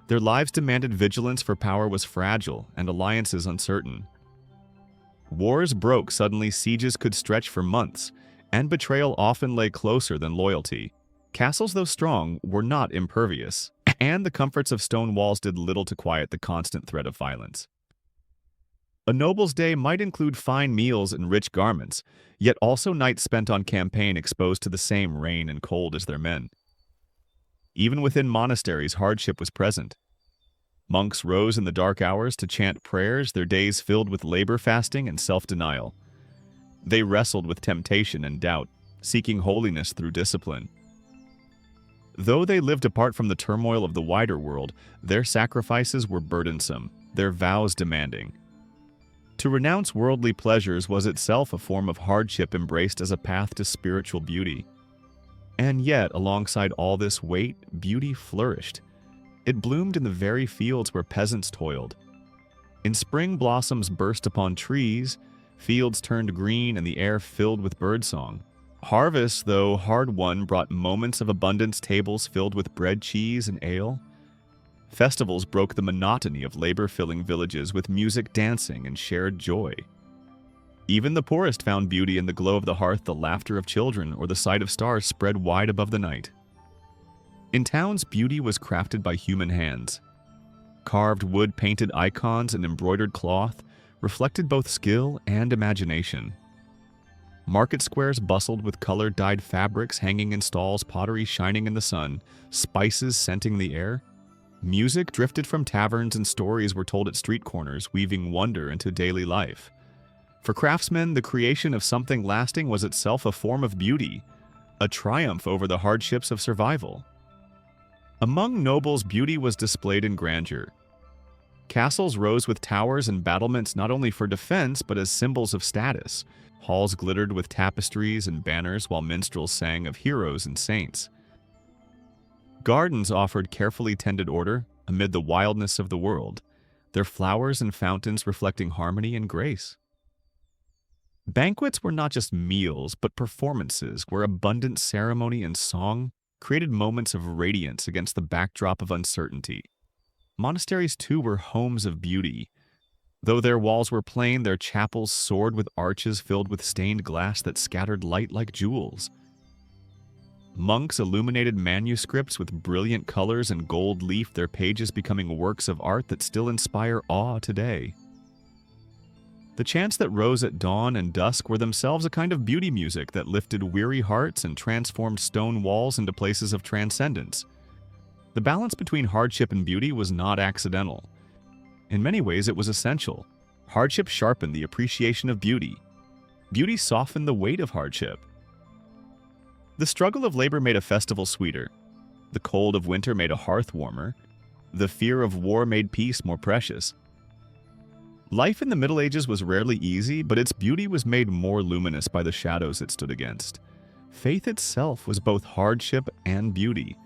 Their lives demanded vigilance, for power was fragile and alliances uncertain. Wars broke suddenly, sieges could stretch for months, and betrayal often lay closer than loyalty. Castles, though strong, were not impervious, and the comforts of stone walls did little to quiet the constant threat of violence. A noble's day might include fine meals and rich garments, yet also nights spent on campaign exposed to the same rain and cold as their men. Even within monasteries, hardship was present. Monks rose in the dark hours to chant prayers, their days filled with labor, fasting, and self-denial. They wrestled with temptation and doubt, seeking holiness through discipline. Though they lived apart from the turmoil of the wider world, their sacrifices were burdensome, their vows demanding. To renounce worldly pleasures was itself a form of hardship embraced as a path to spiritual beauty. And yet, alongside all this weight, beauty flourished. It bloomed in the very fields where peasants toiled. In spring, blossoms burst upon trees, fields turned green, and the air filled with birdsong. Harvest, though hard-won, brought moments of abundance, tables filled with bread, cheese, and ale. Festivals broke the monotony of labor-filling villages with music, dancing, and shared joy. Even the poorest found beauty in the glow of the hearth, the laughter of children, or the sight of stars spread wide above the night. In towns, beauty was crafted by human hands. Carved wood, painted icons, and embroidered cloth reflected both skill and imagination. Market squares bustled with color-dyed fabrics hanging in stalls, pottery shining in the sun, spices scenting the air. Music drifted from taverns, and stories were told at street corners, weaving wonder into daily life. For craftsmen, the creation of something lasting was itself a form of beauty, a triumph over the hardships of survival. Among nobles, beauty was displayed in grandeur. Castles rose with towers and battlements not only for defense but as symbols of status. Halls glittered with tapestries and banners while minstrels sang of heroes and saints. Gardens offered carefully tended order amid the wildness of the world, their flowers and fountains reflecting harmony and grace. Banquets were not just meals, but performances where abundant ceremony and song created moments of radiance against the backdrop of uncertainty. Monasteries, too, were homes of beauty. Though their walls were plain, their chapels soared with arches filled with stained glass that scattered light like jewels. Monks illuminated manuscripts with brilliant colors and gold leaf, their pages becoming works of art that still inspire awe today. The chants that rose at dawn and dusk were themselves a kind of beauty music that lifted weary hearts and transformed stone walls into places of transcendence. The balance between hardship and beauty was not accidental. In many ways, it was essential. Hardship sharpened the appreciation of beauty. Beauty softened the weight of hardship. The struggle of labor made a festival sweeter. The cold of winter made a hearth warmer. The fear of war made peace more precious. Life in the Middle Ages was rarely easy, but its beauty was made more luminous by the shadows it stood against. Faith itself was both hardship and beauty.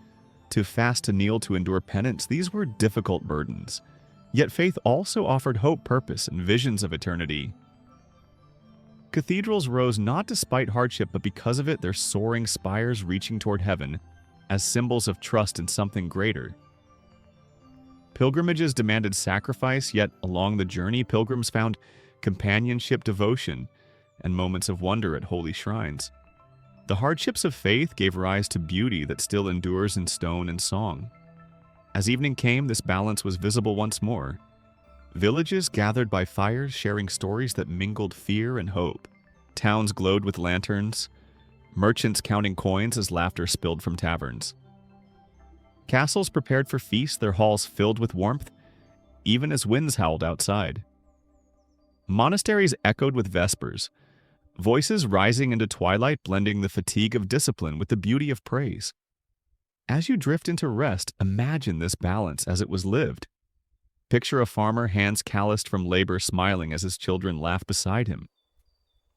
To fast, to kneel, to endure penance, these were difficult burdens. Yet faith also offered hope, purpose, and visions of eternity. Cathedrals rose not despite hardship, but because of it, their soaring spires reaching toward heaven as symbols of trust in something greater. Pilgrimages demanded sacrifice, yet along the journey, pilgrims found companionship, devotion, and moments of wonder at holy shrines. The hardships of faith gave rise to beauty that still endures in stone and song. As evening came, this balance was visible once more. Villages gathered by fires, sharing stories that mingled fear and hope. Towns glowed with lanterns, merchants counting coins as laughter spilled from taverns. Castles prepared for feasts, their halls filled with warmth, even as winds howled outside. Monasteries echoed with vespers, voices rising into twilight, blending the fatigue of discipline with the beauty of praise. As you drift into rest, imagine this balance as it was lived. Picture a farmer, hands calloused from labor, smiling as his children laugh beside him.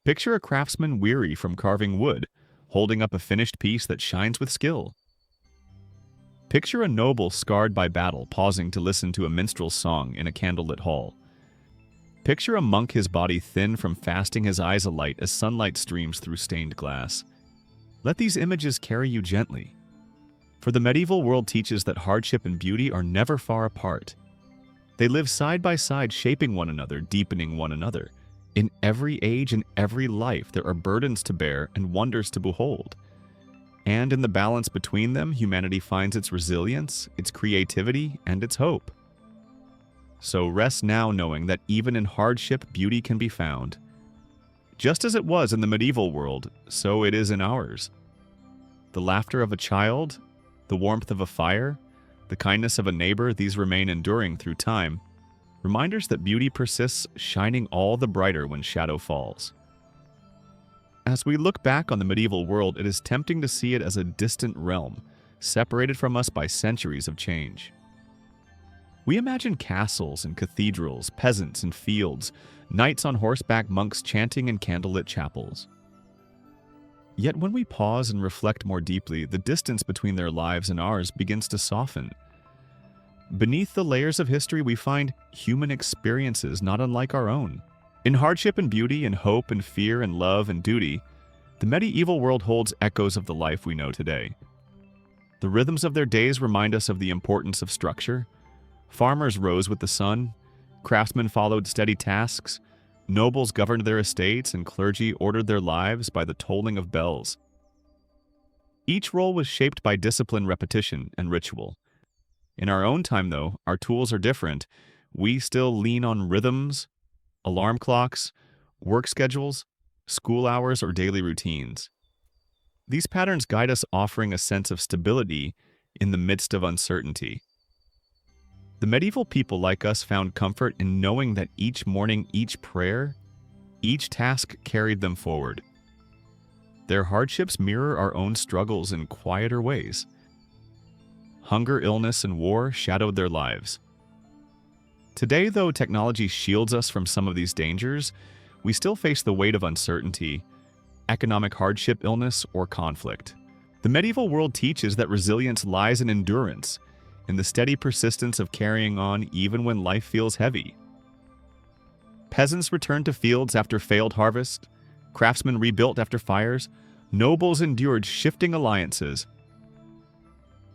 Picture a craftsman weary from carving wood, holding up a finished piece that shines with skill. Picture a noble scarred by battle, pausing to listen to a minstrel's song in a candlelit hall. Picture a monk, his body thin from fasting, his eyes alight as sunlight streams through stained glass. Let these images carry you gently. For the medieval world teaches that hardship and beauty are never far apart. They live side by side, shaping one another, deepening one another. In every age and every life, there are burdens to bear and wonders to behold. And in the balance between them, humanity finds its resilience, its creativity, and its hope. So rest now knowing that even in hardship, beauty can be found. Just as it was in the medieval world, so it is in ours. The laughter of a child, the warmth of a fire, the kindness of a neighbor, these remain enduring through time. Reminders that beauty persists, shining all the brighter when shadow falls. As we look back on the medieval world, it is tempting to see it as a distant realm, separated from us by centuries of change. We imagine castles and cathedrals, peasants and fields, knights on horseback, monks chanting in candlelit chapels. Yet when we pause and reflect more deeply, the distance between their lives and ours begins to soften. Beneath the layers of history, we find human experiences not unlike our own. In hardship and beauty, in hope and fear and love and duty, the medieval world holds echoes of the life we know today. The rhythms of their days remind us of the importance of structure. Farmers rose with the sun, craftsmen followed steady tasks, nobles governed their estates, and clergy ordered their lives by the tolling of bells. Each role was shaped by discipline, repetition, and ritual. In our own time, though, our tools are different. We still lean on rhythms, alarm clocks, work schedules, school hours, or daily routines. These patterns guide us, offering a sense of stability in the midst of uncertainty. The medieval people like us found comfort in knowing that each morning, each prayer, each task carried them forward. Their hardships mirror our own struggles in quieter ways. Hunger, illness, and war shadowed their lives. Today, though technology shields us from some of these dangers, we still face the weight of uncertainty, economic hardship, illness, or conflict. The medieval world teaches that resilience lies in endurance, in the steady persistence of carrying on even when life feels heavy. Peasants returned to fields after failed harvest, craftsmen rebuilt after fires, nobles endured shifting alliances.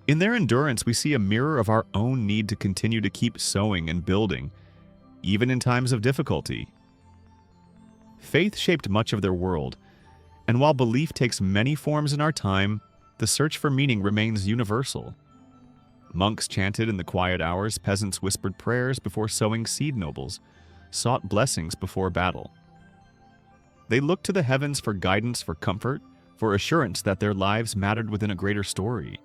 In their endurance, we see a mirror of our own need to continue to keep sowing and building, even in times of difficulty. Faith shaped much of their world, and while belief takes many forms in our time, the search for meaning remains universal. Monks chanted in the quiet hours, peasants whispered prayers before sowing seed, nobles sought blessings before battle. They looked to the heavens for guidance, for comfort, for assurance that their lives mattered within a greater story.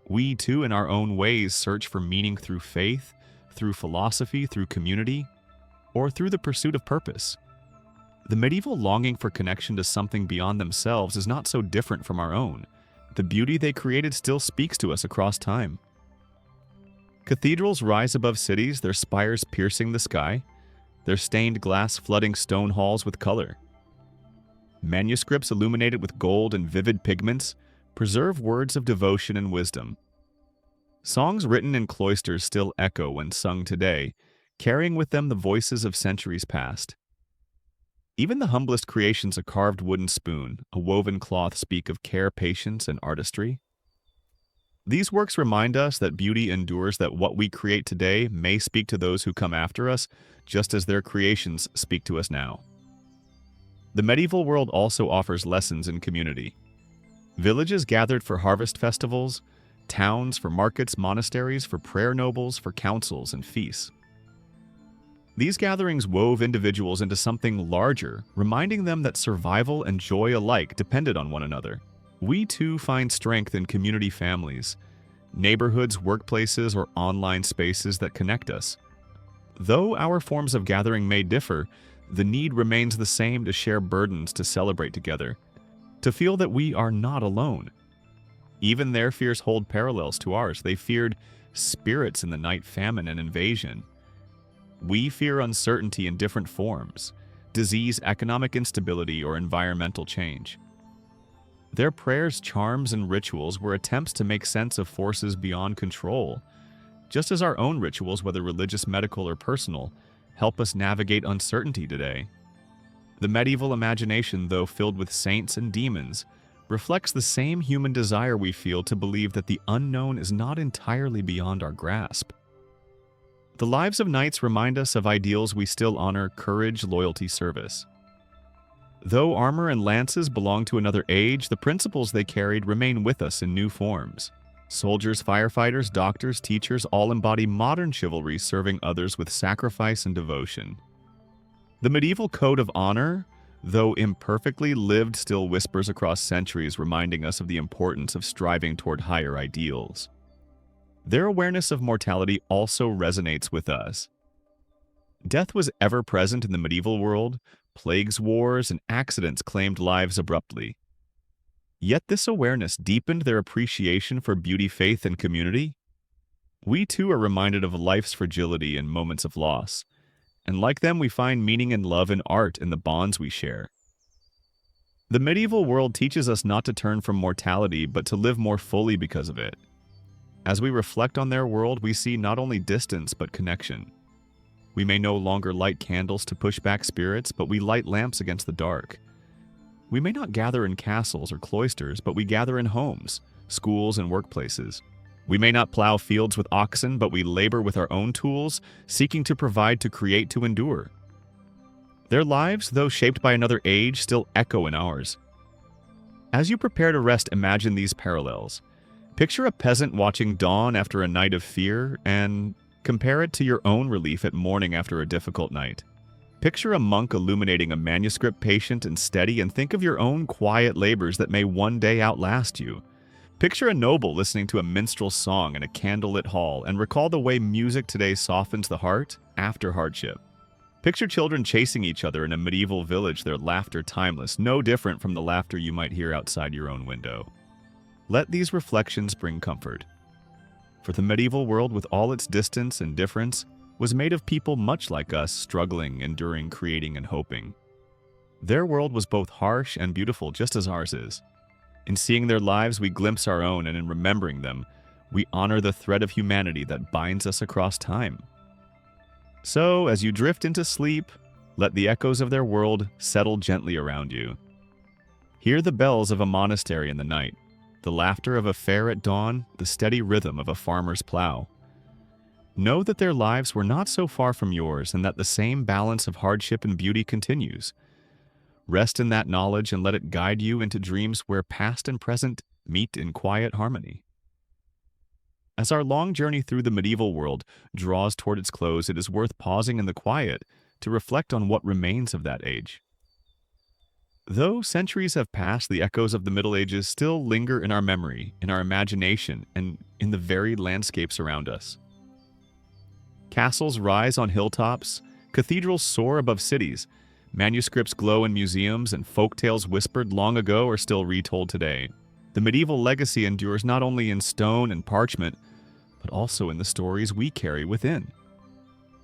We too, in our own ways, search for meaning through faith, through philosophy, through community, or through the pursuit of purpose. The medieval longing for connection to something beyond themselves is not so different from our own. The beauty they created still speaks to us across time. Cathedrals rise above cities, their spires piercing the sky, their stained glass flooding stone halls with color. Manuscripts illuminated with gold and vivid pigments preserve words of devotion and wisdom. Songs written in cloisters still echo when sung today, carrying with them the voices of centuries past. Even the humblest creations, a carved wooden spoon, a woven cloth, speak of care, patience, and artistry. These works remind us that beauty endures, that what we create today may speak to those who come after us, just as their creations speak to us now. The medieval world also offers lessons in community. Villages gathered for harvest festivals, towns for markets, monasteries for prayer, nobles for councils and feasts. These gatherings wove individuals into something larger, reminding them that survival and joy alike depended on one another. We too find strength in community families, neighborhoods, workplaces, or online spaces that connect us. Though our forms of gathering may differ, the need remains the same: to share burdens, to celebrate together, to feel that we are not alone. Even their fears hold parallels to ours. They feared spirits in the night, famine, and invasion. We fear uncertainty in different forms: disease, economic instability, or environmental change. Their prayers, charms, and rituals were attempts to make sense of forces beyond control, just as our own rituals, whether religious, medical, or personal, help us navigate uncertainty today. The medieval imagination, though filled with saints and demons, reflects the same human desire we feel to believe that the unknown is not entirely beyond our grasp. The lives of knights remind us of ideals we still honor: courage, loyalty, service. Though armor and lances belong to another age, the principles they carried remain with us in new forms. Soldiers, firefighters, doctors, teachers all embody modern chivalry, serving others with sacrifice and devotion. The medieval code of honor, though imperfectly lived, still whispers across centuries, reminding us of the importance of striving toward higher ideals. Their awareness of mortality also resonates with us. Death was ever present in the medieval world. Plagues, wars, and accidents claimed lives abruptly. Yet this awareness deepened their appreciation for beauty, faith, and community. We too are reminded of life's fragility in moments of loss, and like them we find meaning in love and art in the bonds we share. The medieval world teaches us not to turn from mortality, but to live more fully because of it. As we reflect on their world, we see not only distance but connection. We may no longer light candles to push back spirits, but we light lamps against the dark. We may not gather in castles or cloisters, but we gather in homes, schools, and workplaces. We may not plow fields with oxen, but we labor with our own tools, seeking to provide, to create, to endure. Their lives, though shaped by another age, still echo in ours. As you prepare to rest, imagine these parallels. Picture a peasant watching dawn after a night of fear, and compare it to your own relief at morning after a difficult night. Picture a monk illuminating a manuscript, patient and steady, and think of your own quiet labors that may one day outlast you. Picture a noble listening to a minstrel song in a candlelit hall, and recall the way music today softens the heart after hardship. Picture children chasing each other in a medieval village, their laughter timeless, no different from the laughter you might hear outside your own window. Let these reflections bring comfort. For the medieval world, with all its distance and difference, was made of people much like us, struggling, enduring, creating, and hoping. Their world was both harsh and beautiful, just as ours is. In seeing their lives, we glimpse our own, and in remembering them, we honor the thread of humanity that binds us across time. So, as you drift into sleep, let the echoes of their world settle gently around you. Hear the bells of a monastery in the night, the laughter of a fair at dawn, the steady rhythm of a farmer's plow. Know that their lives were not so far from yours, and that the same balance of hardship and beauty continues. Rest in that knowledge and let it guide you into dreams where past and present meet in quiet harmony. As our long journey through the medieval world draws toward its close, it is worth pausing in the quiet to reflect on what remains of that age. Though centuries have passed, the echoes of the Middle Ages still linger in our memory, in our imagination, and in the varied landscapes around us. Castles rise on hilltops, cathedrals soar above cities, manuscripts glow in museums, and folktales whispered long ago are still retold today. The medieval legacy endures not only in stone and parchment, but also in the stories we carry within.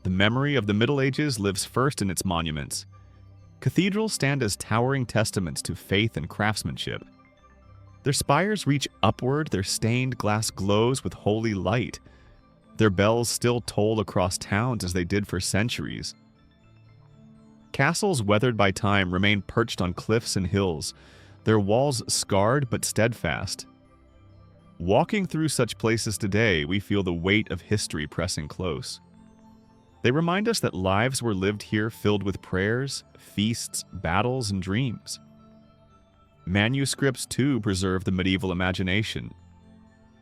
The memory of the Middle Ages lives first in its monuments. Cathedrals stand as towering testaments to faith and craftsmanship. Their spires reach upward, their stained glass glows with holy light. Their bells still toll across towns as they did for centuries. Castles weathered by time remain perched on cliffs and hills, their walls scarred but steadfast. Walking through such places today, we feel the weight of history pressing close. They remind us that lives were lived here filled with prayers, feasts, battles, and dreams. Manuscripts, too, preserve the medieval imagination.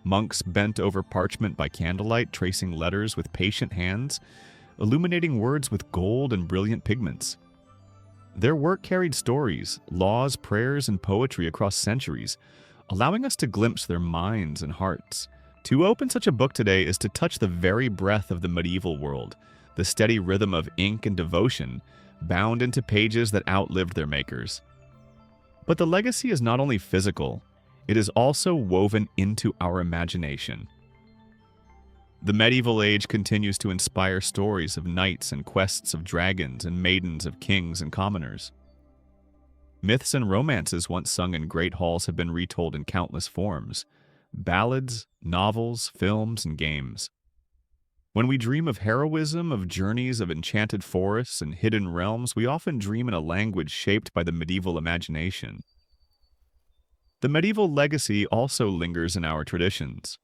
Monks bent over parchment by candlelight, tracing letters with patient hands, illuminating words with gold and brilliant pigments. Their work carried stories, laws, prayers, and poetry across centuries, allowing us to glimpse their minds and hearts. To open such a book today is to touch the very breath of the medieval world, the steady rhythm of ink and devotion, bound into pages that outlived their makers. But the legacy is not only physical, it is also woven into our imagination. The medieval age continues to inspire stories of knights and quests of dragons and maidens of kings and commoners. Myths and romances once sung in great halls have been retold in countless forms: ballads, novels, films, and games. When we dream of heroism, of journeys of enchanted forests and hidden realms, we often dream in a language shaped by the medieval imagination. The medieval legacy also lingers in our traditions.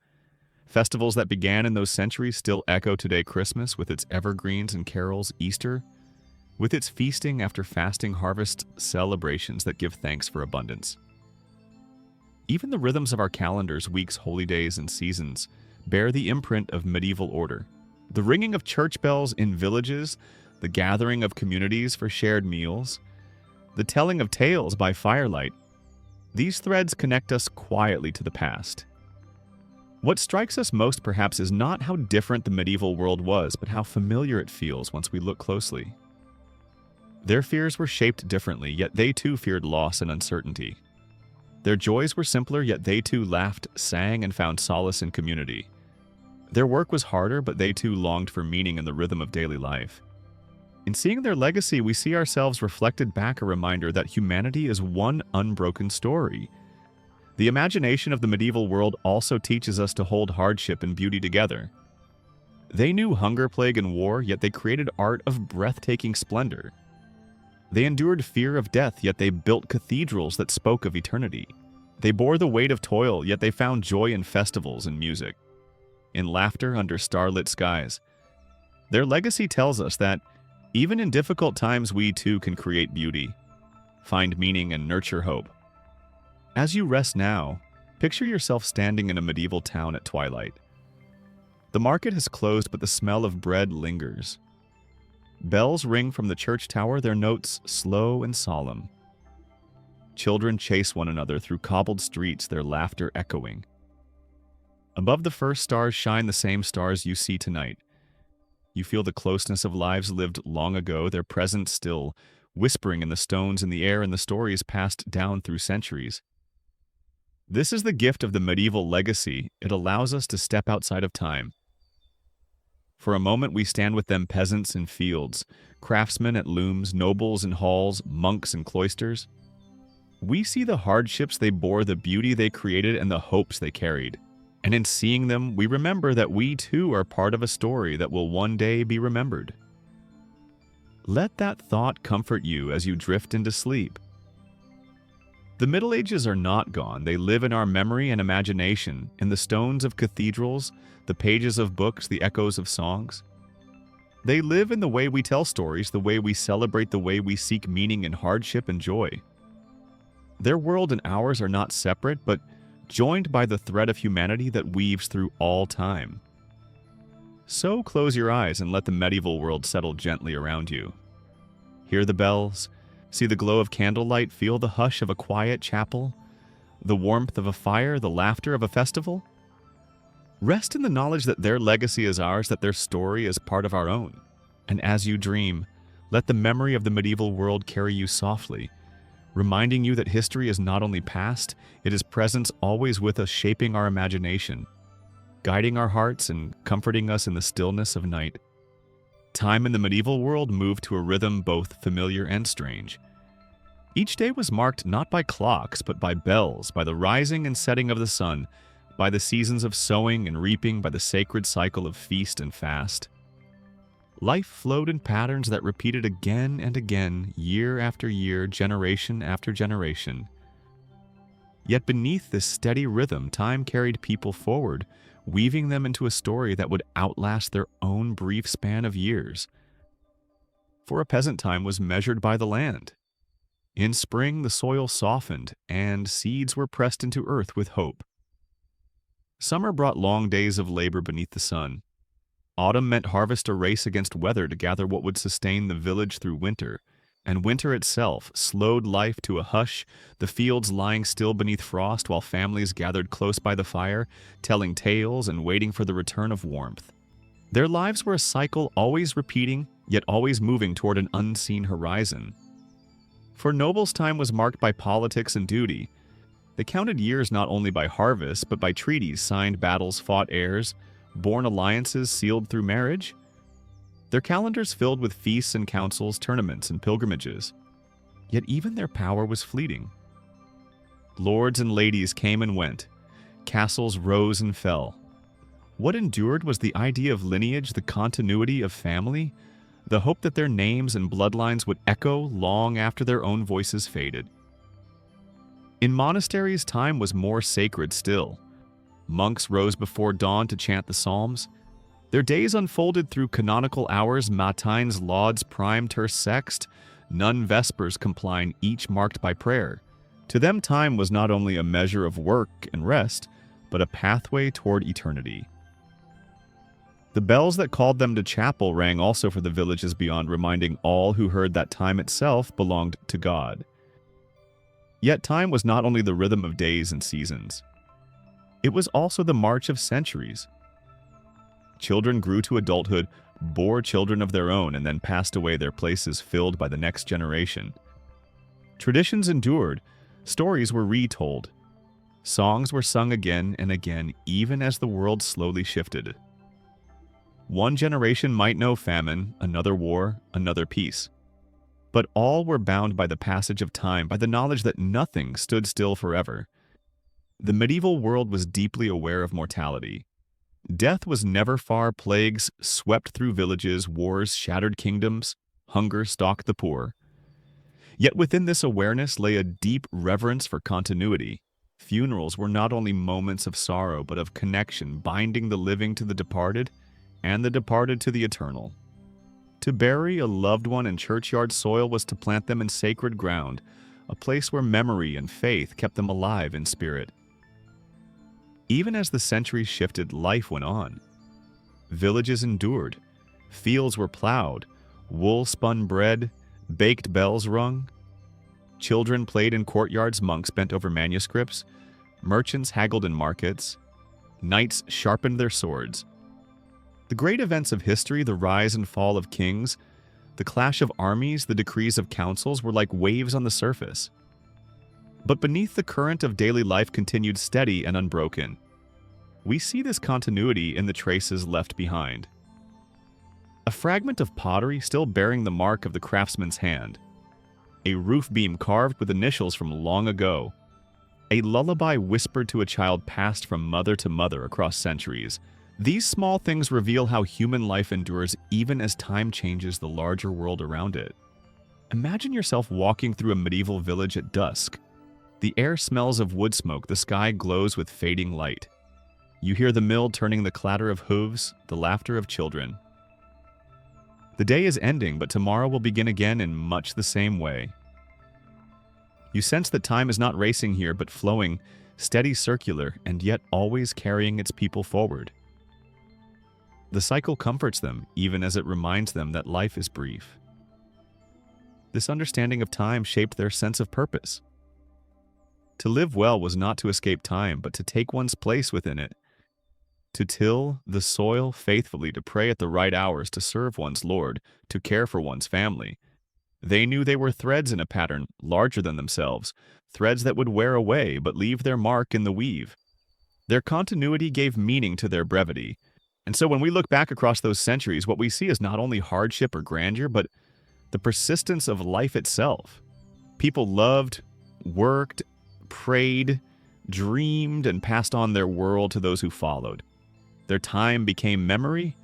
Festivals that began in those centuries still echo today: Christmas with its evergreens and carols, Easter with its feasting after fasting, harvest celebrations that give thanks for abundance. Even the rhythms of our calendars, weeks, holy days, and seasons bear the imprint of medieval order. The ringing of church bells in villages, the gathering of communities for shared meals, the telling of tales by firelight, these threads connect us quietly to the past. What strikes us most, perhaps, is not how different the medieval world was, but how familiar it feels once we look closely. Their fears were shaped differently, yet they too feared loss and uncertainty. Their joys were simpler, yet they too laughed, sang, and found solace in community. Their work was harder, but they too longed for meaning in the rhythm of daily life. In seeing their legacy, we see ourselves reflected back, a reminder that humanity is one unbroken story. The imagination of the medieval world also teaches us to hold hardship and beauty together. They knew hunger, plague, and war, yet they created art of breathtaking splendor. They endured fear of death, yet they built cathedrals that spoke of eternity. They bore the weight of toil, yet they found joy in festivals and music, in laughter under starlit skies. Their legacy tells us that, even in difficult times, we too can create beauty, find meaning, and nurture hope. As you rest now, picture yourself standing in a medieval town at twilight. The market has closed, but the smell of bread lingers. Bells ring from the church tower, their notes slow and solemn. Children chase one another through cobbled streets, their laughter echoing. Above the first stars shine the same stars you see tonight. You feel the closeness of lives lived long ago, their presence still, whispering in the stones in the air and the stories passed down through centuries. This is the gift of the medieval legacy. It allows us to step outside of time. For a moment we stand with them, peasants in fields, craftsmen at looms, nobles in halls, monks in cloisters. We see the hardships they bore, the beauty they created, and the hopes they carried. And in seeing them, we remember that we too are part of a story that will one day be remembered. Let that thought comfort you as you drift into sleep. The Middle Ages are not gone. They live in our memory and imagination, in the stones of cathedrals, the pages of books, the echoes of songs. They live in the way we tell stories, the way we celebrate, the way we seek meaning in hardship and joy. Their world and ours are not separate, but joined by the thread of humanity that weaves through all time. So close your eyes and let the medieval world settle gently around you. Hear the bells, see the glow of candlelight, feel the hush of a quiet chapel, the warmth of a fire, the laughter of a festival. Rest in the knowledge that their legacy is ours, that their story is part of our own. And as you dream, let the memory of the medieval world carry you softly, reminding you that history is not only past, it is present, always with us, shaping our imagination, guiding our hearts and comforting us in the stillness of night. Time in the medieval world moved to a rhythm both familiar and strange. Each day was marked not by clocks, but by bells, by the rising and setting of the sun, by the seasons of sowing and reaping, by the sacred cycle of feast and fast. Life flowed in patterns that repeated again and again, year after year, generation after generation. Yet beneath this steady rhythm, time carried people forward, weaving them into a story that would outlast their own brief span of years. For a peasant, time was measured by the land. In spring, the soil softened, and seeds were pressed into earth with hope. Summer brought long days of labor beneath the sun. Autumn meant harvest, a race against weather to gather what would sustain the village through winter, and winter itself slowed life to a hush, the fields lying still beneath frost while families gathered close by the fire, telling tales and waiting for the return of warmth. Their lives were a cycle always repeating, yet always moving toward an unseen horizon. For nobles, time was marked by politics and duty. They counted years not only by harvests, but by treaties signed, battles fought, heirs born, alliances sealed through marriage. Their calendars filled with feasts and councils, tournaments and pilgrimages. Yet even their power was fleeting. Lords and ladies came and went. Castles rose and fell. What endured was the idea of lineage, the continuity of family, the hope that their names and bloodlines would echo long after their own voices faded. In monasteries, time was more sacred still. Monks rose before dawn to chant the psalms. Their days unfolded through canonical hours, matines, lauds, prime, terce, sext, nun, vespers, compline, each marked by prayer. To them, time was not only a measure of work and rest, but a pathway toward eternity. The bells that called them to chapel rang also for the villages beyond, reminding all who heard that time itself belonged to God. Yet time was not only the rhythm of days and seasons. It was also the march of centuries. Children grew to adulthood, bore children of their own, and then passed away, their places filled by the next generation. Traditions endured, stories were retold. Songs were sung again and again, even as the world slowly shifted. One generation might know famine, another war, another peace. But all were bound by the passage of time, by the knowledge that nothing stood still forever. The medieval world was deeply aware of mortality. Death was never far, plagues swept through villages, wars shattered kingdoms, hunger stalked the poor. Yet within this awareness lay a deep reverence for continuity. Funerals were not only moments of sorrow, but of connection, binding the living to the departed, and the departed to the eternal. To bury a loved one in churchyard soil was to plant them in sacred ground, a place where memory and faith kept them alive in spirit. Even as the centuries shifted, life went on. Villages endured, fields were plowed, wool spun bread, baked bells rung. Children played in courtyards, monks bent over manuscripts, merchants haggled in markets, knights sharpened their swords. The great events of history, the rise and fall of kings, the clash of armies, the decrees of councils, were like waves on the surface. But beneath the current of daily life continued steady and unbroken. We see this continuity in the traces left behind. A fragment of pottery still bearing the mark of the craftsman's hand. A roof beam carved with initials from long ago. A lullaby whispered to a child passed from mother to mother across centuries. These small things reveal how human life endures even as time changes the larger world around it. Imagine yourself walking through a medieval village at dusk. The air smells of wood smoke, the sky glows with fading light. You hear the mill turning, the clatter of hooves, the laughter of children. The day is ending, but tomorrow will begin again in much the same way. You sense that time is not racing here, but flowing, steady, circular, and yet always carrying its people forward. The cycle comforts them, even as it reminds them that life is brief. This understanding of time shaped their sense of purpose. To live well was not to escape time, but to take one's place within it. To till the soil faithfully, to pray at the right hours, to serve one's Lord, to care for one's family. They knew they were threads in a pattern larger than themselves, threads that would wear away but leave their mark in the weave. Their continuity gave meaning to their brevity. And so when we look back across those centuries, what we see is not only hardship or grandeur, but the persistence of life itself. People loved, worked, prayed, dreamed, and passed on their world to those who followed. Their time became memory,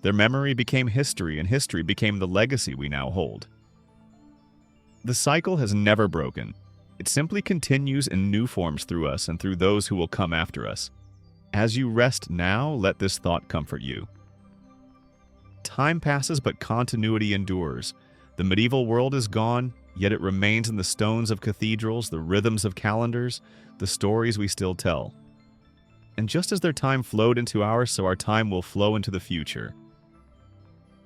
their memory became history, and history became the legacy we now hold. The cycle has never broken. It simply continues in new forms through us and through those who will come after us. As you rest now, let this thought comfort you. Time passes, but continuity endures. The medieval world is gone, yet it remains in the stones of cathedrals, the rhythms of calendars, the stories we still tell. And just as their time flowed into ours, so our time will flow into the future.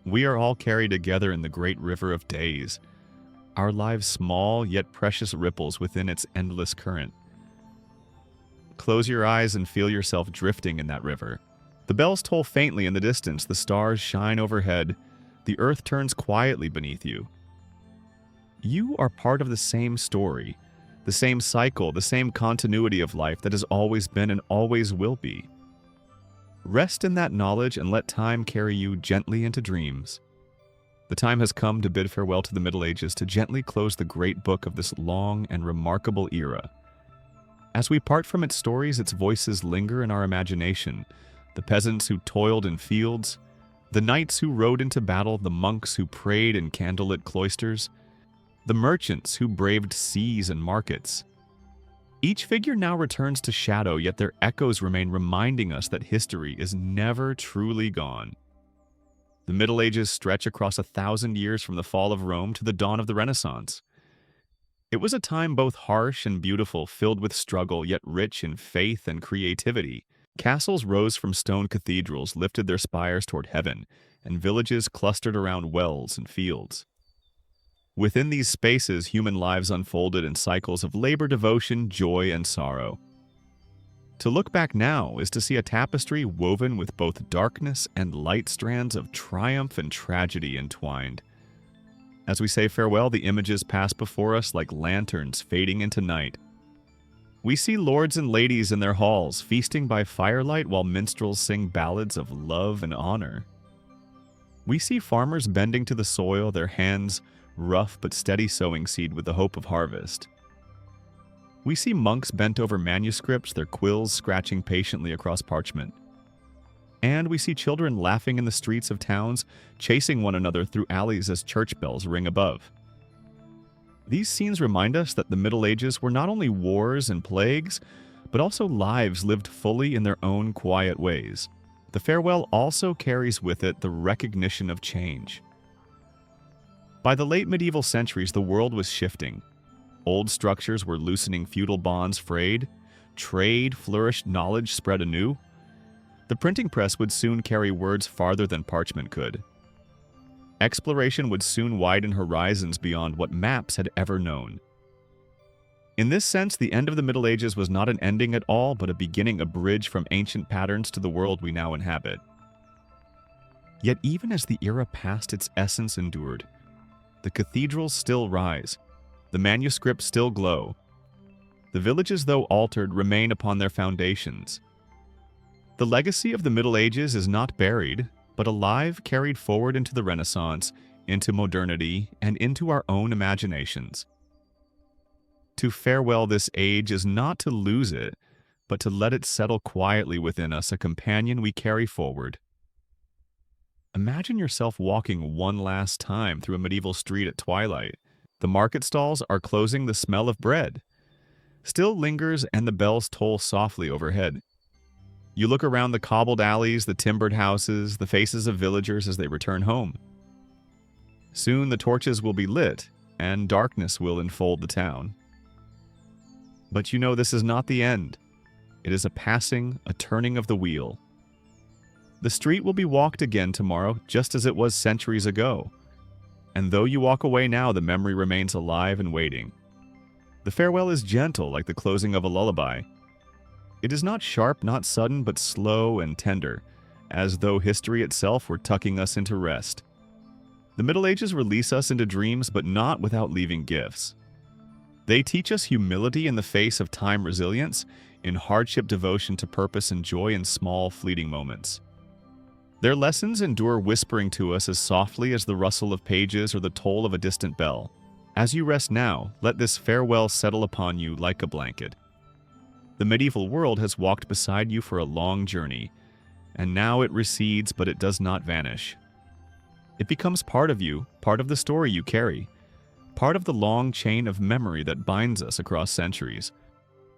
We are all carried together in the great river of days, our lives small yet precious ripples within its endless current. Close your eyes and feel yourself drifting in that river. The bells toll faintly in the distance, the stars shine overhead, the earth turns quietly beneath you. You are part of the same story, the same cycle, the same continuity of life that has always been and always will be. Rest in that knowledge and let time carry you gently into dreams. The time has come to bid farewell to the Middle Ages, to gently close the great book of this long and remarkable era. As we part from its stories, its voices linger in our imagination. The peasants who toiled in fields, the knights who rode into battle, the monks who prayed in candlelit cloisters, the merchants who braved seas and markets. Each figure now returns to shadow, yet their echoes remain, reminding us that history is never truly gone. The Middle Ages stretch across 1,000 years from the fall of Rome to the dawn of the Renaissance. It was a time both harsh and beautiful, filled with struggle, yet rich in faith and creativity. Castles rose from stone cathedrals, lifted their spires toward heaven, and villages clustered around wells and fields. Within these spaces, human lives unfolded in cycles of labor, devotion, joy, and sorrow. To look back now is to see a tapestry woven with both darkness and light, strands of triumph and tragedy entwined. As we say farewell, the images pass before us like lanterns fading into night. We see lords and ladies in their halls, feasting by firelight while minstrels sing ballads of love and honor. We see farmers bending to the soil, their hands rough but steady sowing seed with the hope of harvest. We see monks bent over manuscripts, their quills scratching patiently across parchment. And we see children laughing in the streets of towns, chasing one another through alleys as church bells ring above. These scenes remind us that the Middle Ages were not only wars and plagues, but also lives lived fully in their own quiet ways. The farewell also carries with it the recognition of change. By the late medieval centuries, the world was shifting. Old structures were loosening, feudal bonds frayed, trade flourished, knowledge spread anew. The printing press would soon carry words farther than parchment could. Exploration would soon widen horizons beyond what maps had ever known. In this sense, the end of the Middle Ages was not an ending at all, but a beginning, a bridge from ancient patterns to the world we now inhabit. Yet even as the era passed, its essence endured. The cathedrals still rise. The manuscripts still glow. The villages, though altered, remain upon their foundations. The legacy of the Middle Ages is not buried, but alive, carried forward into the Renaissance, into modernity, and into our own imaginations. To farewell this age is not to lose it, but to let it settle quietly within us, a companion we carry forward. Imagine yourself walking one last time through a medieval street at twilight. The market stalls are closing, the smell of bread still lingers, and the bells toll softly overhead. You look around the cobbled alleys, the timbered houses, the faces of villagers as they return home. Soon the torches will be lit, and darkness will enfold the town. But you know this is not the end. It is a passing, a turning of the wheel. The street will be walked again tomorrow, just as it was centuries ago. And though you walk away now, the memory remains alive and waiting. The farewell is gentle, like the closing of a lullaby. It is not sharp, not sudden, but slow and tender, as though history itself were tucking us into rest. The Middle Ages release us into dreams, but not without leaving gifts. They teach us humility in the face of time, resilience in hardship, devotion to purpose, and joy in small, fleeting moments. Their lessons endure, whispering to us as softly as the rustle of pages or the toll of a distant bell. As you rest now, let this farewell settle upon you like a blanket. The medieval world has walked beside you for a long journey, and now it recedes, but it does not vanish. It becomes part of you, part of the story you carry, part of the long chain of memory that binds us across centuries.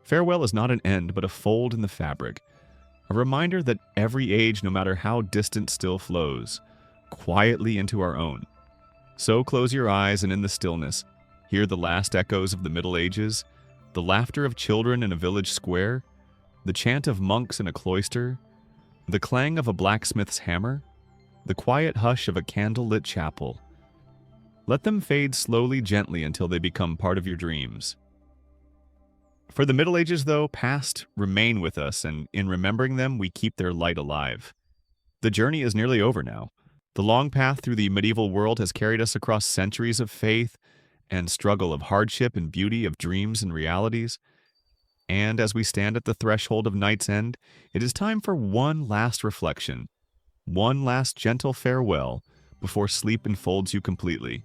Farewell is not an end, but a fold in the fabric, a reminder that every age, no matter how distant, still flows quietly into our own. So close your eyes, and in the stillness, hear the last echoes of the Middle Ages, the laughter of children in a village square, the chant of monks in a cloister, the clang of a blacksmith's hammer, the quiet hush of a candle-lit chapel. Let them fade slowly, gently, until they become part of your dreams. For the Middle Ages, though, past remain with us, and in remembering them, we keep their light alive. The journey is nearly over now. The long path through the medieval world has carried us across centuries of faith and struggle, of hardship and beauty, of dreams and realities. And as we stand at the threshold of night's end, it is time for one last reflection, one last gentle farewell before sleep enfolds you completely.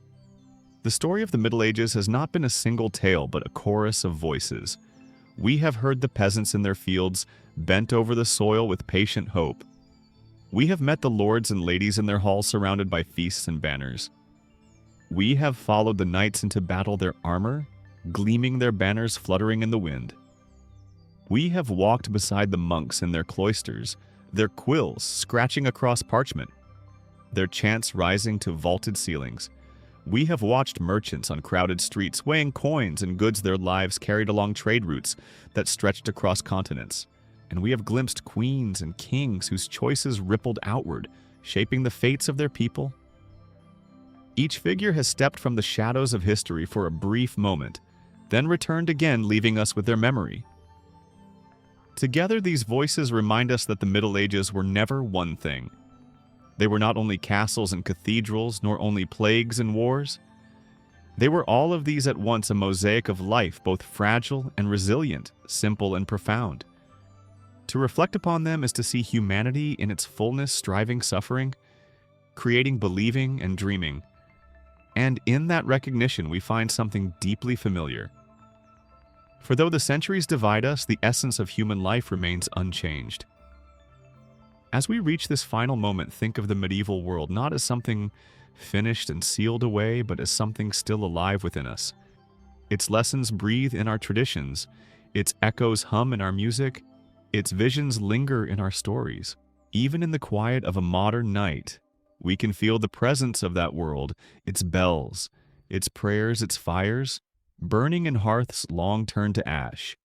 The story of the Middle Ages has not been a single tale, but a chorus of voices. We have heard the peasants in their fields, bent over the soil with patient hope. We have met the lords and ladies in their halls, surrounded by feasts and banners. We have followed the knights into battle, their armor gleaming, their banners fluttering in the wind. We have walked beside the monks in their cloisters, their quills scratching across parchment, their chants rising to vaulted ceilings. We have watched merchants on crowded streets, weighing coins and goods their lives carried along trade routes that stretched across continents. And we have glimpsed queens and kings whose choices rippled outward, shaping the fates of their people. Each figure has stepped from the shadows of history for a brief moment, then returned again, leaving us with their memory. Together, these voices remind us that the Middle Ages were never one thing. They were not only castles and cathedrals, nor only plagues and wars. They were all of these at once, a mosaic of life, both fragile and resilient, simple and profound. To reflect upon them is to see humanity in its fullness, striving, suffering, creating, believing, and dreaming. And in that recognition, we find something deeply familiar. For though the centuries divide us, the essence of human life remains unchanged. As we reach this final moment, think of the medieval world not as something finished and sealed away, but as something still alive within us. Its lessons breathe in our traditions, its echoes hum in our music, its visions linger in our stories. Even in the quiet of a modern night, we can feel the presence of that world, its bells, its prayers, its fires, burning in hearths long turned to ash.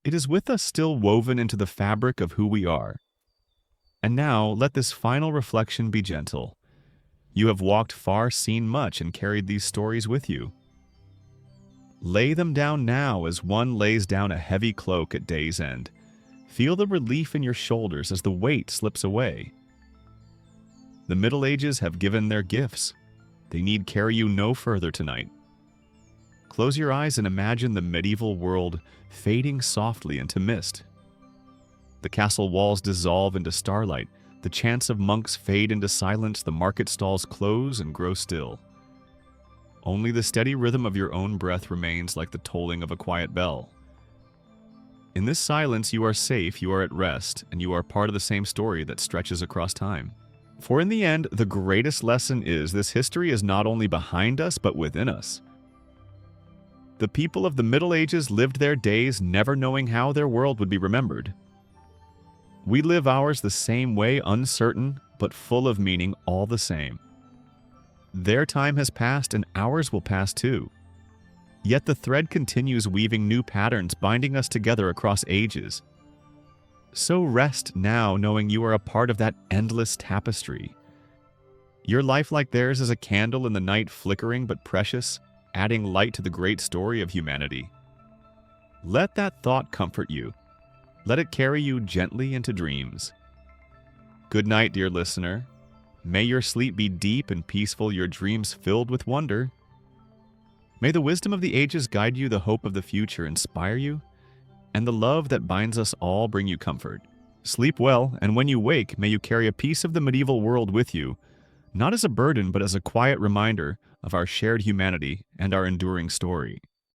It is with us, still woven into the fabric of who we are. And now, let this final reflection be gentle. You have walked far, seen much, and carried these stories with you. Lay them down now as one lays down a heavy cloak at day's end. Feel the relief in your shoulders as the weight slips away. The Middle Ages have given their gifts. They need carry you no further tonight. Close your eyes and imagine the medieval world fading softly into mist. The castle walls dissolve into starlight, the chants of monks fade into silence, the market stalls close and grow still. Only the steady rhythm of your own breath remains, like the tolling of a quiet bell. In this silence you are safe, you are at rest, and you are part of the same story that stretches across time. For in the end, the greatest lesson is this: history is not only behind us, but within us. The people of the Middle Ages lived their days never knowing how their world would be remembered. We live ours the same way, uncertain, but full of meaning all the same. Their time has passed, and ours will pass too. Yet the thread continues, weaving new patterns, binding us together across ages. So rest now knowing you are a part of that endless tapestry. Your life, like theirs, is a candle in the night, flickering but precious, adding light to the great story of humanity. Let that thought comfort you. Let it carry you gently into dreams. Good night, dear listener. May your sleep be deep and peaceful, your dreams filled with wonder. May the wisdom of the ages guide you, the hope of the future inspire you, and the love that binds us all bring you comfort. Sleep well, and when you wake, may you carry a piece of the medieval world with you, not as a burden, but as a quiet reminder of our shared humanity and our enduring story.